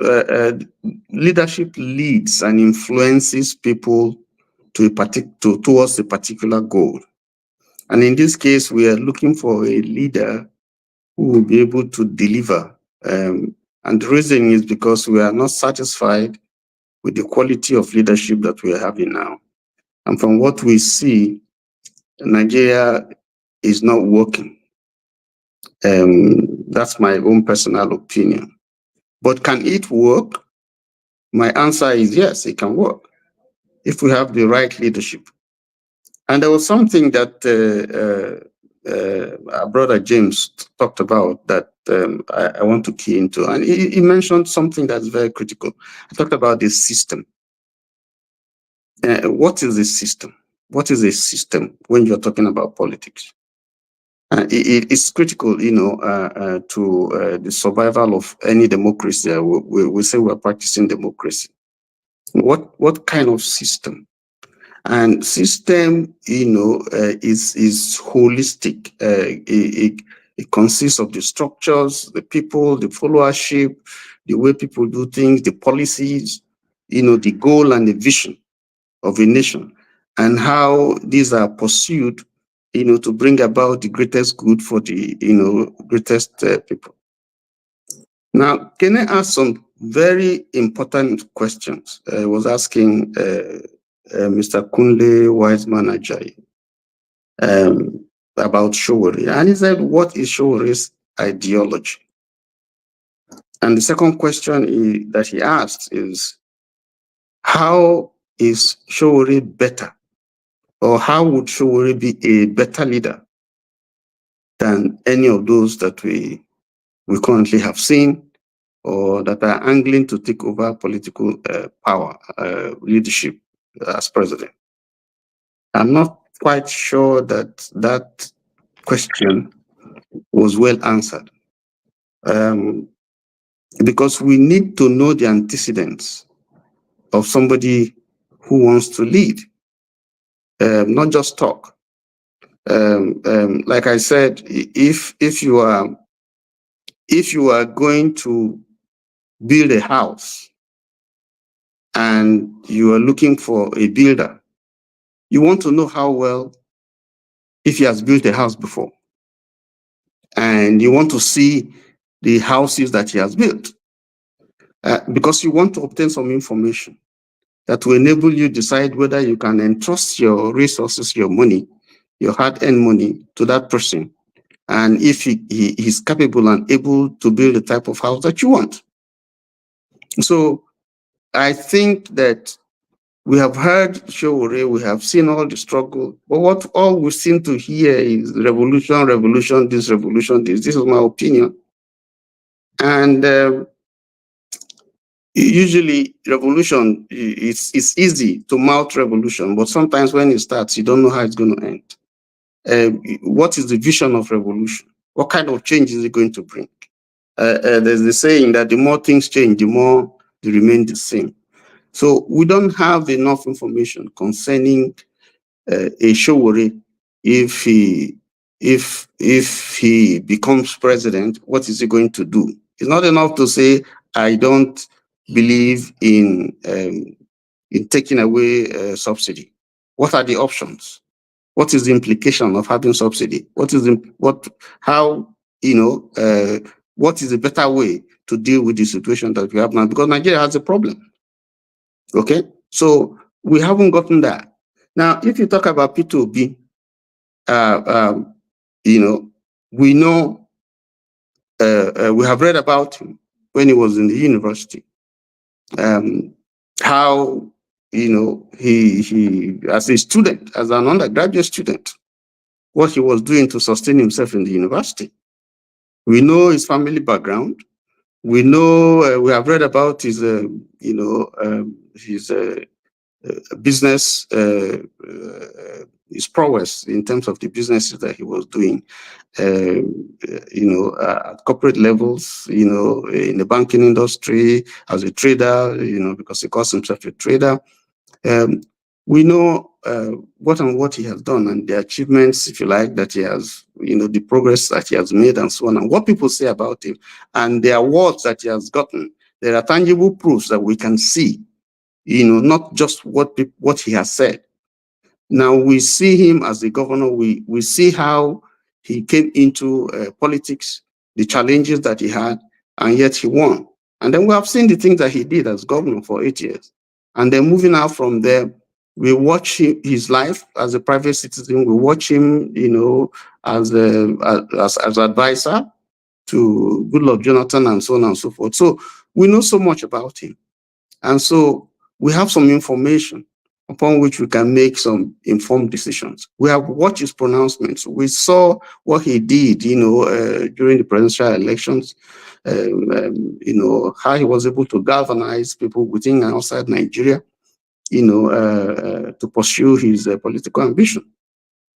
leadership leads and influences people towards a particular goal. And in this case, we are looking for a leader who will be able to deliver. And the reason is because we are not satisfied with the quality of leadership that we are having now. And from what we see, Nigeria is not working. That's my own personal opinion. But can it work? My answer is yes, it can work if we have the right leadership. And there was something that our brother James talked about that I want to key into. And he mentioned something that's very critical. I talked about the system. What is a system? What is a system when you're talking about politics? It's critical, to the survival of any democracy. We say we're practicing democracy. What kind of system? And system, is holistic. It consists of the structures, the people, the followership, the way people do things, the policies, the goal and the vision of a nation, and how these are pursued, to bring about the greatest good for the, greatest people. Now, can I ask some very important questions? I was asking Mr. Kunle Wiseman Ajayi about Sowore, and he said, what is Sowore's ideology? And the second question that he asked is, how is Sowore better? Or how would Sowore be a better leader than any of those that we currently have seen or that are angling to take over political power, leadership as president? I'm not quite sure that question was well answered. Because we need to know the antecedents of somebody who wants to lead, not just talk. Like I said, if you are going to build a house and you are looking for a builder, you want to know how well, if he has built a house before, and you want to see the houses that he has built, because you want to obtain some information that will enable you decide whether you can entrust your resources, your money, your hard-earned money to that person, and if he is capable and able to build the type of house that you want. So I think that we have heard Sowore, we have seen all the struggle, but what all we seem to hear is revolution, revolution, this revolution, this. This is my opinion. And usually revolution, it's easy to mount revolution, but sometimes when it starts, you don't know how it's going to end. What is the vision of revolution? What kind of change is it going to bring? There's the saying that the more things change, the more they remain the same. So we don't have enough information concerning a Sowore. If he becomes president, what is he going to do? It's not enough to say, I don't believe in taking away subsidy. What are the options? What is the implication of having subsidy? What is what is a better way to deal with the situation that we have now? Because Nigeria has a problem. Okay, so we haven't gotten that. Now, if you talk about Peter Obi, we know, we have read about him when he was in the university, how, he as a student, as an undergraduate student, what he was doing to sustain himself in the university. We know his family background. We know, we have read about his, business, his prowess in terms of the businesses that he was doing, at corporate levels, in the banking industry, as a trader, because he calls himself a trader. We know what he has done and the achievements, if you like, that he has, the progress that he has made and so on, and what people say about him, and the awards that he has gotten. There are tangible proofs that we can see, not just what he has said. Now we see him as the governor. We see how he came into politics, the challenges that he had, and yet he won. And then we have seen the things that he did as governor for 8 years. And then moving out from there, we watch his life as a private citizen. We watch him, as advisor to Goodluck Jonathan and so on and so forth. So we know so much about him. And so we have some information upon which we can make some informed decisions. We have watched his pronouncements. We saw what he did, during the presidential elections, how he was able to galvanize people within and outside Nigeria, to pursue his political ambition.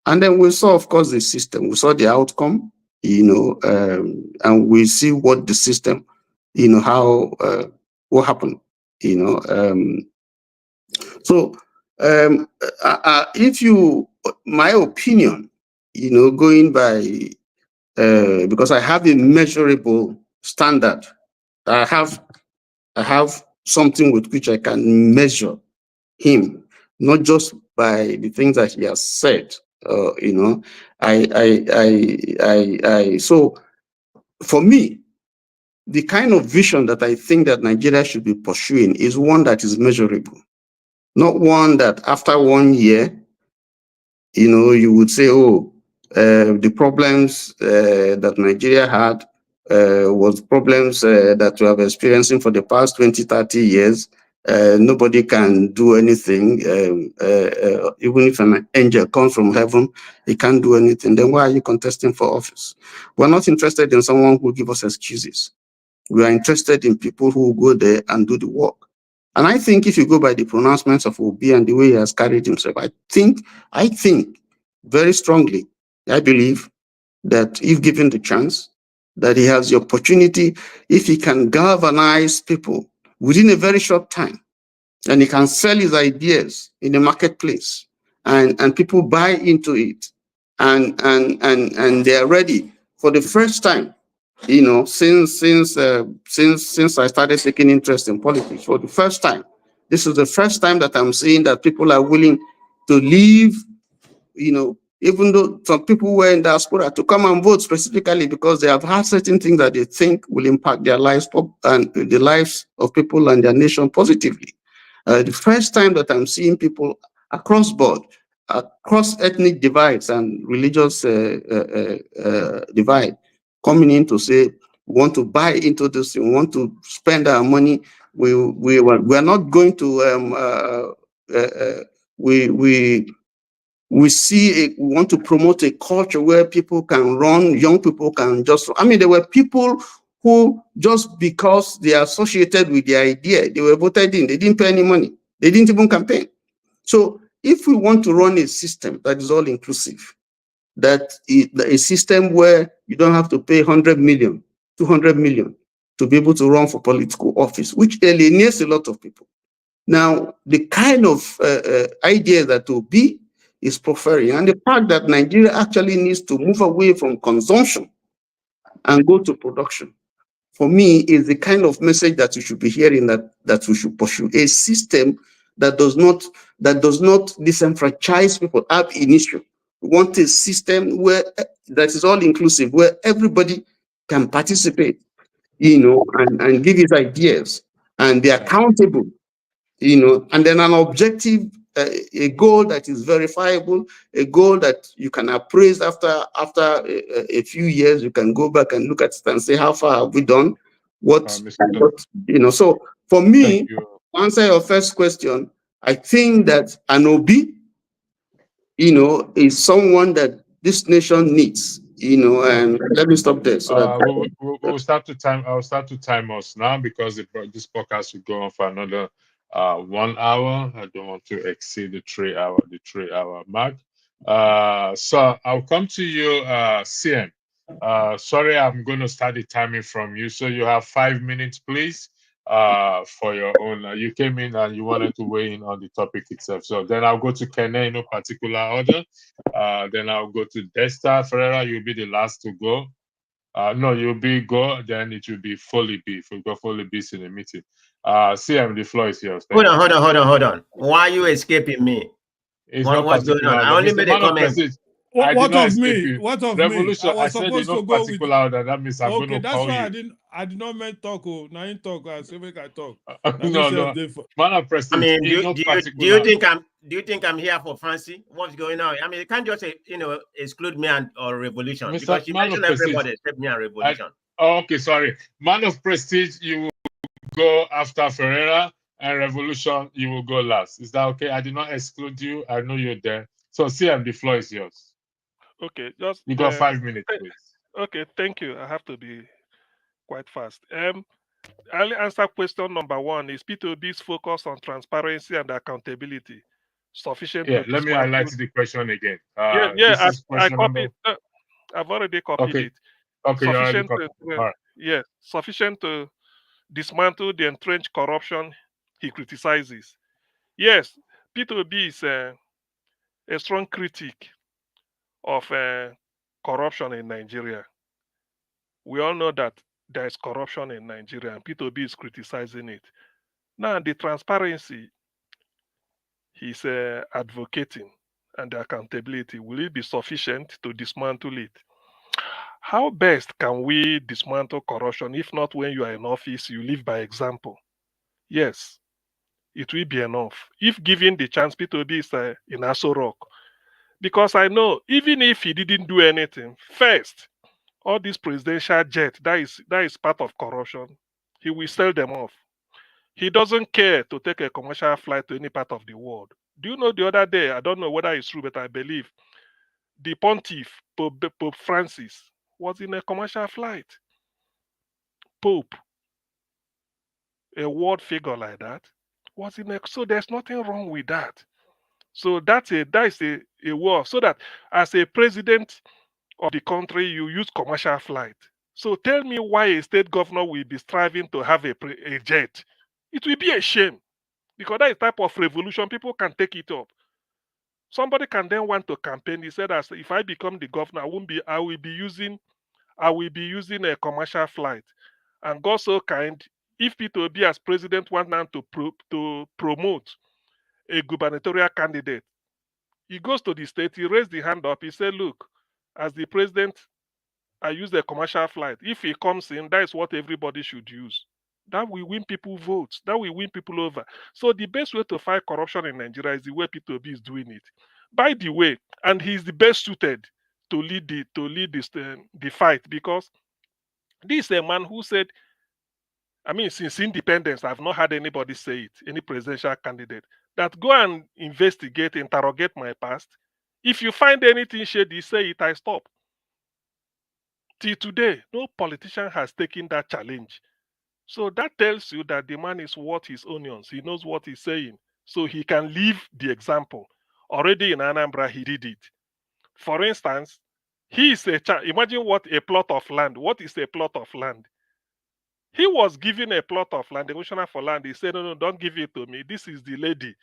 And then we saw, of course, the system. We saw the outcome, and we see what the system, what happened, my opinion, going by, because I have a measurable standard, I have something with which I can measure him, not just by the things that he has said. So for me, the kind of vision that I think that Nigeria should be pursuing is one that is measurable, not one that after 1 year, you would say, the problems that Nigeria had was problems that we have experiencing for the past 20, 30 years. Nobody can do anything. Even if an angel comes from heaven, he can't do anything. Then why are you contesting for office? We're not interested in someone who will give us excuses. We are interested in people who go there and do the work. And I think if you go by the pronouncements of Obi and the way he has carried himself, I think very strongly, I believe that if given the chance, that he has the opportunity, if he can galvanize people within a very short time, and he can sell his ideas in the marketplace, and people buy into it, and they are ready for the first time. Since I started taking interest in politics, for the first time, this is the first time that I'm seeing that people are willing to leave, even though some people were in diaspora, to come and vote specifically because they have had certain things that they think will impact their lives and the lives of people and their nation positively. The first time that I'm seeing people across board, across ethnic divides and religious divide, coming in to say, we want to buy into this, we want to spend our money, we are not going to, we want to promote a culture where people can run, young people can just, there were people who, just because they are associated with the idea, they were voted in, they didn't pay any money, they didn't even campaign. So if we want to run a system that is all inclusive, that is a system where you don't have to pay 100 million, 200 million to be able to run for political office, which alienates a lot of people. Now, the kind of idea that Obi is preferring, and the fact that Nigeria actually needs to move away from consumption and go to production, for me, is the kind of message that you should be hearing, that we should pursue a system that does not disenfranchise people ab initio. We want a system that is all inclusive, where everybody can participate, and give his ideas and be accountable, and then an objective, a goal that is verifiable, a goal that you can appraise after a few years. You can go back and look at it and say, how far have we done? So for me, to answer your first question, I think that an Obi, is someone that this nation needs, and let me stop there. So we'll start to time. I'll start to time us now because this podcast will go on for 1 hour. I don't want to exceed the 3 hour mark. So I'll come to you, CM. Sorry, I'm going to start the timing from you. So you have 5 minutes, please, for your own. You came in and you wanted to weigh in on the topic itself. So then I'll go to Kene in no particular order. Then I'll go to Desta Ferreira. You'll be the last to go. No, you'll be go. Then it will be fully B. If we go fully B in the meeting. CM, the floor is yours. Thank Hold you. on, hold on. Why are you escaping me? It's not What's going particular on? I order. only Mr. made a Man of comment. Prestige, I did What not of escape me? you. What of me? Revolution, I I was said in supposed no to go with. particular order. That means I'm going Okay, to that's call why you. I did not meant talk. Oh, now you talk. I say make I talk. Now No, this no. different. Man of I Prestige, mean, in no particular. do you think I'm here for fancy? What's going on? I mean, you can't just exclude me and or revolution because Mr. you Man of mentioned Prestige. everybody except me and revolution. Okay, sorry. Man of Prestige, you will go after Ferreira, and Revolution, you will go last. Is that okay? I did not exclude you. I know you're there. So, CM, the floor is yours. Okay, just You got 5 minutes, please. okay. Thank you. I have to be quite fast. I'll answer question number one. Is P2B's focus on transparency and accountability sufficient Yeah, to let me highlight dismantle? the question again. Yeah, This yeah. is I question number. copied. I've already copied Okay. it. Okay, you already Sufficient. copied. All right. Yeah, sufficient to dismantle the entrenched corruption he criticizes. Yes, P2B is a strong critic of corruption in Nigeria. We all know that there is corruption in Nigeria, and P2B is criticizing it. Now, the transparency he's advocating and the accountability, will it be sufficient to dismantle it? How best can we dismantle corruption if not when you are in office, you live by example? Yes, it will be enough. If given the chance, P2B is in Aso Rock. Because I know even if he didn't do anything, first, all this presidential jet, that is part of corruption. He will sell them off. He doesn't care to take a commercial flight to any part of the world. Do you know the other day? I don't know whether it's true, but I believe the pontiff, Pope Francis, was in a commercial flight. Pope, a world figure like that, was in a. So there's nothing wrong with that. So that is a war. So that as a president of the country, you use commercial flight. So tell me why a state governor will be striving to have a jet. It will be a shame because that is type of revolution. People can take it up. Somebody can then want to campaign. He said, "As if I become the governor, I will be using a commercial flight." And God so kind, if Peter Obi as president want now to promote a gubernatorial candidate, he goes to the state, he raised the hand up, he said, "Look, as the president, I use a commercial flight. If he comes in, that is what everybody should use. That will win people votes. That will win people over." So the best way to fight corruption in Nigeria is the way Peter Obi is doing it. By the way, and he's the best suited to lead the fight because this is a man who said, I mean, since independence, I've not had anybody say it, any presidential candidate, that go and investigate, interrogate my past. If you find anything shady, say it, I stop. Till today, no politician has taken that challenge. So that tells you that the man is worth his onions. He knows what he's saying. So he can leave the example. Already in Anambra, he did it. For instance, he is imagine what a plot of land. What is a plot of land? He was given a plot of land, the commissioner for land. He said, no, don't give it to me. This is the lady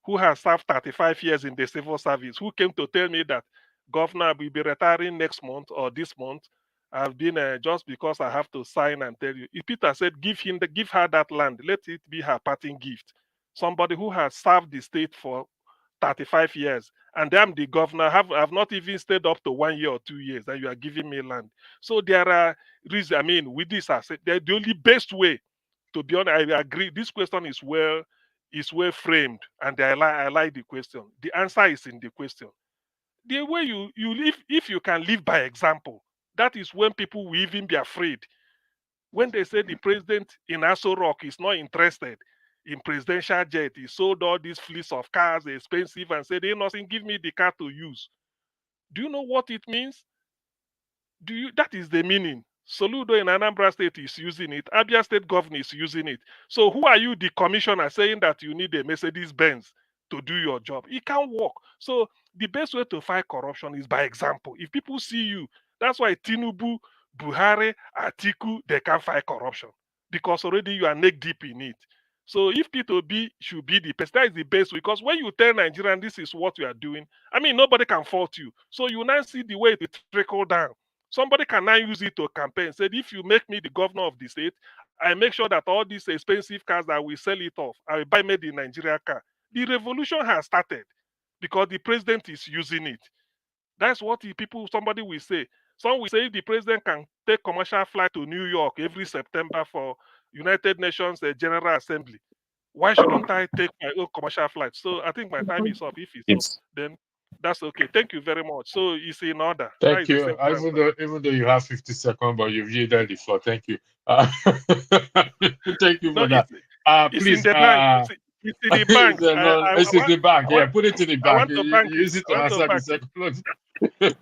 who has served 35 years in the civil service, who came to tell me that governor will be retiring next month or this month. I've been just because I have to sign and tell you. Peter said, give her that land. Let it be her parting gift. Somebody who has served the state for 35 years, and I'm the governor. I've not even stayed up to 1 year or 2 years, and you are giving me land. So there are reasons. I mean, with this, I said the only best way. To be honest, I agree. This question is well framed, and I like the question. The answer is in the question. The way you live, if you can live by example, that is when people will even be afraid. When they say the president in Aso Rock is not interested in presidential jet, he sold all these fleets of cars, they're expensive, and said, "Hey, nothing, give me the car to use." Do you know what it means? That is the meaning. Soludo in Anambra State is using it. Abia State governor is using it. So who are you, the commissioner, saying that you need a Mercedes-Benz to do your job? It can't work. So the best way to fight corruption is by example. If people see you, that's why Tinubu, Buhari, Atiku, they can't fight corruption because already you are neck deep in it. So if Peter Obi should be the best, that is the best, because when you tell Nigerians this is what we are doing, I mean, nobody can fault you. So you now see the way it trickle down. Somebody can now use it to campaign. Said, if you make me the governor of the state, I make sure that all these expensive cars that we sell it off, I will buy made in Nigeria car. The revolution has started because the president is using it. That's what somebody will say. Some will say if the president can take commercial flight to New York every September for United Nations General Assembly, why shouldn't I take my own commercial flight? So I think my time is up. If it's up, then that's okay. Thank you very much. So it's in order. That Thank is the you. simple Even though you have 50 seconds, but you've yielded the floor. Thank you. Thank you No, for that. it's in Please. the bank. It's in the bank. It's in the bank. Yeah, put it in the I bank. want to bank Use it. it to I want to answer the bank it.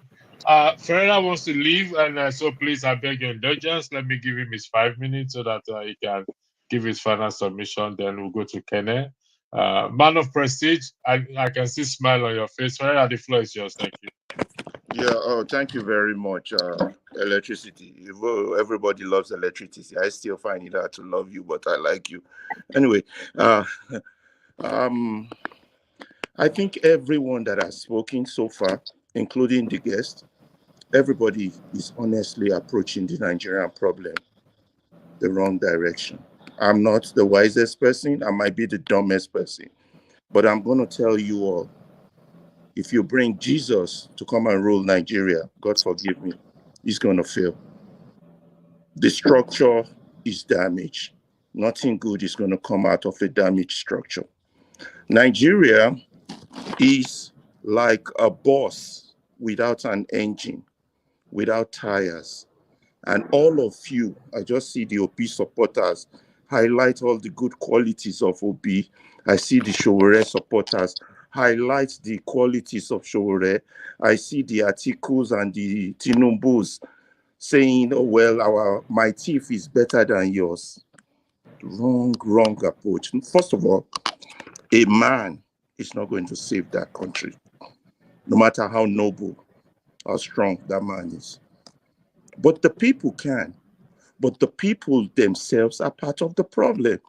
second. Ferreira wants to leave, and so please, I beg your indulgence. Let me give him his 5 minutes so that he can give his final submission. Then we'll go to Kene. Man of prestige, I can see smile on your face. Ferreira, the floor is yours. Thank you. Yeah, oh, thank you very much. Electricity. Everybody loves electricity. I still find it hard to love you, but I like you. Anyway, I think everyone that has spoken so far, including the guest, everybody is honestly approaching the Nigerian problem the wrong direction. I'm not the wisest person. I might be the dumbest person. But I'm going to tell you all, if you bring Jesus to come and rule Nigeria, God forgive me, he's going to fail. The structure is damaged. Nothing good is going to come out of a damaged structure. Nigeria is like a bus without an engine, without tires. And all of you, I just see the Obi supporters highlight all the good qualities of Obi. I see the Sowore supporters highlight the qualities of Sowore. I see the Atikus and the Tinumbus saying, oh, well, my teeth is better than yours. Wrong approach. First of all, a man is not going to save that country, no matter how noble or strong that man is. But the people can. But the people themselves are part of the problem.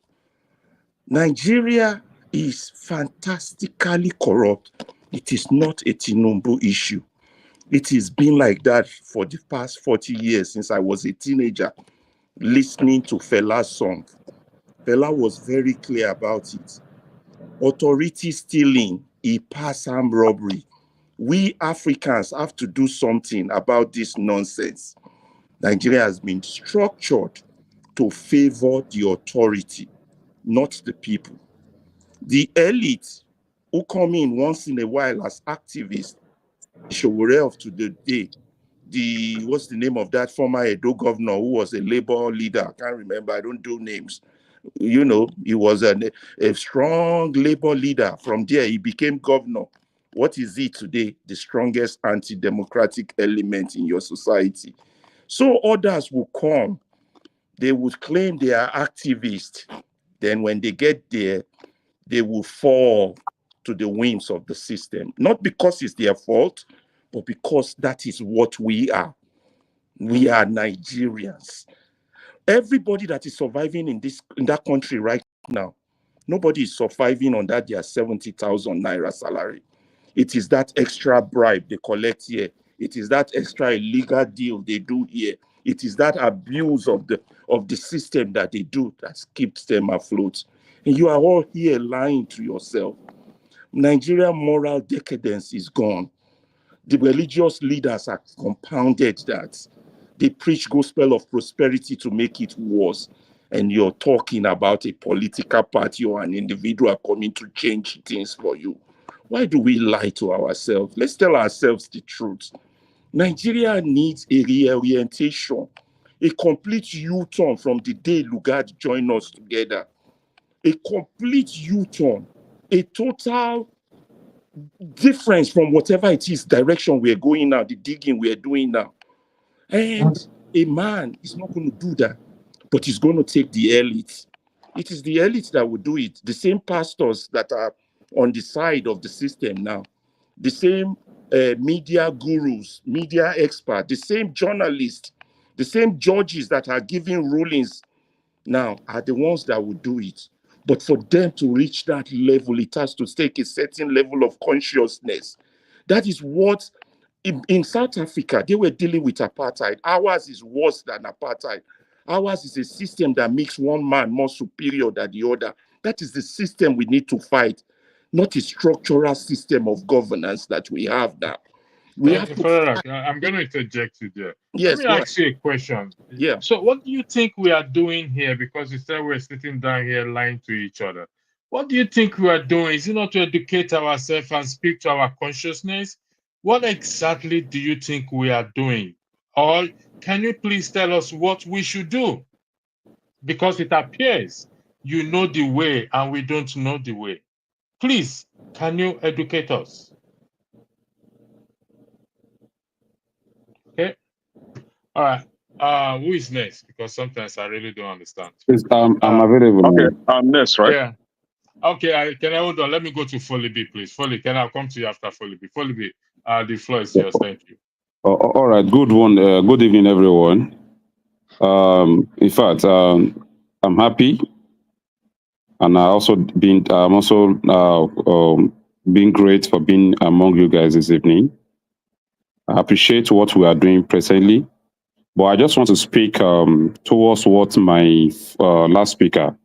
Nigeria is fantastically corrupt. It is not a Tinubu issue. It has been like that for the past 40 years since I was a teenager, listening to Fela's song. Fela was very clear about it. Authority stealing, a pass-arm robbery. We Africans have to do something about this nonsense. Nigeria has been structured to favor the authority, not the people. The elite who come in once in a while as activists, Sowore of today, what's the name of that former Edo governor who was a labor leader? I can't remember, I don't do names. You know, he was a strong labor leader. From there, he became governor. What is he today? The strongest anti-democratic element in your society. So others will come. They would claim they are activists. Then when they get there, they will fall to the whims of the system. Not because it's their fault, but because that is what we are. We are Nigerians. Everybody that is surviving in that country right now, nobody is surviving on that their 70,000 naira salary. It is that extra bribe they collect here. It is that extra illegal deal they do here. It is that abuse of the system that they do that keeps them afloat. And you are all here lying to yourself. Nigerian moral decadence is gone. The religious leaders have compounded that. They preach gospel of prosperity to make it worse. And you're talking about a political party or an individual coming to change things for you. Why do we lie to ourselves? Let's tell ourselves the truth. Nigeria needs a reorientation, a complete U-turn from the day Lugard joined us together. A complete U-turn, a total difference from whatever it is, direction we're going now, the digging we're doing now. And A man is not going to do that, but he's going to take the elite. It is the elite that will do it. The same pastors that are on the side of the system now, the same media gurus, media experts, the same journalists, the same judges that are giving rulings now are the ones that will do it. But for them to reach that level, it has to take a certain level of consciousness. That is what in South Africa, they were dealing with apartheid. Ours is worse than apartheid. Ours is a system that makes one man more superior than the other. That is the system we need to fight, not a structural system of governance that we have now. We have to Father, I'm going to interject you there. Yes, Let me go ask you a question. Yeah. So, what do you think we are doing here? Because you said we're sitting down here lying to each other. What do you think we are doing? Is it not to educate ourselves and speak to our consciousness? What exactly do you think we are doing? Or can you please tell us what we should do? Because it appears you know the way and we don't know the way. Please, can you educate us? Okay. All right. Who is next? Because sometimes I really don't understand. I'm available. Okay, I'm next, right? Yeah. Okay. Can I hold on? Let me go to Folibi, please. Foley, can I come to you after Folibi? Folibi, the floor is yours. Thank you. All right. Good one. Good evening, everyone. In fact, I'm happy, and I'm also being great for being among you guys this evening. I appreciate what we are doing presently, but I just want to speak towards what my last speaker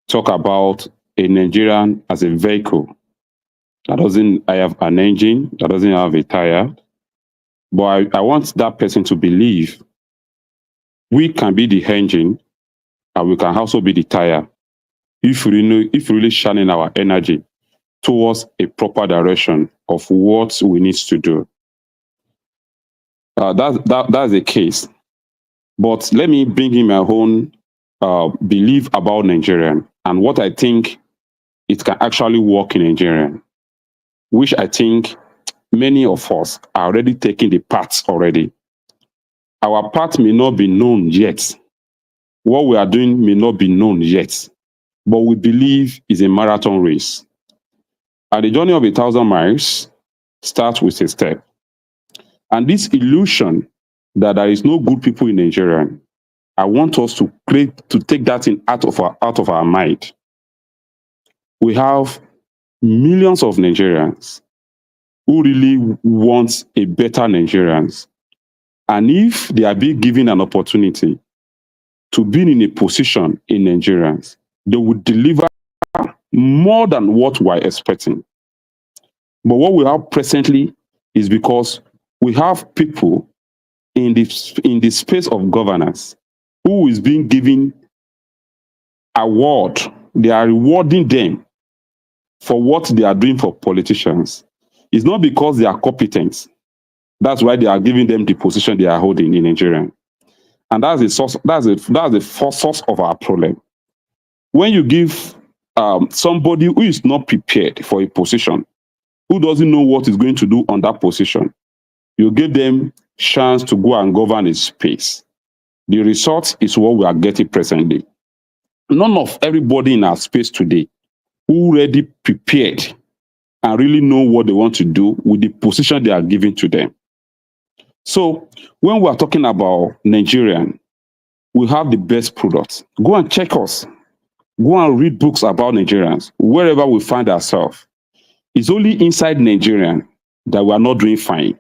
talked about: a Nigerian as a vehicle that doesn't have an engine, that doesn't have a tire. But I want that person to believe we can be the engine and we can also be the tire if we really channel our energy towards a proper direction of what we need to do. That's the case. But let me bring in my own belief about Nigerian and what I think it can actually work in Nigerian, which I think many of us are already taking the path already. Our path may not be known yet. What we are doing may not be known yet, but we believe is a marathon race. And the journey of 1,000 miles starts with a step. And this illusion that there is no good people in Nigeria, I want us to take that out of our mind. We have millions of Nigerians who really want a better Nigerians. And if they are being given an opportunity to be in a position in Nigerians, they will deliver more than what we're expecting. But what we have presently is because we have people in the space of governance who is being given award. They are rewarding them for what they are doing for politicians. It's not because they are competent. That's why they are giving them the position they are holding in Nigeria. And that's the source. That's the first source of our problem. When you give somebody who is not prepared for a position, who doesn't know what is going to do on that position, you give them chance to go and govern a space. The result is what we are getting presently. None of everybody in our space today who already prepared and really know what they want to do with the position they are giving to them. So when we are talking about Nigerian, we have the best products. Go and check us. Go and read books about Nigerians, wherever we find ourselves. It's only inside Nigeria that we are not doing fine.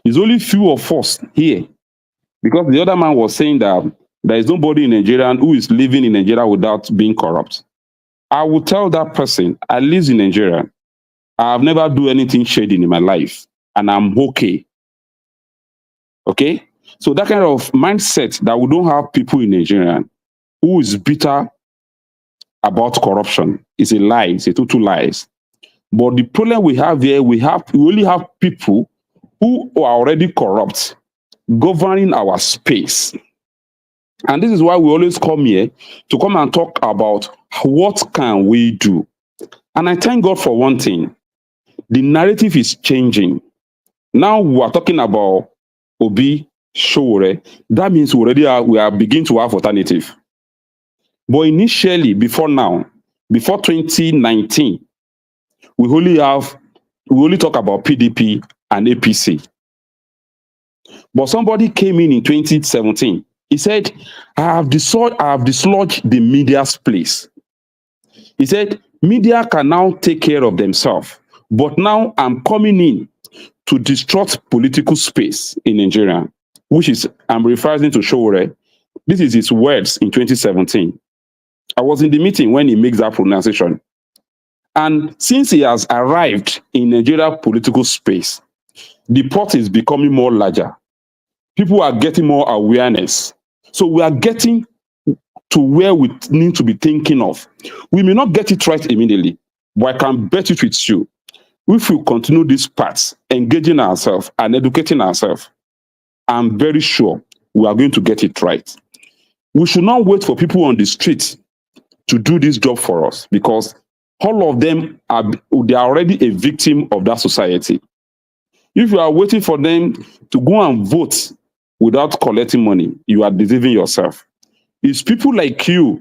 It's only few of us here, because the other man was saying that there is nobody in Nigeria who is living in Nigeria without being corrupt. I will tell that person, I live in Nigeria. I have never done anything shady in my life, and I'm okay. Okay? So that kind of mindset that we don't have people in Nigeria who is bitter about corruption is a lie. It's a total lies. But the problem we have here, we only have people who are already corrupt governing our space. And this is why we always come here to come and talk about what can we do. And I thank God for one thing. The narrative is changing. Now we are talking about Obi Sowore, that means we are beginning to have alternative. But initially, before 2019, we only talk about PDP and APC. But somebody came in 2017. He said, I have dislodged the media's place. He said, media can now take care of themselves. But now I'm coming in to disrupt political space in Nigeria, which is, I'm referring to Sowore. This is his words in 2017. I was in the meeting when he makes that pronunciation. And since he has arrived in Nigeria political space, the pot is becoming more larger. People are getting more awareness. So we are getting to where we need to be thinking of. We may not get it right immediately, but I can bet it with you. If we continue this path, engaging ourselves and educating ourselves, I'm very sure we are going to get it right. We should not wait for people on the street to do this job for us, because all of them they are already a victim of that society. If you are waiting for them to go and vote without collecting money, you are deceiving yourself. It's people like you,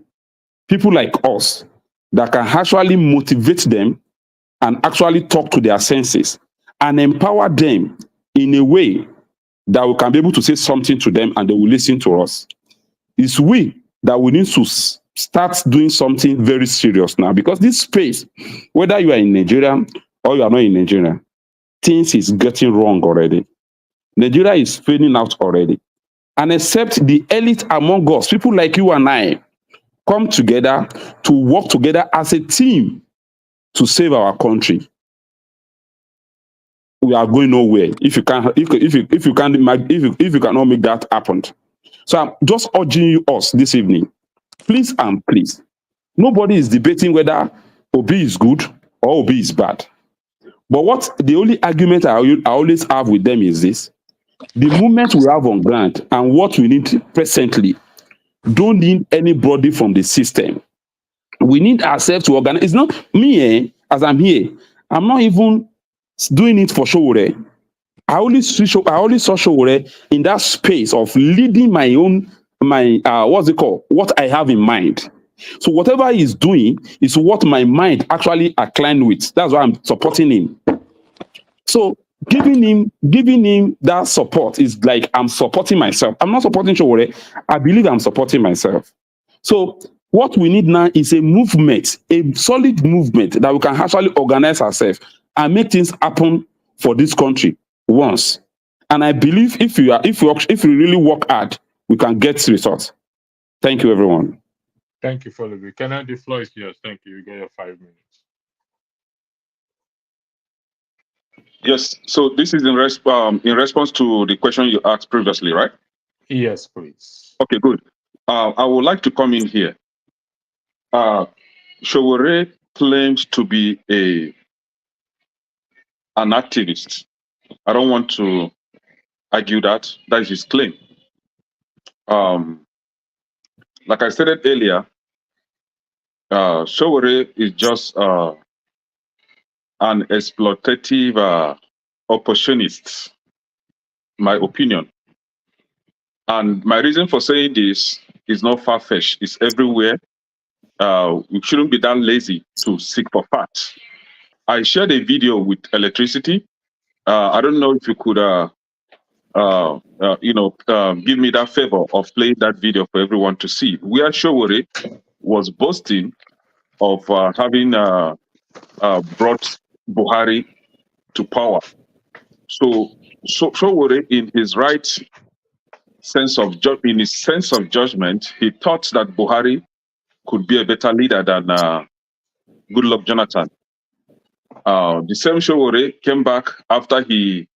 people like us, that can actually motivate them and actually talk to their senses and empower them in a way that we can be able to say something to them and they will listen to us. It's we that we need to start doing something very serious now, because this space, whether you are in Nigeria or you are not in Nigeria, things is getting wrong already. Nigeria is fading out already. And except the elite among us, people like you and I, come together to work together as a team to save our country, we are going nowhere. If you cannot make that happen. So I'm just urging us this evening, please and please. Nobody is debating whether Obi is good or Obi is bad. But what the only argument I always have with them is this: the movement we have on ground and what we need presently don't need anybody from the system. We need ourselves to organize. It's not me, as I'm here. I'm not even doing it for Sowore. I only saw Sowore in that space of leading what I have in mind. So whatever he's doing is what my mind actually aligned with. That's why I'm supporting him. So giving him that support is like I'm supporting myself. I'm not supporting Sowore. I believe I'm supporting myself. So what we need now is a movement, a solid movement that we can actually organize ourselves and make things happen for this country once. And I believe if we really work hard, we can get results. Thank you, everyone. Thank you, Folubi. Can I the floor is yours? Thank you. You get your 5 minutes. Yes. So this is in response to the question you asked previously, right? Yes, please. Okay, good. I would like to come in here. Sowore claims to be an activist. I don't want to argue that. That is his claim. Like I stated earlier, Sowore is just an exploitative opportunist, my opinion. And my reason for saying this is not far-fetched. It's everywhere. We shouldn't be that lazy to seek for facts. I shared a video with electricity. I don't know if you could, give me that favor of playing that video for everyone to see, where Sowore was boasting of having brought Buhari to power. So Sowore, in his sense of judgment, he thought that Buhari could be a better leader than Goodluck Jonathan. The same Sowore came back after he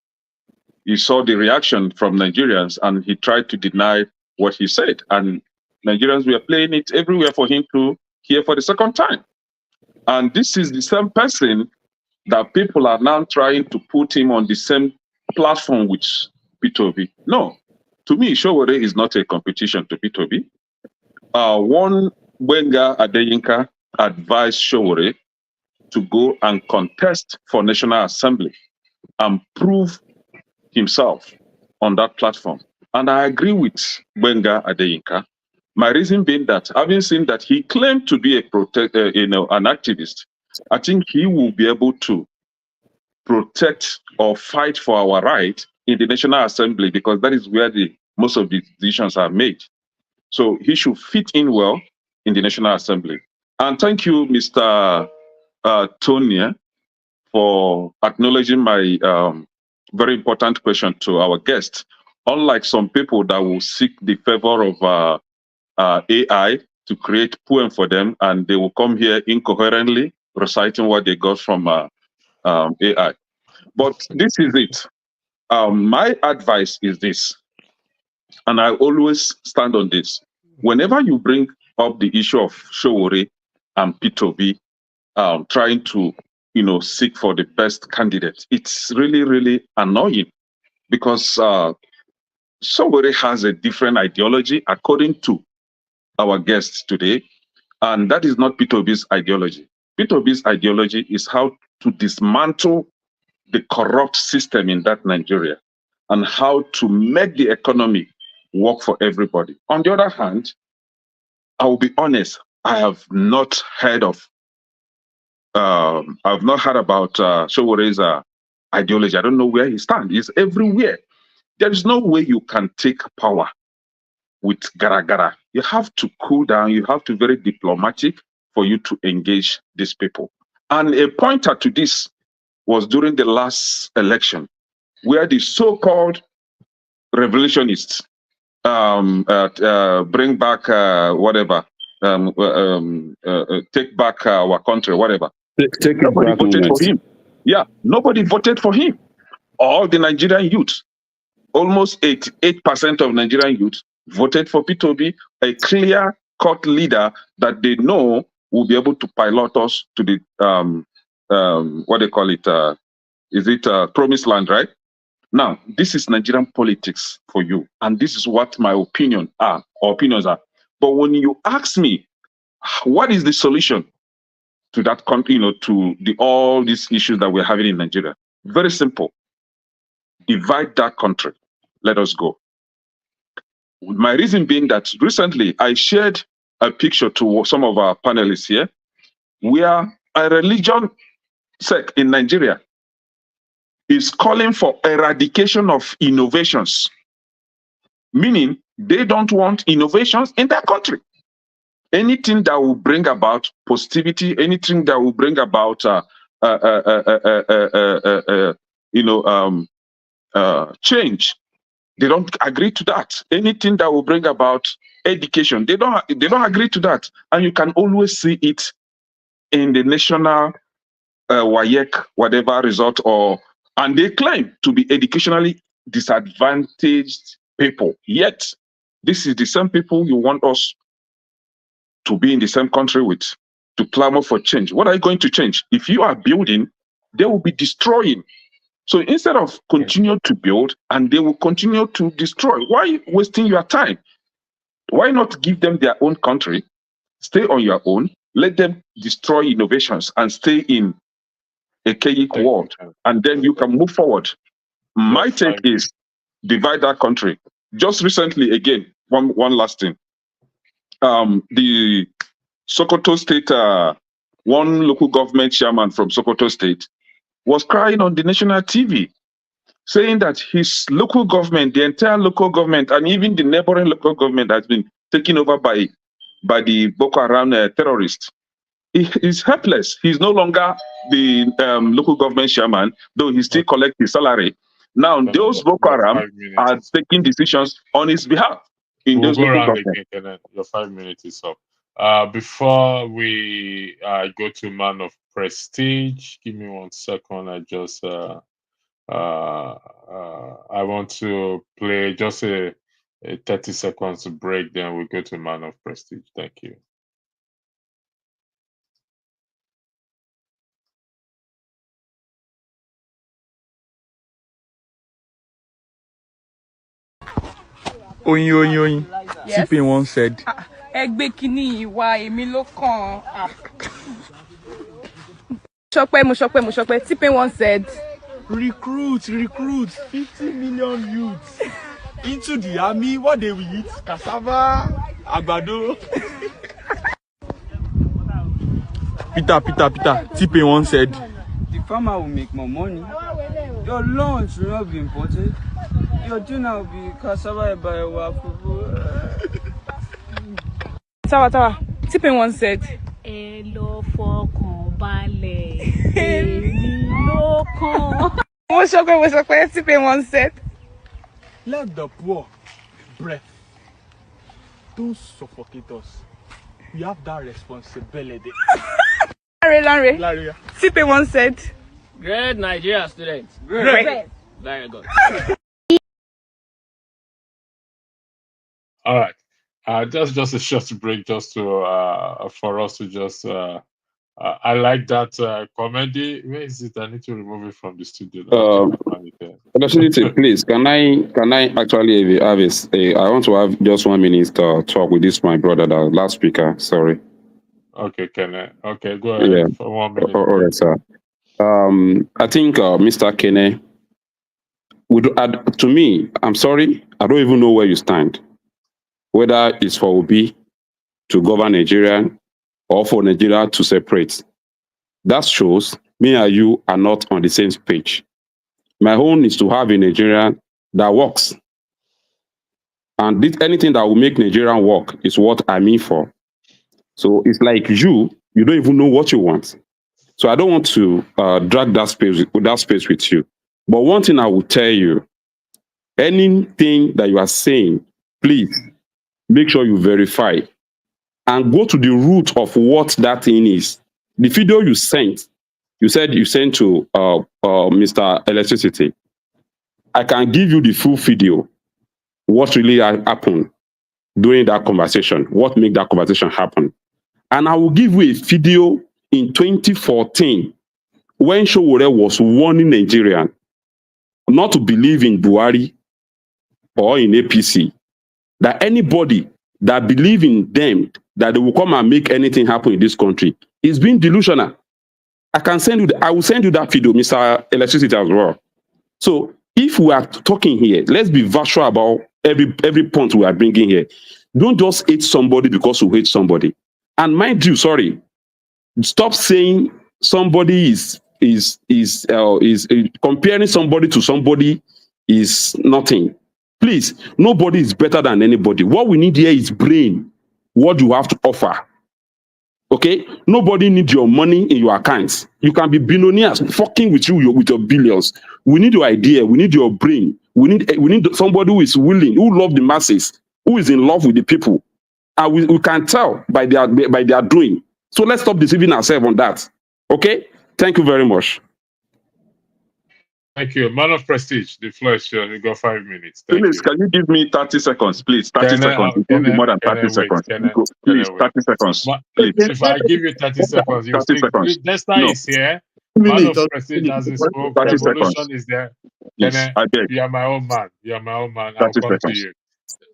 saw the reaction from Nigerians, and he tried to deny what he said. And Nigerians were playing it everywhere for him to hear for the second time. And this is the same person that people are now trying to put him on the same platform with Peter Obi. No, to me, Sowore is not a competition to Peter Obi. One Gbenga Adeyinka advised Sowore to go and contest for National Assembly and prove himself on that platform. And I agree with Benga Adeyinka. My reason being that, having seen that he claimed to be a an activist, I think he will be able to protect or fight for our right in the National Assembly, because that is where most of the decisions are made. So he should fit in well in the National Assembly. And thank you, Mr. Tonia, for acknowledging my very important question to our guest. Unlike some people that will seek the favor of AI to create poem for them, and they will come here incoherently reciting what they got from AI. But this is it. My advice is this, and I always stand on this. Whenever you bring up the issue of Sowore and Peter Obi trying to, seek for the best candidate, it's really, really annoying, because Sowore has a different ideology according to our guests today, and that is not Peter Obi's ideology. Peter Obi's ideology is how to dismantle the corrupt system in that Nigeria and how to make the economy work for everybody. On the other hand, I will be honest, I have not heard of, I've not heard about Sowore's ideology. I don't know where he stands. He's everywhere. There is no way you can take power with gara-gara. You have to cool down. You have to be very diplomatic for you to engage these people. And a pointer to this was during the last election, where the so-called revolutionists bring back whatever, take back our country, whatever. Nobody voted for him. Yeah, nobody voted for him. All the Nigerian youth, almost 88% of Nigerian youth voted for Peter Obi, a clear-cut leader that they know will be able to pilot us to the what they call it, is it promised land, right? Now, this is Nigerian politics for you, and this is what my opinions are. But when you ask me, what is the solution to that country, to all these issues that we're having in Nigeria? Very simple. Divide that country. Let us go. My reason being that recently I shared a picture to some of our panelists here, where a religion sect in Nigeria is calling for eradication of innovations, meaning they don't want innovations in their country. Anything that will bring about positivity, anything that will bring about change, they don't agree to that. Anything that will bring about education, they don't agree to that. And you can always see it in the national WAEC, whatever result, and they claim to be educationally disadvantaged people. Yet, this is the same people you want us to be in the same country with, to clamor for change. What are you going to change? If you are building, they will be destroying. So instead of continue to build, and they will continue to destroy, why wasting your time? Why not give them their own country, stay on your own, let them destroy innovations and stay in a chaotic world, and then you can move forward. My take is divide that country. Just recently, again, one last thing. The Sokoto State, one local government chairman from Sokoto State was crying on the national TV, saying that his local government, the entire local government, and even the neighboring local government has been taken over by the Boko Haram terrorists. He is helpless. He's no longer the local government chairman, though he still collects his salary. Now, those Boko Haram are taking decisions on his behalf in those local governments. Your 5 minutes is up. Before we go to Man of Prestige, give me 1 second. I just I want to play just a 30 seconds break, then we go to Man of Prestige. Thank you. Oyin. Yes. Tipping one said. Ẹgbẹ́ kìíní ìwà èmi ló kàn. Mo sọ pé. Tipping one said. Recruit 50 million youths into the army, what they will eat? Cassava, àgbàdo. Peter, T-Pain once said, The farmer will make more money. Your lunch will not be imported. Your dinner will be cassava by Tawa. T-Pain once said, Ẹ lọ fọkàn balẹ̀, èmi ló kàn. T-Pain once said, let the poor breath. Don't suffocate us. We have that responsibility. Larry. T-Pain once said, Great Nigeria students. Great. Very good. All right. Just a short break, just to for us to just. I like that comedy. Where is it? I need to remove it from the studio. Opportunity, please. Can I actually have I want to have just 1 minute talk with this my brother, the last speaker. Sorry. Okay, Kene. Okay, go ahead. Yeah. For 1 minute. All right, sir. I think Mr. Kene would add to me. I'm sorry. I don't even know where you stand. Whether it's for Obi to govern Nigeria or for Nigeria to separate. That shows me and you are not on the same page. My own is to have a Nigeria that works. And anything that will make Nigeria work is what I'm in for. So it's like you don't even know what you want. So I don't want to drag that space with you. But one thing I will tell you, anything that you are saying, please make sure you verify and go to the root of what that thing is. The video you said you sent to Mr. Electricity. I can give you the full video, what really happened during that conversation, what made that conversation happen. And I will give you a video in 2014 when Sowore was warning Nigerians not to believe in Buhari or in APC, that anybody that believe in them, that they will come and make anything happen in this country, is being delusional. I will send you that video, Mr. Electricity, as well. So if we are talking here, let's be virtual about every point we are bringing here. Don't just hate somebody because you hate somebody. And mind you, sorry, stop saying somebody is comparing somebody to somebody is nothing. Please, nobody is better than anybody. What we need here is brain. What do you have to offer? Okay? Nobody needs your money in your accounts. You can be billionaires fucking with you with your billions. We need your idea. We need your brain. We need somebody who is willing, who loves the masses, who is in love with the people. And we can tell by their doing. So let's stop deceiving ourselves on that. Okay? Thank you very much. Thank you. Man of Prestige, the floor is yours. You got 5 minutes. Thank Please, you. can you give me 30 seconds, please? 30 seconds. It won't be more than 30 seconds. Please, 30 seconds. Please. If I give you 30 seconds, you 30 speak. seconds. Desta No. is here. Man of Prestige has his spoke. 30 Revolution seconds. is there. Please, I beg. You are my own man. You are my own man. I'll 30 come to seconds. you.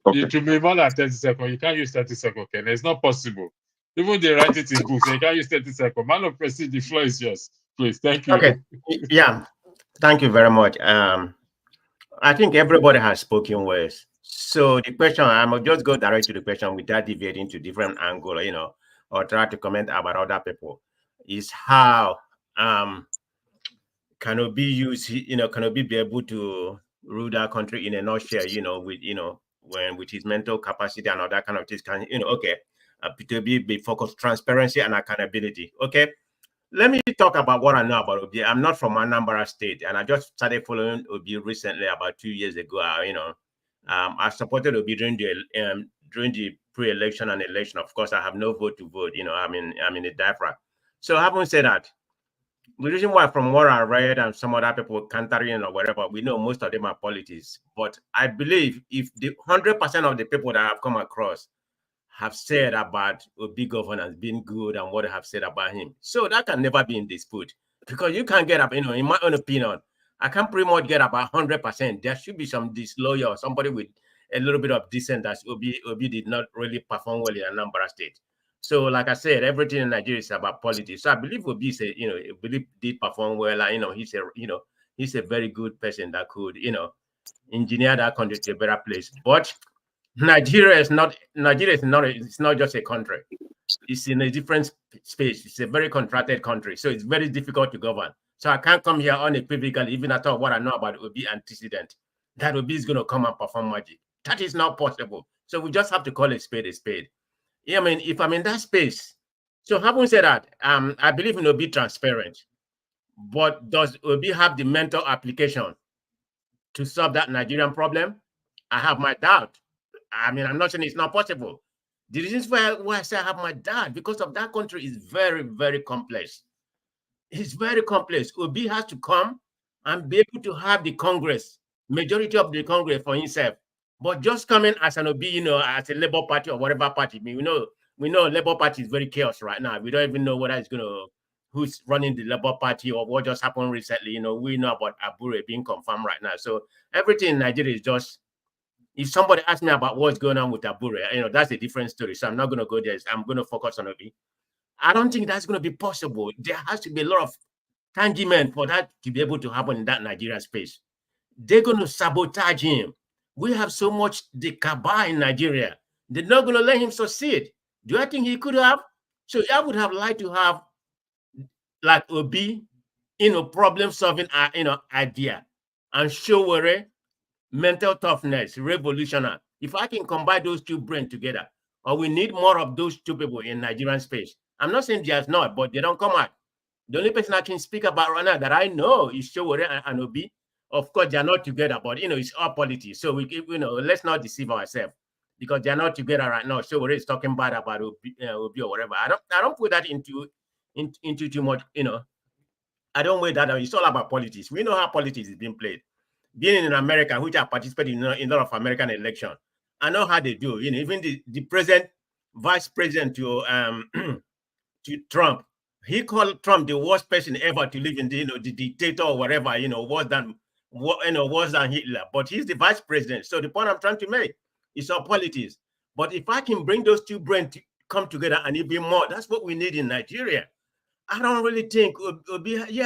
Okay. It should be more than 30 seconds. You can't use 30 seconds, Ken. It's not possible. Even they write it in books. You can't use 30 seconds. Man of Prestige, the floor is yours. Please, thank you. Okay. Yeah. Thank you very much. I think everybody has spoken words. So the question, I'm just go direct to the question without deviating to different angle, or try to comment about other people, is how can Obi use, can Obi be able to rule that country in a nutshell, with his mental capacity and all that kind of things, to be focused, transparency and accountability. Okay. Let me talk about what I know about Obi. I'm not from Anambra State, and I just started following Obi recently, about 2 years ago. I supported Obi during the pre-election and election. Of course, I have no vote to vote. I'm in a diaspora. So having said that, the reason why, from what I read and some other people countering or whatever, we know most of them are politics. But I believe if the 100% of the people that I've come across have said about Obi governance being good and what they have said about him, so that can never be in dispute, because you can't get up, in my own opinion, I can't pretty much get about 100%. There should be some disloyal, somebody with a little bit of dissent that Obi did not really perform well in Anambra State. So, like I said, everything in Nigeria is about politics. So I believe Obi did perform well. He's a very good person that could, engineer that country to a better place. But Nigeria is not. It's not just a country. It's in a different space. It's a very contracted country, so it's very difficult to govern. So I can't come here unequivocally, even at all what I know about Obi antecedent, that Obi is going to come and perform magic. That is not possible. So we just have to call a spade a spade. Yeah, I mean, if I'm in that space, so having said that, I believe in Obi transparent, but does Obi have the mental application to solve that Nigerian problem? I have my doubt. I mean, I'm not saying it's not possible. The reasons why I say I have my doubt, because of that country is very, very complex. It's very complex. Obi has to come and be able to have the Congress, majority of the Congress for himself. But just coming as an Obi, as a Labour Party or whatever party, I mean, we know Labour Party is very chaos right now. We don't even know whether it's who's running the Labour Party or what just happened recently. We know about Abure being confirmed right now. So everything in Nigeria is just, if somebody asks me about what's going on with Abure, that's a different story. So I'm not going to go there. I'm going to focus on Obi. I don't think that's going to be possible. There has to be a lot of tanglement for that to be able to happen in that Nigerian space. They're going to sabotage him. We have so much the cabal in Nigeria. They're not going to let him succeed. Do I think he could have? So I would have liked to have like Obi, problem-solving, idea, and Sowore, mental toughness, revolutionary. If I can combine those two brains together, or we need more of those two people in Nigerian space. I'm not saying there's not, but they don't come out. The only person I can speak about right now that I know is Sowore and Obi. Of course, they're not together, but it's all politics. So let's not deceive ourselves, because they're not together right now. Sowore is talking bad about Obi or whatever. I don't put that into too much. I don't weigh that out. It's all about politics. We know how politics is being played. Being in America, which I participated in a lot of American elections, I know how they do. Even the president, vice president to to Trump, he called Trump the worst person ever to live in the dictator or whatever, worse than Hitler. But he's the vice president. So the point I'm trying to make is all politics. But if I can bring those two brains to come together and even more, that's what we need in Nigeria. I don't really think Obi, he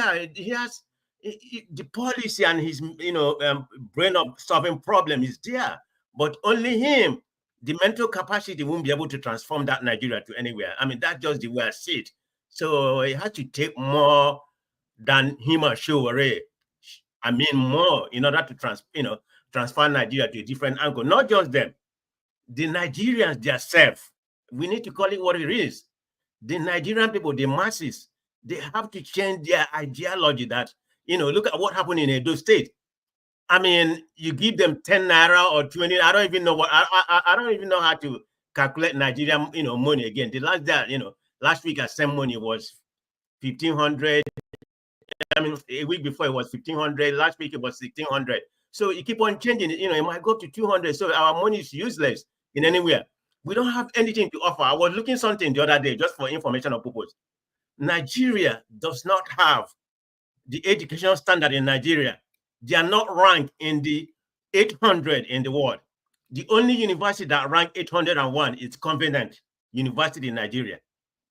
has the policy and his brain of solving problem is there, but only him, the mental capacity won't be able to transform that Nigeria to anywhere. I mean, that's just the way I see it. So it has to take more than him or Sowore. I mean, more in order to transfer Nigeria to a different angle. Not just them, the Nigerians themselves. We need to call it what it is. The Nigerian people, the masses, they have to change their ideology that, look at what happened in Edo State. I mean, you give them 10 naira or 20. I don't even know I don't even know how to calculate Nigerian, money again. The last week I sent money was 1,500. I mean, a week before it was 1,500. Last week it was 1,600. So you keep on changing it. It might go up to 200. So our money is useless in anywhere. We don't have anything to offer. I was looking something the other day just for informational purpose. Nigeria does not have the education standard in Nigeria. They are not ranked in the 800 in the world. The only university that ranked 801 is Covenant University in Nigeria.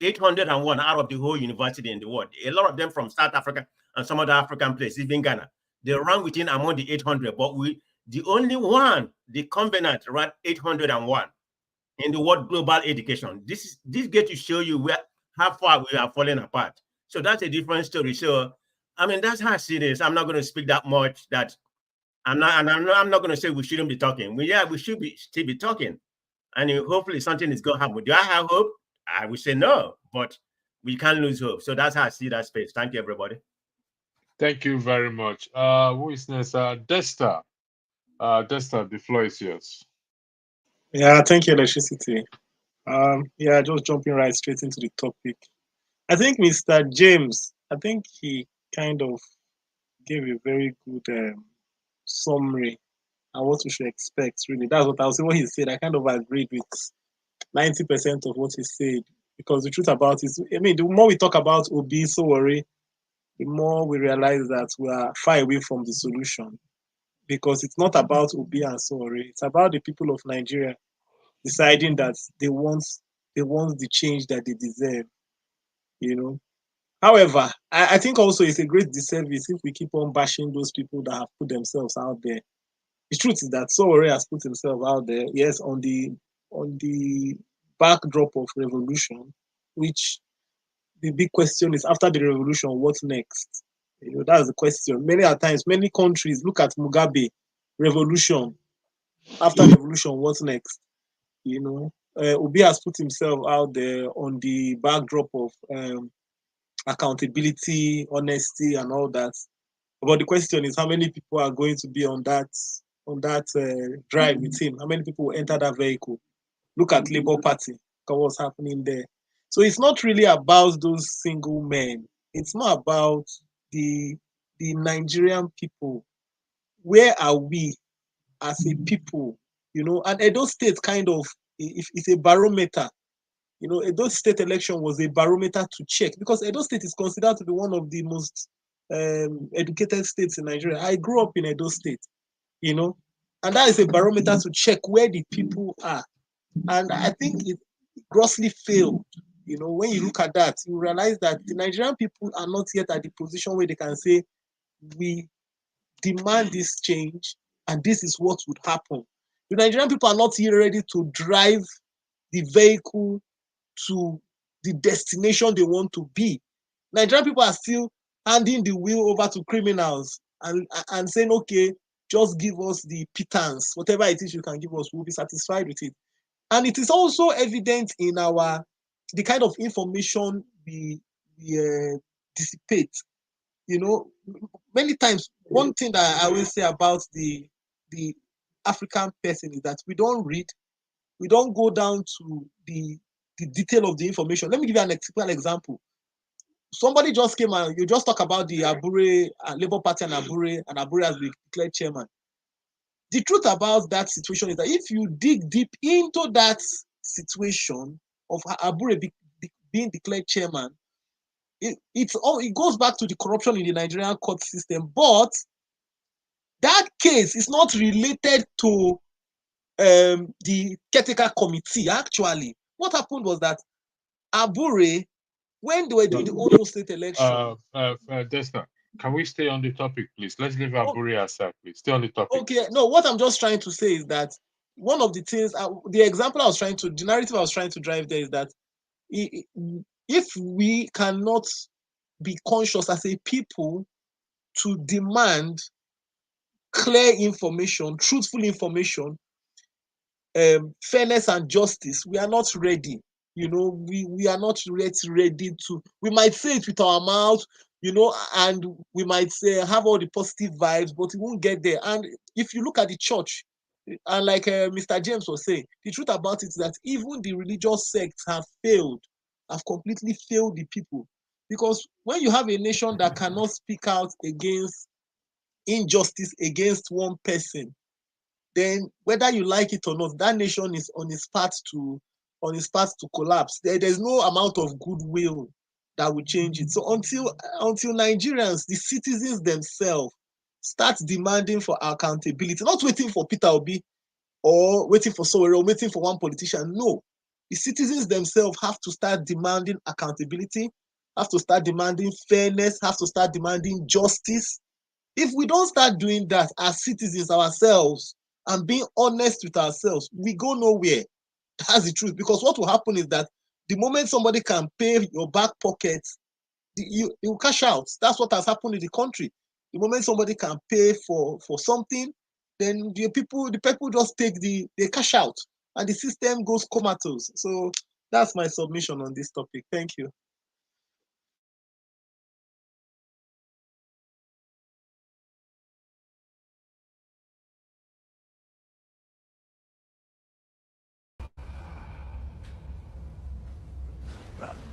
801 out of the whole university in the world. A lot of them from South Africa and some other African places, even Ghana. They rank within among the 800, but the only one, the Covenant, ranked 801 in the world global education. This gets to show you how far we are falling apart. So that's a different story. So, I mean, that's how I see this. I'm not going to speak that much. That I'm not going to say we shouldn't be talking. We should still be talking, and hopefully something is going to happen. Do I have hope? I would say no, but we can't lose hope. So that's how I see that space. Thank you, everybody. Thank you very much. Who is next? Desta. Desta, the floor is yours. Yeah, thank you, Electricity. Just jumping right straight into the topic. I think Mr. James, I think he kind of gave a very good summary and what we should expect, really. That's what I was saying, what he said. I kind of agreed with 90% of what he said, because the truth about it is, I mean, the more we talk about Obi, Sowore, the more we realize that we are far away from the solution, because it's not about Obi and Sowore. It's about the people of Nigeria deciding that they want the change that they deserve, However, I think also it's a great disservice if we keep on bashing those people that have put themselves out there. the truth is that Sowore has put himself out there, yes, on the backdrop of revolution, which the big question is after the revolution, what's next? You know, that's the question. Many a times, many countries look at Mugabe, revolution. After revolution, what's next? You know, Obi has put himself out there on the backdrop of accountability, honesty, and all that. But the question is, how many people are going to be on that drive with him? How many people will enter that vehicle? Look at Labour Party. Look at what's happening there. So it's not really about those single men. It's not about the Nigerian people. Where are we as a people? You know, and Edo State kind of it's a barometer. You know, Edo State election was a barometer to check because Edo State is considered to be one of the most educated states in Nigeria. I grew up in Edo State, you know, and that is a barometer to check where the people are. And I think it grossly failed. You know, when you look at that, you realize that the Nigerian people are not yet at the position where they can say, we demand this change and this is what would happen. The Nigerian people are not yet ready to drive the vehicle to the destination they want to be. Nigerian people are still handing the wheel over to criminals and saying, okay, just give us the pittance, whatever it is you can give us, we'll be satisfied with it. And it is also evident in the kind of information we dissipate. You know, many times, one thing that I always say about the African person is that we don't read, we don't go down to the detail of the information. Let me give you an typical example. Somebody just came and you just talk about the Abure, Labour Party and Abure has been declared chairman. The truth about that situation is that if you dig deep into that situation of Abure being declared chairman, it goes back to the corruption in the Nigerian court system. But that case is not related to the caretaker committee. Actually, what happened was that Abure, when they were doing the Ondo State election. Desna, can we stay on the topic, please? Let's leave Aburi aside, please. Stay on the topic. Okay, no, what I'm just trying to say is that one of the things, the example the narrative I was trying to drive there is that if we cannot be conscious as a people to demand clear information, truthful information, fairness and justice, we are not ready. You know, we are not yet ready to. We might say it with our mouth, you know, and we might say have all the positive vibes, but we won't get there. And if you look at the church, and like Mr. James was saying, the truth about it is that even the religious sects have completely failed the people. Because when you have a nation that cannot speak out against injustice against one person, then whether you like it or not, that nation is on its path to collapse. There's no amount of goodwill that will change it. So until Nigerians, the citizens themselves, start demanding for accountability, not waiting for Peter Obi or waiting for Sowore or waiting for one politician. No, the citizens themselves have to start demanding accountability, have to start demanding fairness, have to start demanding justice. If we don't start doing that as citizens ourselves and being honest with ourselves, we go nowhere. That's the truth. Because what will happen is that the moment somebody can pay your back pocket, you cash out. That's what has happened in the country. The moment somebody can pay for something, then the people just they cash out and the system goes comatose. So that's my submission on this topic. Thank you.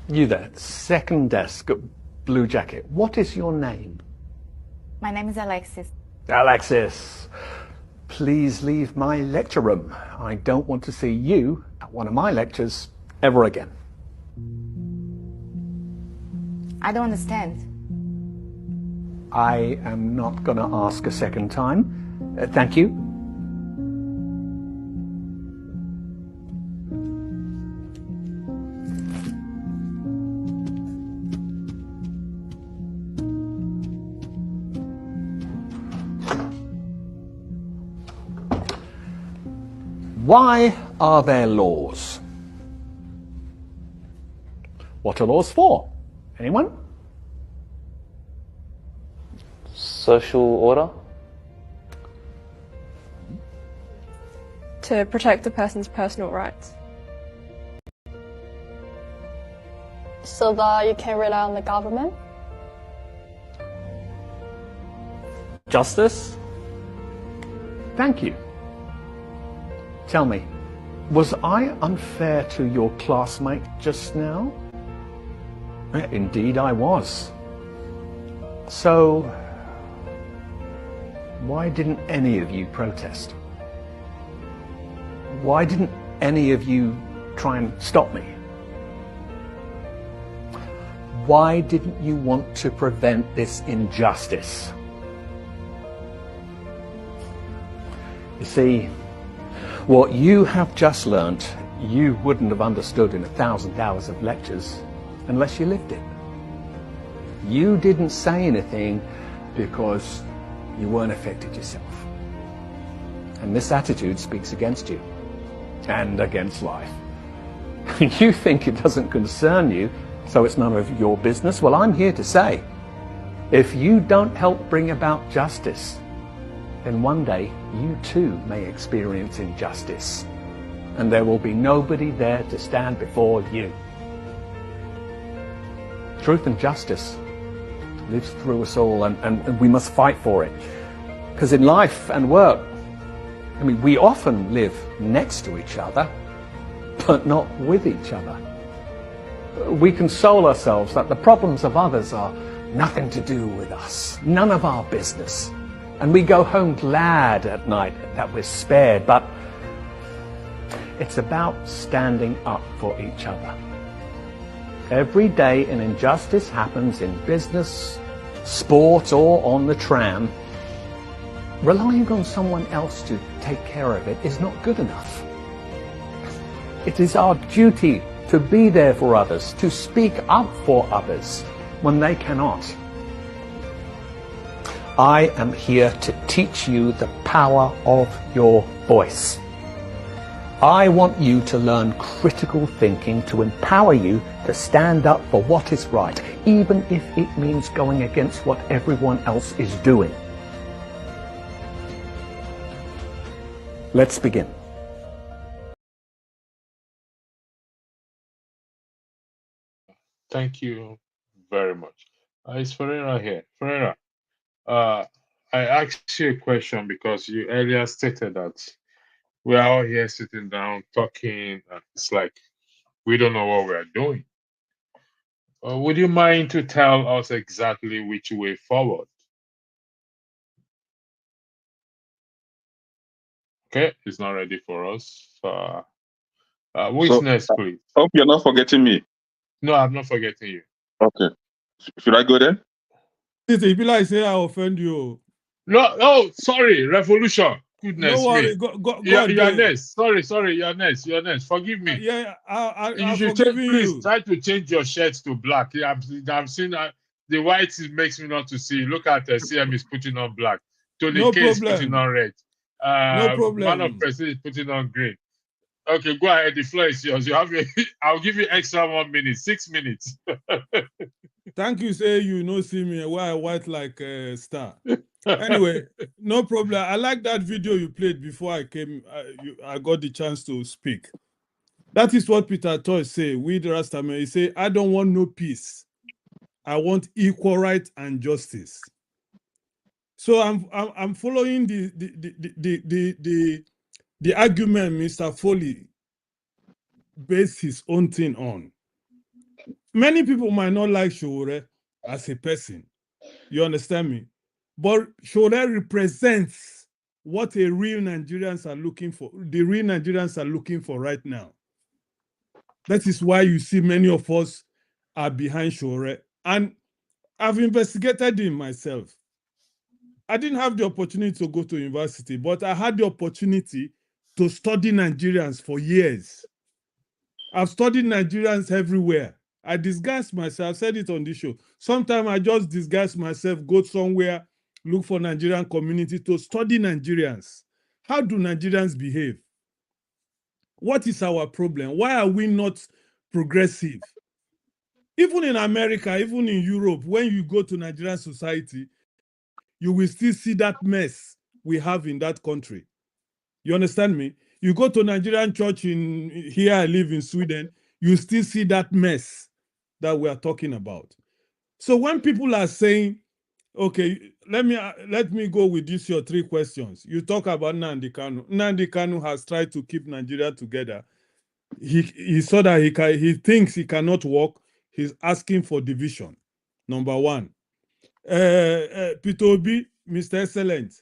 You there, second desk, blue jacket. What is your name? My name is Alexis. Alexis, please leave my lecture room. I don't want to see you at one of my lectures ever again. I don't understand. I am not going to ask a second time. Thank you. Why are there laws? What are laws for? Anyone? Social order? To protect the person's personal rights. So that you can rely on the government? Justice? Thank you. Tell me, was I unfair to your classmate just now? Indeed I was. So, why didn't any of you protest? Why didn't any of you try and stop me? Why didn't you want to prevent this injustice? You see, what you have just learnt, you wouldn't have understood in 1,000 hours of lectures unless you lived it. You didn't say anything because you weren't affected yourself. And this attitude speaks against you and against life. You think it doesn't concern you, so it's none of your business. Well, I'm here to say, if you don't help bring about justice, then one day you too may experience injustice, and there will be nobody there to stand before you. Truth and justice lives through us all, and we must fight for it. Because in life and work, I mean, we often live next to each other, but not with each other. We console ourselves that the problems of others are nothing to do with us, none of our business. And we go home glad at night that we're spared, but it's about standing up for each other. Every day an injustice happens in business, sport, or on the tram. Relying on someone else to take care of it is not good enough. It is our duty to be there for others, to speak up for others when they cannot. I am here to teach you the power of your voice. I want you to learn critical thinking to empower you to stand up for what is right, even if it means going against what everyone else is doing. Let's begin. Thank you very much. It's Ferreira here. Ferreira, I asked you a question because you earlier stated that we're all here sitting down talking. It's like we don't know what we're doing. Would you mind to tell us exactly which way forward? Okay, it's not ready for us. Which So, next, please? hope you're not forgetting me. No, I'm not forgetting you. Okay. Should I go then? If you like say I offend you. No, oh, sorry, revolution. Goodness No worry, me. go You're there. next. Sorry, you're next. You're next. Forgive me. Yeah, You I've should forgiven please you. try to change your shirt to black. Yeah, I've seen the white makes me not to see. Look at CM is putting on black. Tony No K is putting problem. on red. No Man of problem. Person is putting on green. Okay, go ahead. The floor is yours. You have I'll give you extra 1 minute, 6 minutes. Thank you, say you no see me why I white like a star. Anyway, no problem. I like that video you played before I came. I got the chance to speak. That is what Peter Toy say. We the Rastaman, he say, I don't want no peace. I want equal rights and justice. So I'm following the argument Mr. Foley based his own thing on. Many people might not like Sowore as a person. You understand me? But Sowore represents what a real Nigerians are looking for. The real Nigerians are looking for right now. That is why you see many of us are behind Sowore. And I've investigated him myself. I didn't have the opportunity to go to university, but I had the opportunity to study Nigerians for years. I've studied Nigerians everywhere. I disguise myself. I've said it on this show. Sometimes I just disguise myself, go somewhere, look for Nigerian community to study Nigerians. How do Nigerians behave? What is our problem? Why are we not progressive? Even in America, even in Europe, when you go to Nigerian society, you will still see that mess we have in that country. You understand me? You go to Nigerian church in here I live in Sweden, you still see that mess that we are talking about. So when people are saying, okay, let me go with this your 3 questions. You talk about Nnamdi Kanu. Nnamdi Kanu has tried to keep Nigeria together. He saw that he thinks he cannot work. He's asking for division. Number 1. Peter Obi, Mr. Excellent,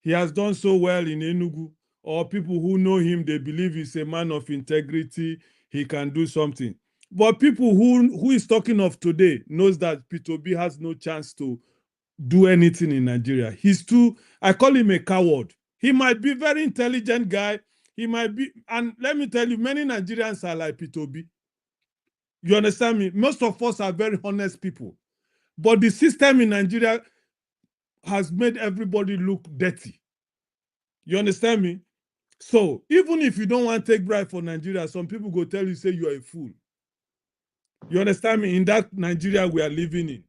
he has done so well in Enugu. Or people who know him, they believe he's a man of integrity. He can do something. But people who is talking of today knows that Peter Obi has no chance to do anything in Nigeria. He's I call him a coward. He might be a very intelligent guy. He might be, and let me tell you, many Nigerians are like Peter Obi. You understand me? Most of us are very honest people. But the system in Nigeria has made everybody look dirty. You understand me? So even if you don't want to take bribe for Nigeria, some people go tell you, say you are a fool. You understand me? In that Nigeria we are living in.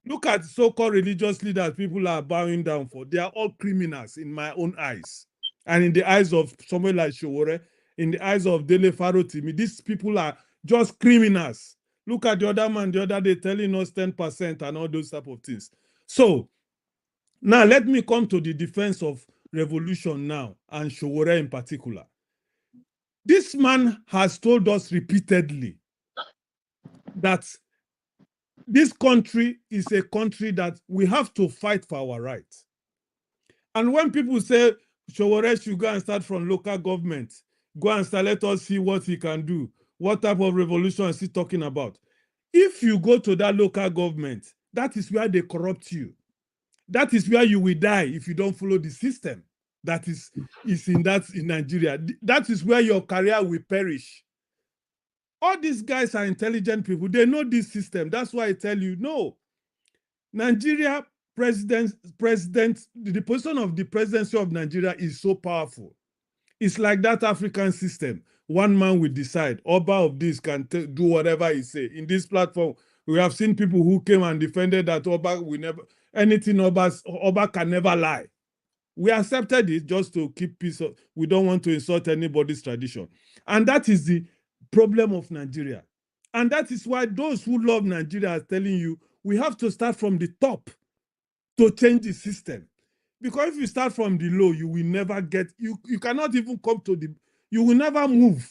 Look at so-called religious leaders people are bowing down for. They are all criminals in my own eyes. And in the eyes of someone like Sowore, in the eyes of Dele Farotimi, these people are just criminals. Look at the other man the other day telling us 10% and all those type of things. So now let me come to the defense of revolution now, and Sowore in particular. This man has told us repeatedly that this country is a country that we have to fight for our rights. And when people say Sowore should go and start from local government, go and start, let us see what he can do, what type of revolution is he talking about? If you go to that local government, that is where they corrupt you. That is where you will die if you don't follow the system that is in Nigeria. That is where your career will perish. All these guys are intelligent people. They know this system. That's why I tell you, no. Nigeria the position of the presidency of Nigeria is so powerful. It's like that African system. One man will decide. Oba of this can do whatever he say. In this platform, we have seen people who came and defended that Oba will never, anything Oba can never lie. We accepted it just to keep peace. We don't want to insult anybody's tradition. And that is the problem of Nigeria. And that is why those who love Nigeria are telling you, we have to start from the top to change the system. Because if you start from the low, you will never get, you cannot even come to the, you will never move.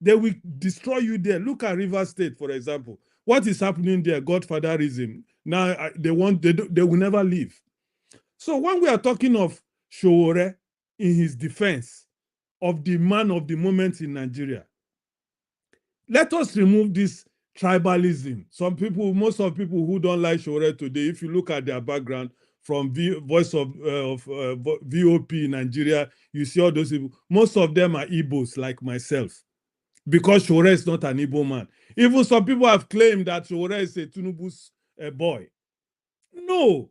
They will destroy you there. Look at River State, for example. What is happening there? Godfatherism. Now they will never leave. So when we are talking of Sowore in his defense of the man of the moment in Nigeria, let us remove this tribalism. Most of people who don't like Sowore today, if you look at their background from voice of VOP in Nigeria, you see all those people. Most of them are Igbos like myself, because Sowore is not an Igbo man. Even some people have claimed that Sowore is a Tinubu's boy. No,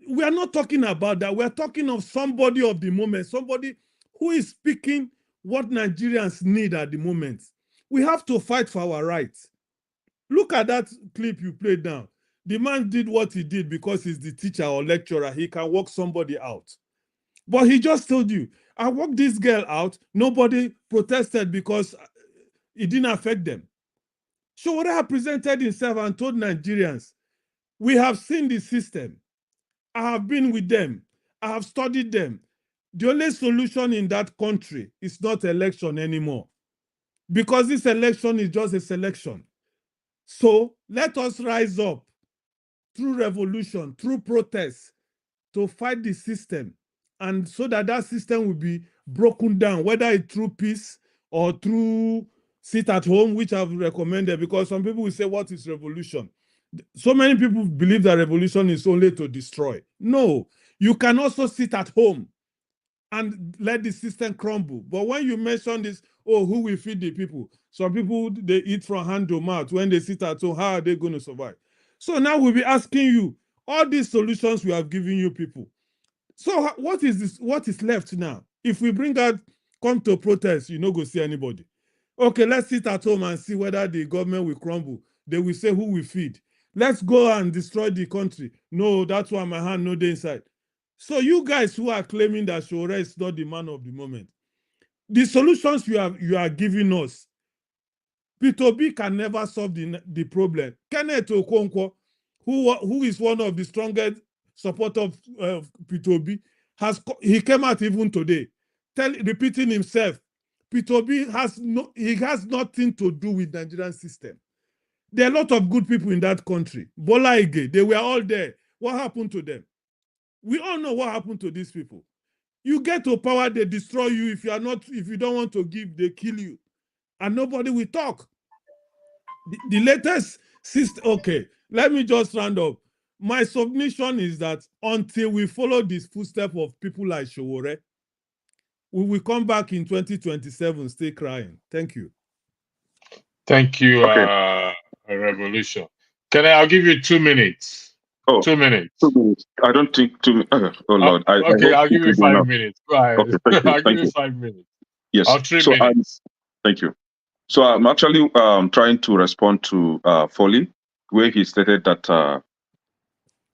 we are not talking about that. We are talking of somebody of the moment, somebody who is speaking what Nigerians need at the moment. We have to fight for our rights. Look at that clip you played now. The man did what he did because he's the teacher or lecturer. He can work somebody out. But he just told you, I worked this girl out. Nobody protested because it didn't affect them. Sowore presented himself and told Nigerians, we have seen the system. I have been with them. I have studied them. The only solution in that country is not election anymore, because this election is just a selection. So let us rise up through revolution, through protest, to fight the system, and so that that system will be broken down, whether it's through peace or through sit at home, which I've recommended, because some people will say, what is revolution? So many people believe that revolution is only to destroy. No, you can also sit at home and let the system crumble. But when you mention this, oh, who will feed the people? Some people, they eat from hand to mouth. When they sit at home, how are they going to survive? So now we'll be asking you, all these solutions we have given you people. So what is this? What is left now? If we bring out come to protest, you no go see anybody. Okay, let's sit at home and see whether the government will crumble. They will say who will feed. Let's go and destroy the country. No, that's why my hand no dey inside. So you guys who are claiming that Sowore is not the man of the moment, the solutions you are giving us, Peter Obi can never solve the problem. Kenneth Okonkwo, who is one of the strongest supporters of Peter Obi, he came out even today, repeating himself. Peter Obi has nothing to do with the Nigerian system. There are a lot of good people in that country. Bola Ige, they were all there. What happened to them? We all know what happened to these people. You get to power, they destroy you. If you don't want to give, they kill you. And nobody will talk. The latest system, okay, let me just round up. My submission is that until we follow this footstep of people like Sowore, we will come back in 2027, stay crying. Thank you. Thank you, Revolution. I'll give you 2 minutes. Oh, 2 minutes. 2 minutes. I don't think 2 minutes. Oh, Lord. Okay, I'll give you 5 minutes. Go ahead. Okay, thank you. I'll give you 5 minutes. Yes. Or 3 minutes. Thank you. So I'm actually trying to respond to Foley, where he stated that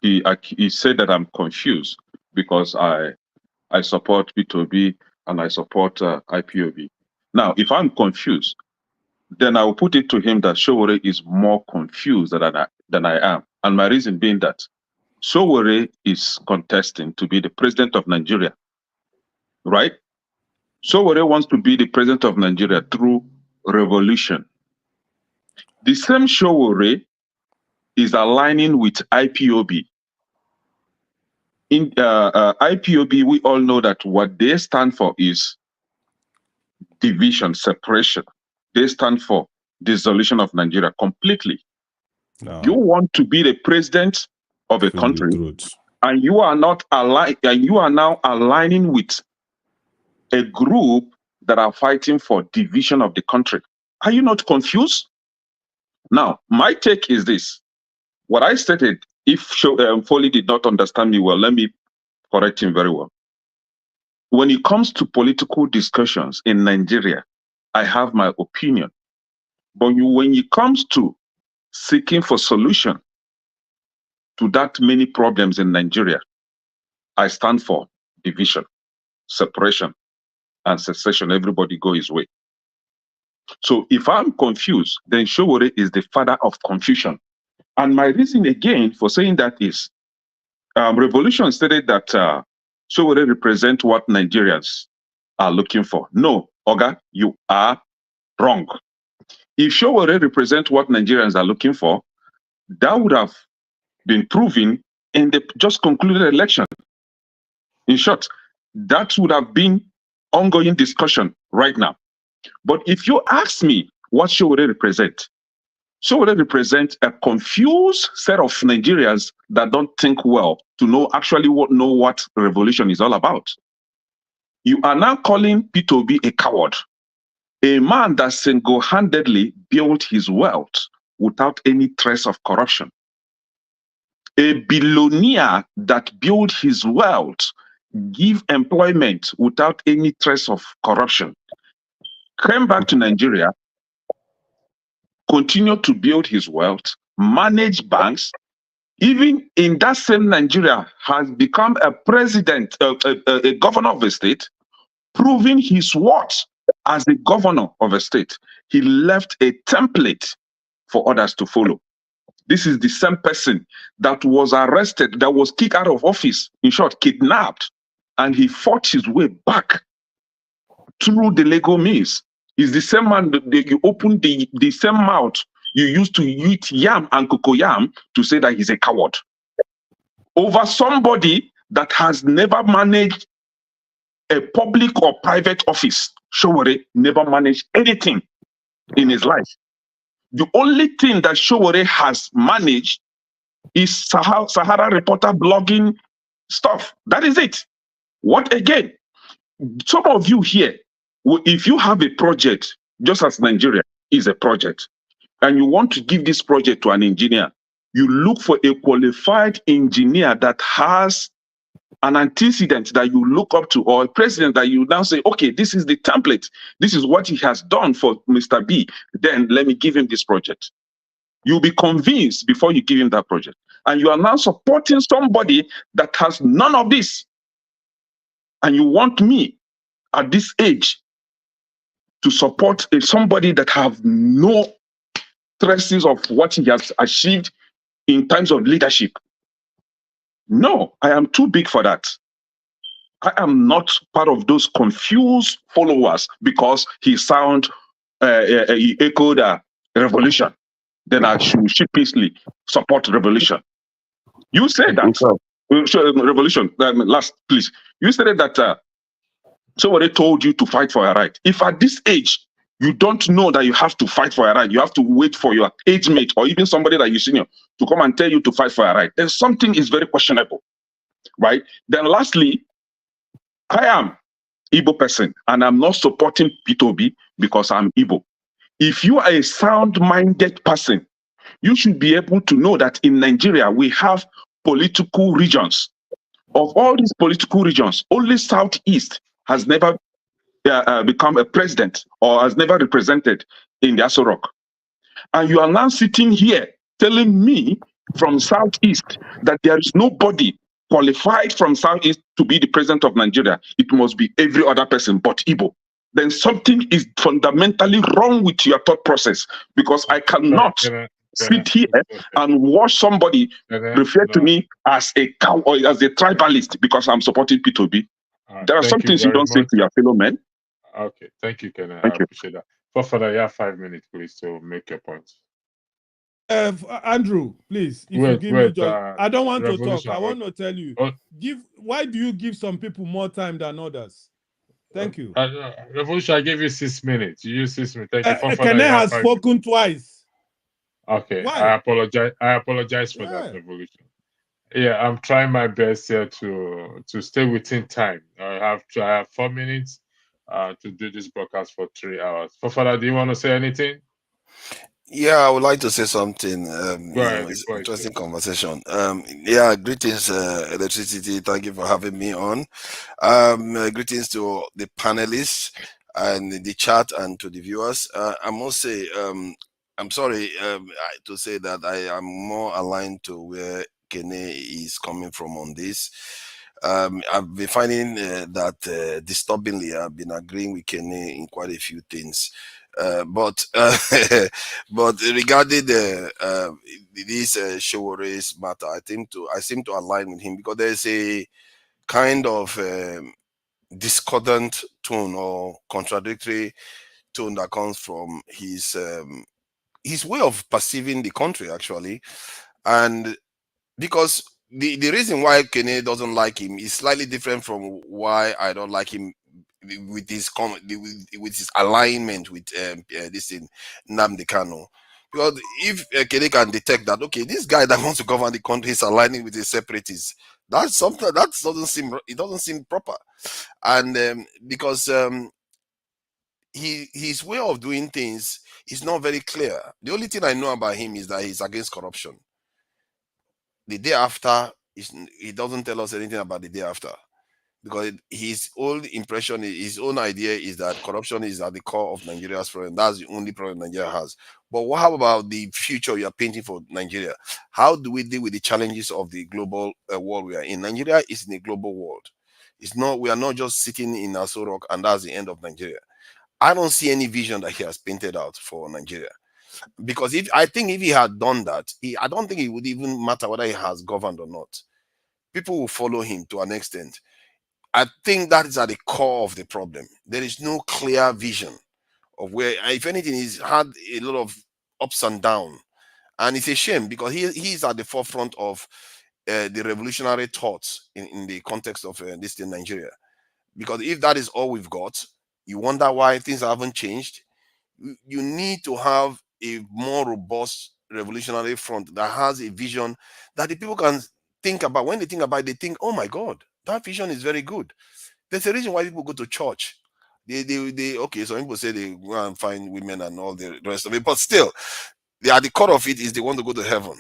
he said that I'm confused because I support Peter Obi and I support IPOB. Now, if I'm confused, then I will put it to him that Sowore is more confused than I am. And my reason being that Sowore is contesting to be the president of Nigeria, right? Sowore wants to be the president of Nigeria through revolution. The same Sowore is aligning with IPOB. In IPOB, we all know that what they stand for is division, separation. They stand for dissolution of Nigeria completely. No. You want to be the president of a country, and you are not aligned, and you are now aligning with a group that are fighting for division of the country. Are you not confused? Now, my take is this. What I stated, if Foley did not understand me well, let me correct him very well. When it comes to political discussions in Nigeria, I have my opinion. But when it comes to seeking for solution to that many problems in Nigeria, I stand for division, separation, and secession. Everybody go his way. So if I'm confused, then Sowore is the father of confusion. And my reason again for saying that is, Revolution stated that Sowore represent what Nigerians are looking for. No, Oga, you are wrong. If Sowore represent what Nigerians are looking for, that would have been proven in the just concluded election. In short, that would have been ongoing discussion right now. But if you ask me what Sowore represent, Sowore represent a confused set of Nigerians that don't think well to know what revolution is all about. You are now calling Peter Obi a coward, a man that single-handedly built his wealth without any trace of corruption, a billionaire that built his wealth, give employment without any trace of corruption, came back to Nigeria, continued to build his wealth, manage banks, even in that same Nigeria has become a president, a governor of a state, proving his worth as the governor of a state. He left a template for others to follow. This is the same person that was arrested, that was kicked out of office, in short, kidnapped, and he fought his way back through the legal means. Is the same man that you open the same mouth you used to eat yam and cocoyam to say that he's a coward over somebody that has never managed a public or private office. Sowore never managed anything in his life. The only thing that Sowore has managed is Sahara Reporter blogging stuff. That is it. What again? Some of you here, if you have a project, just as Nigeria is a project, and you want to give this project to an engineer, you look for a qualified engineer that has an antecedent that you look up to, or a president that you now say, okay, this is the template. This is what he has done for Mr. B. Then let me give him this project. You'll be convinced before you give him that project. And you are now supporting somebody that has none of this. And you want me at this age to support somebody that have no traces of what he has achieved in terms of leadership. No, I am too big for that. I am not part of those confused followers because he echoed a revolution. Then I should sheepishly support revolution. You said that. Revolution. Last, please. You said that somebody told you to fight for your right. If at this age you don't know that you have to fight for your right, you have to wait for your age mate or even somebody that you senior to come and tell you to fight for your right, then something is very questionable, right? Then lastly, I am Igbo person and I'm not supporting Peter Obi because I'm Igbo. If you are a sound-minded person, you should be able to know that in Nigeria, we have political regions. Of all these political regions, only Southeast has never become a president or has never represented in the Aso Rock. And you are now sitting here telling me from Southeast that there is nobody qualified from Southeast to be the president of Nigeria. It must be every other person but Igbo. Then something is fundamentally wrong with your thought process, because I cannot sit here and watch somebody refer to me as a cow or as a tribalist because I'm supporting Peter Obi. There are some things you don't say to your fellow men. Okay, thank you, Ken. I appreciate that. For further, you have 5 minutes, please, to make your point. Andrew, please, if you give me just, I don't want to talk. I want to tell you. Why do you give some people more time than others? Thank you. Revolution, I gave you 6 minutes. You use 6 minutes. Thank you. Kene has spoken twice. Okay, why? I apologize for that, Revolution. Yeah, I'm trying my best here to stay within time. I have 4 minutes to do this broadcast for 3 hours. Fofana, do you want to say anything? Yeah, I would like to say something. It's an interesting conversation. Yeah, greetings, Electricity. Thank you for having me on. Greetings to the panelists and the chat and to the viewers. I must say, I'm sorry to say that I am more aligned to where Kene is coming from on this. I've been finding that disturbingly, I've been agreeing with Kene in quite a few things. But regarding this Sowore's matter, I seem to align with him because there's a kind of discordant tone or contradictory tone that comes from his way of perceiving the country, actually. And because the reason why Kene doesn't like him is slightly different from why I don't like him with his alignment with this in Nnamdi Kanu. Because if Kene can detect that, okay, this guy that wants to govern the country is aligning with the separatists, that's something that doesn't seem proper. And because his way of doing things is not very clear. The only thing I know about him is that he's against corruption. The day after, he doesn't tell us anything about the day after, because his old impression, his own idea is that corruption is at the core of Nigeria's problem. That's the only problem Nigeria has. But how about the future you are painting for Nigeria? How do we deal with the challenges of the global world we are in? Nigeria is in a global world. We are not just sitting in Aso Rock and that's the end of Nigeria. I don't see any vision that he has painted out for Nigeria. Because I think if he had done that, I don't think it would even matter whether he has governed or not. People will follow him to an extent. I think that is at the core of the problem. There is no clear vision of where, if anything, he's had a lot of ups and downs. And it's a shame because he's at the forefront of the revolutionary thoughts in the context of this in Nigeria. Because if that is all we've got, you wonder why things haven't changed. You need to have a more robust revolutionary front that has a vision that the people can think about. When they think about it, they think, oh my God, that vision is very good. There's a reason why people go to church. Okay, some people say they go and find women and all the rest of it, but still, at the core of it is they want to go to heaven.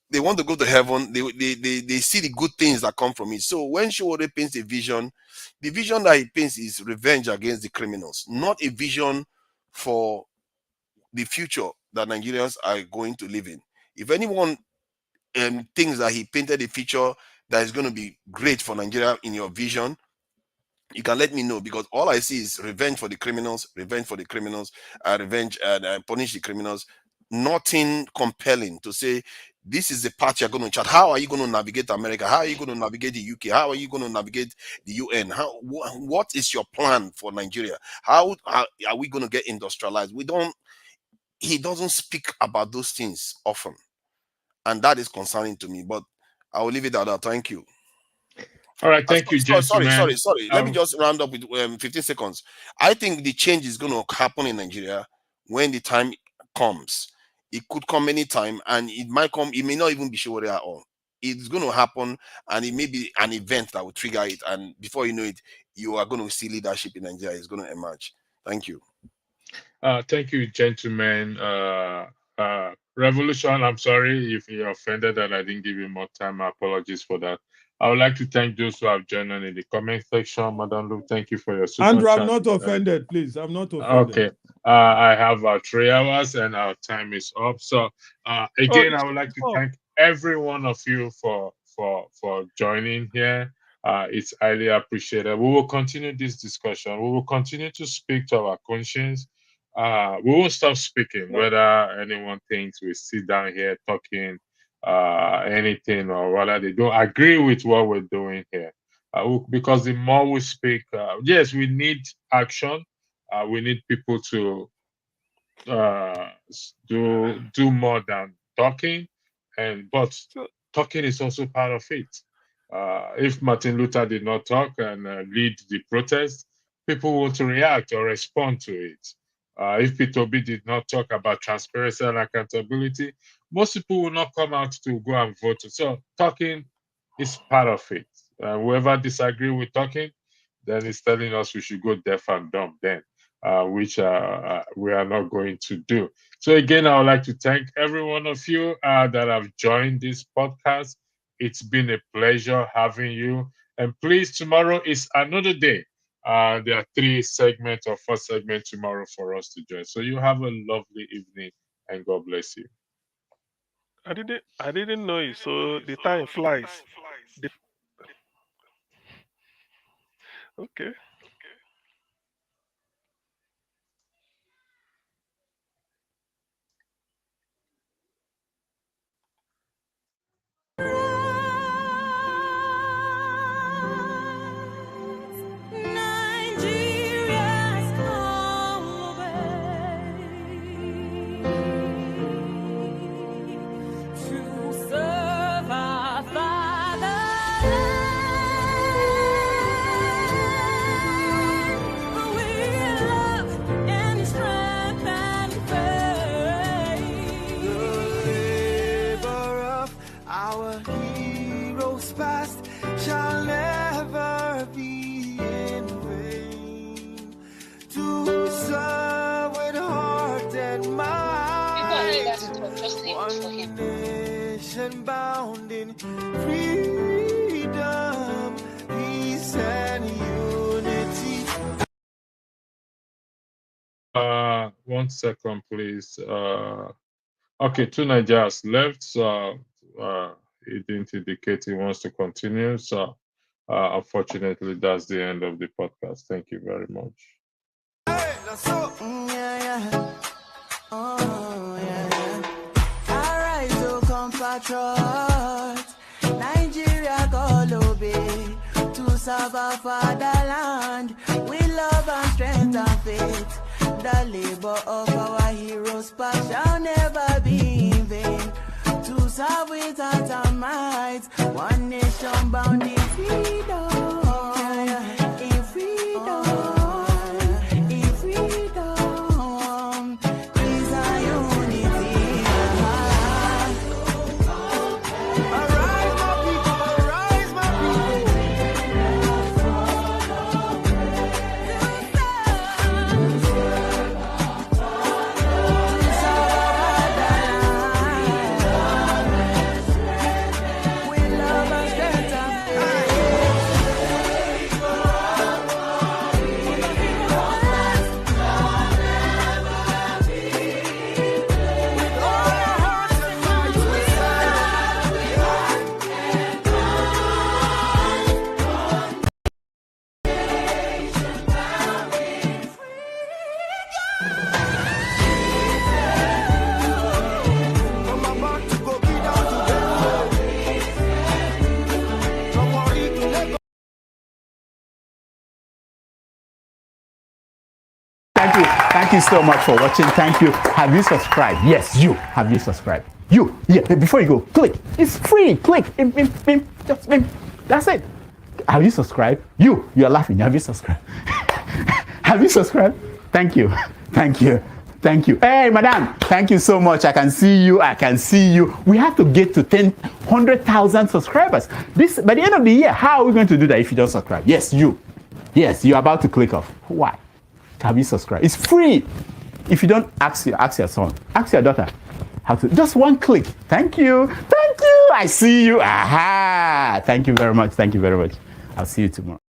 they want to go to heaven. They see the good things that come from it. So when Sowore paints a vision, the vision that he paints is revenge against the criminals, not a vision for the future that Nigerians are going to live in. If anyone thinks that he painted a future that is going to be great for Nigeria in your vision, you can let me know, because all I see is revenge for the criminals, revenge for the criminals, revenge and punish the criminals. Nothing compelling to say this is the path you're going to chart. How are you going to navigate America? How are you going to navigate the UK? How are you going to navigate the UN? What is your plan for Nigeria? How are we going to get industrialized? He doesn't speak about those things often, and that is concerning to me. But I will leave it at that. Thank you. All right, thank you, gentlemen. Sorry. Let me just round up with 15 seconds. I think the change is going to happen in Nigeria when the time comes. It could come anytime, and it might come. It may not even be Sowore at all. It's going to happen, and it may be an event that will trigger it. And before you know it, you are going to see leadership in Nigeria is going to emerge. Thank you. Thank you, gentlemen. Revolution, I'm sorry if you're offended that I didn't give you more time. Apologies for that. I would like to thank those who have joined in the comment section. Madam Luke, thank you for your super Andrew, chat. I'm not offended, please. I'm not offended. Okay. I have 3 hours and our time is up. So again, I would like to thank every one of you for joining here. It's highly appreciated. We will continue this discussion. We will continue to speak to our conscience. We won't stop speaking, whether anyone thinks we sit down here talking anything or whether they don't agree with what we're doing here. Because the more we speak, yes, we need action. We need people to do more than talking, but talking is also part of it. If Martin Luther did not talk and lead the protest, people want to react or respond to it. If Peter Obi did not talk about transparency and accountability, most people will not come out to go and vote. So talking is part of it. Whoever disagree with talking, then it's telling us we should go deaf and dumb then, which we are not going to do. So again, I would like to thank every one of you that have joined this podcast. It's been a pleasure having you. And please, tomorrow is another day. There are 3 segments or 4 segments tomorrow for us to join. So you have a lovely evening and God bless you. I didn't know it, so the time flies. Okay. Bound in freedom, peace, and unity. 1 second, please. Okay, 2 Nigerians left, so he didn't indicate he wants to continue. So unfortunately, that's the end of the podcast. Thank you very much. Nigeria call obey to serve our fatherland with love and strength and faith. The labor of our heroes past shall never be in vain. To serve with heart and might, one nation bound in freedom. In freedom. Thank you. Thank you so much for watching. Thank you. Have you subscribed? Yes, you. Have you subscribed? You. Yeah, before you go, click. It's free. Click. Just that's it. Have you subscribed? You are laughing. Have you subscribed? Have you subscribed? Thank you. Thank you. Thank you. Hey, madam. Thank you so much. I can see you. I can see you. We have to get to 100,000 subscribers. This by the end of the year. How are we going to do that if you don't subscribe? Yes, you. Yes, you're about to click off. Why? Have you subscribed? It's free. If you don't, ask your son. Ask your daughter. How to? Just one click. Thank you. Thank you. I see you. Aha. Thank you very much. Thank you very much. I'll see you tomorrow.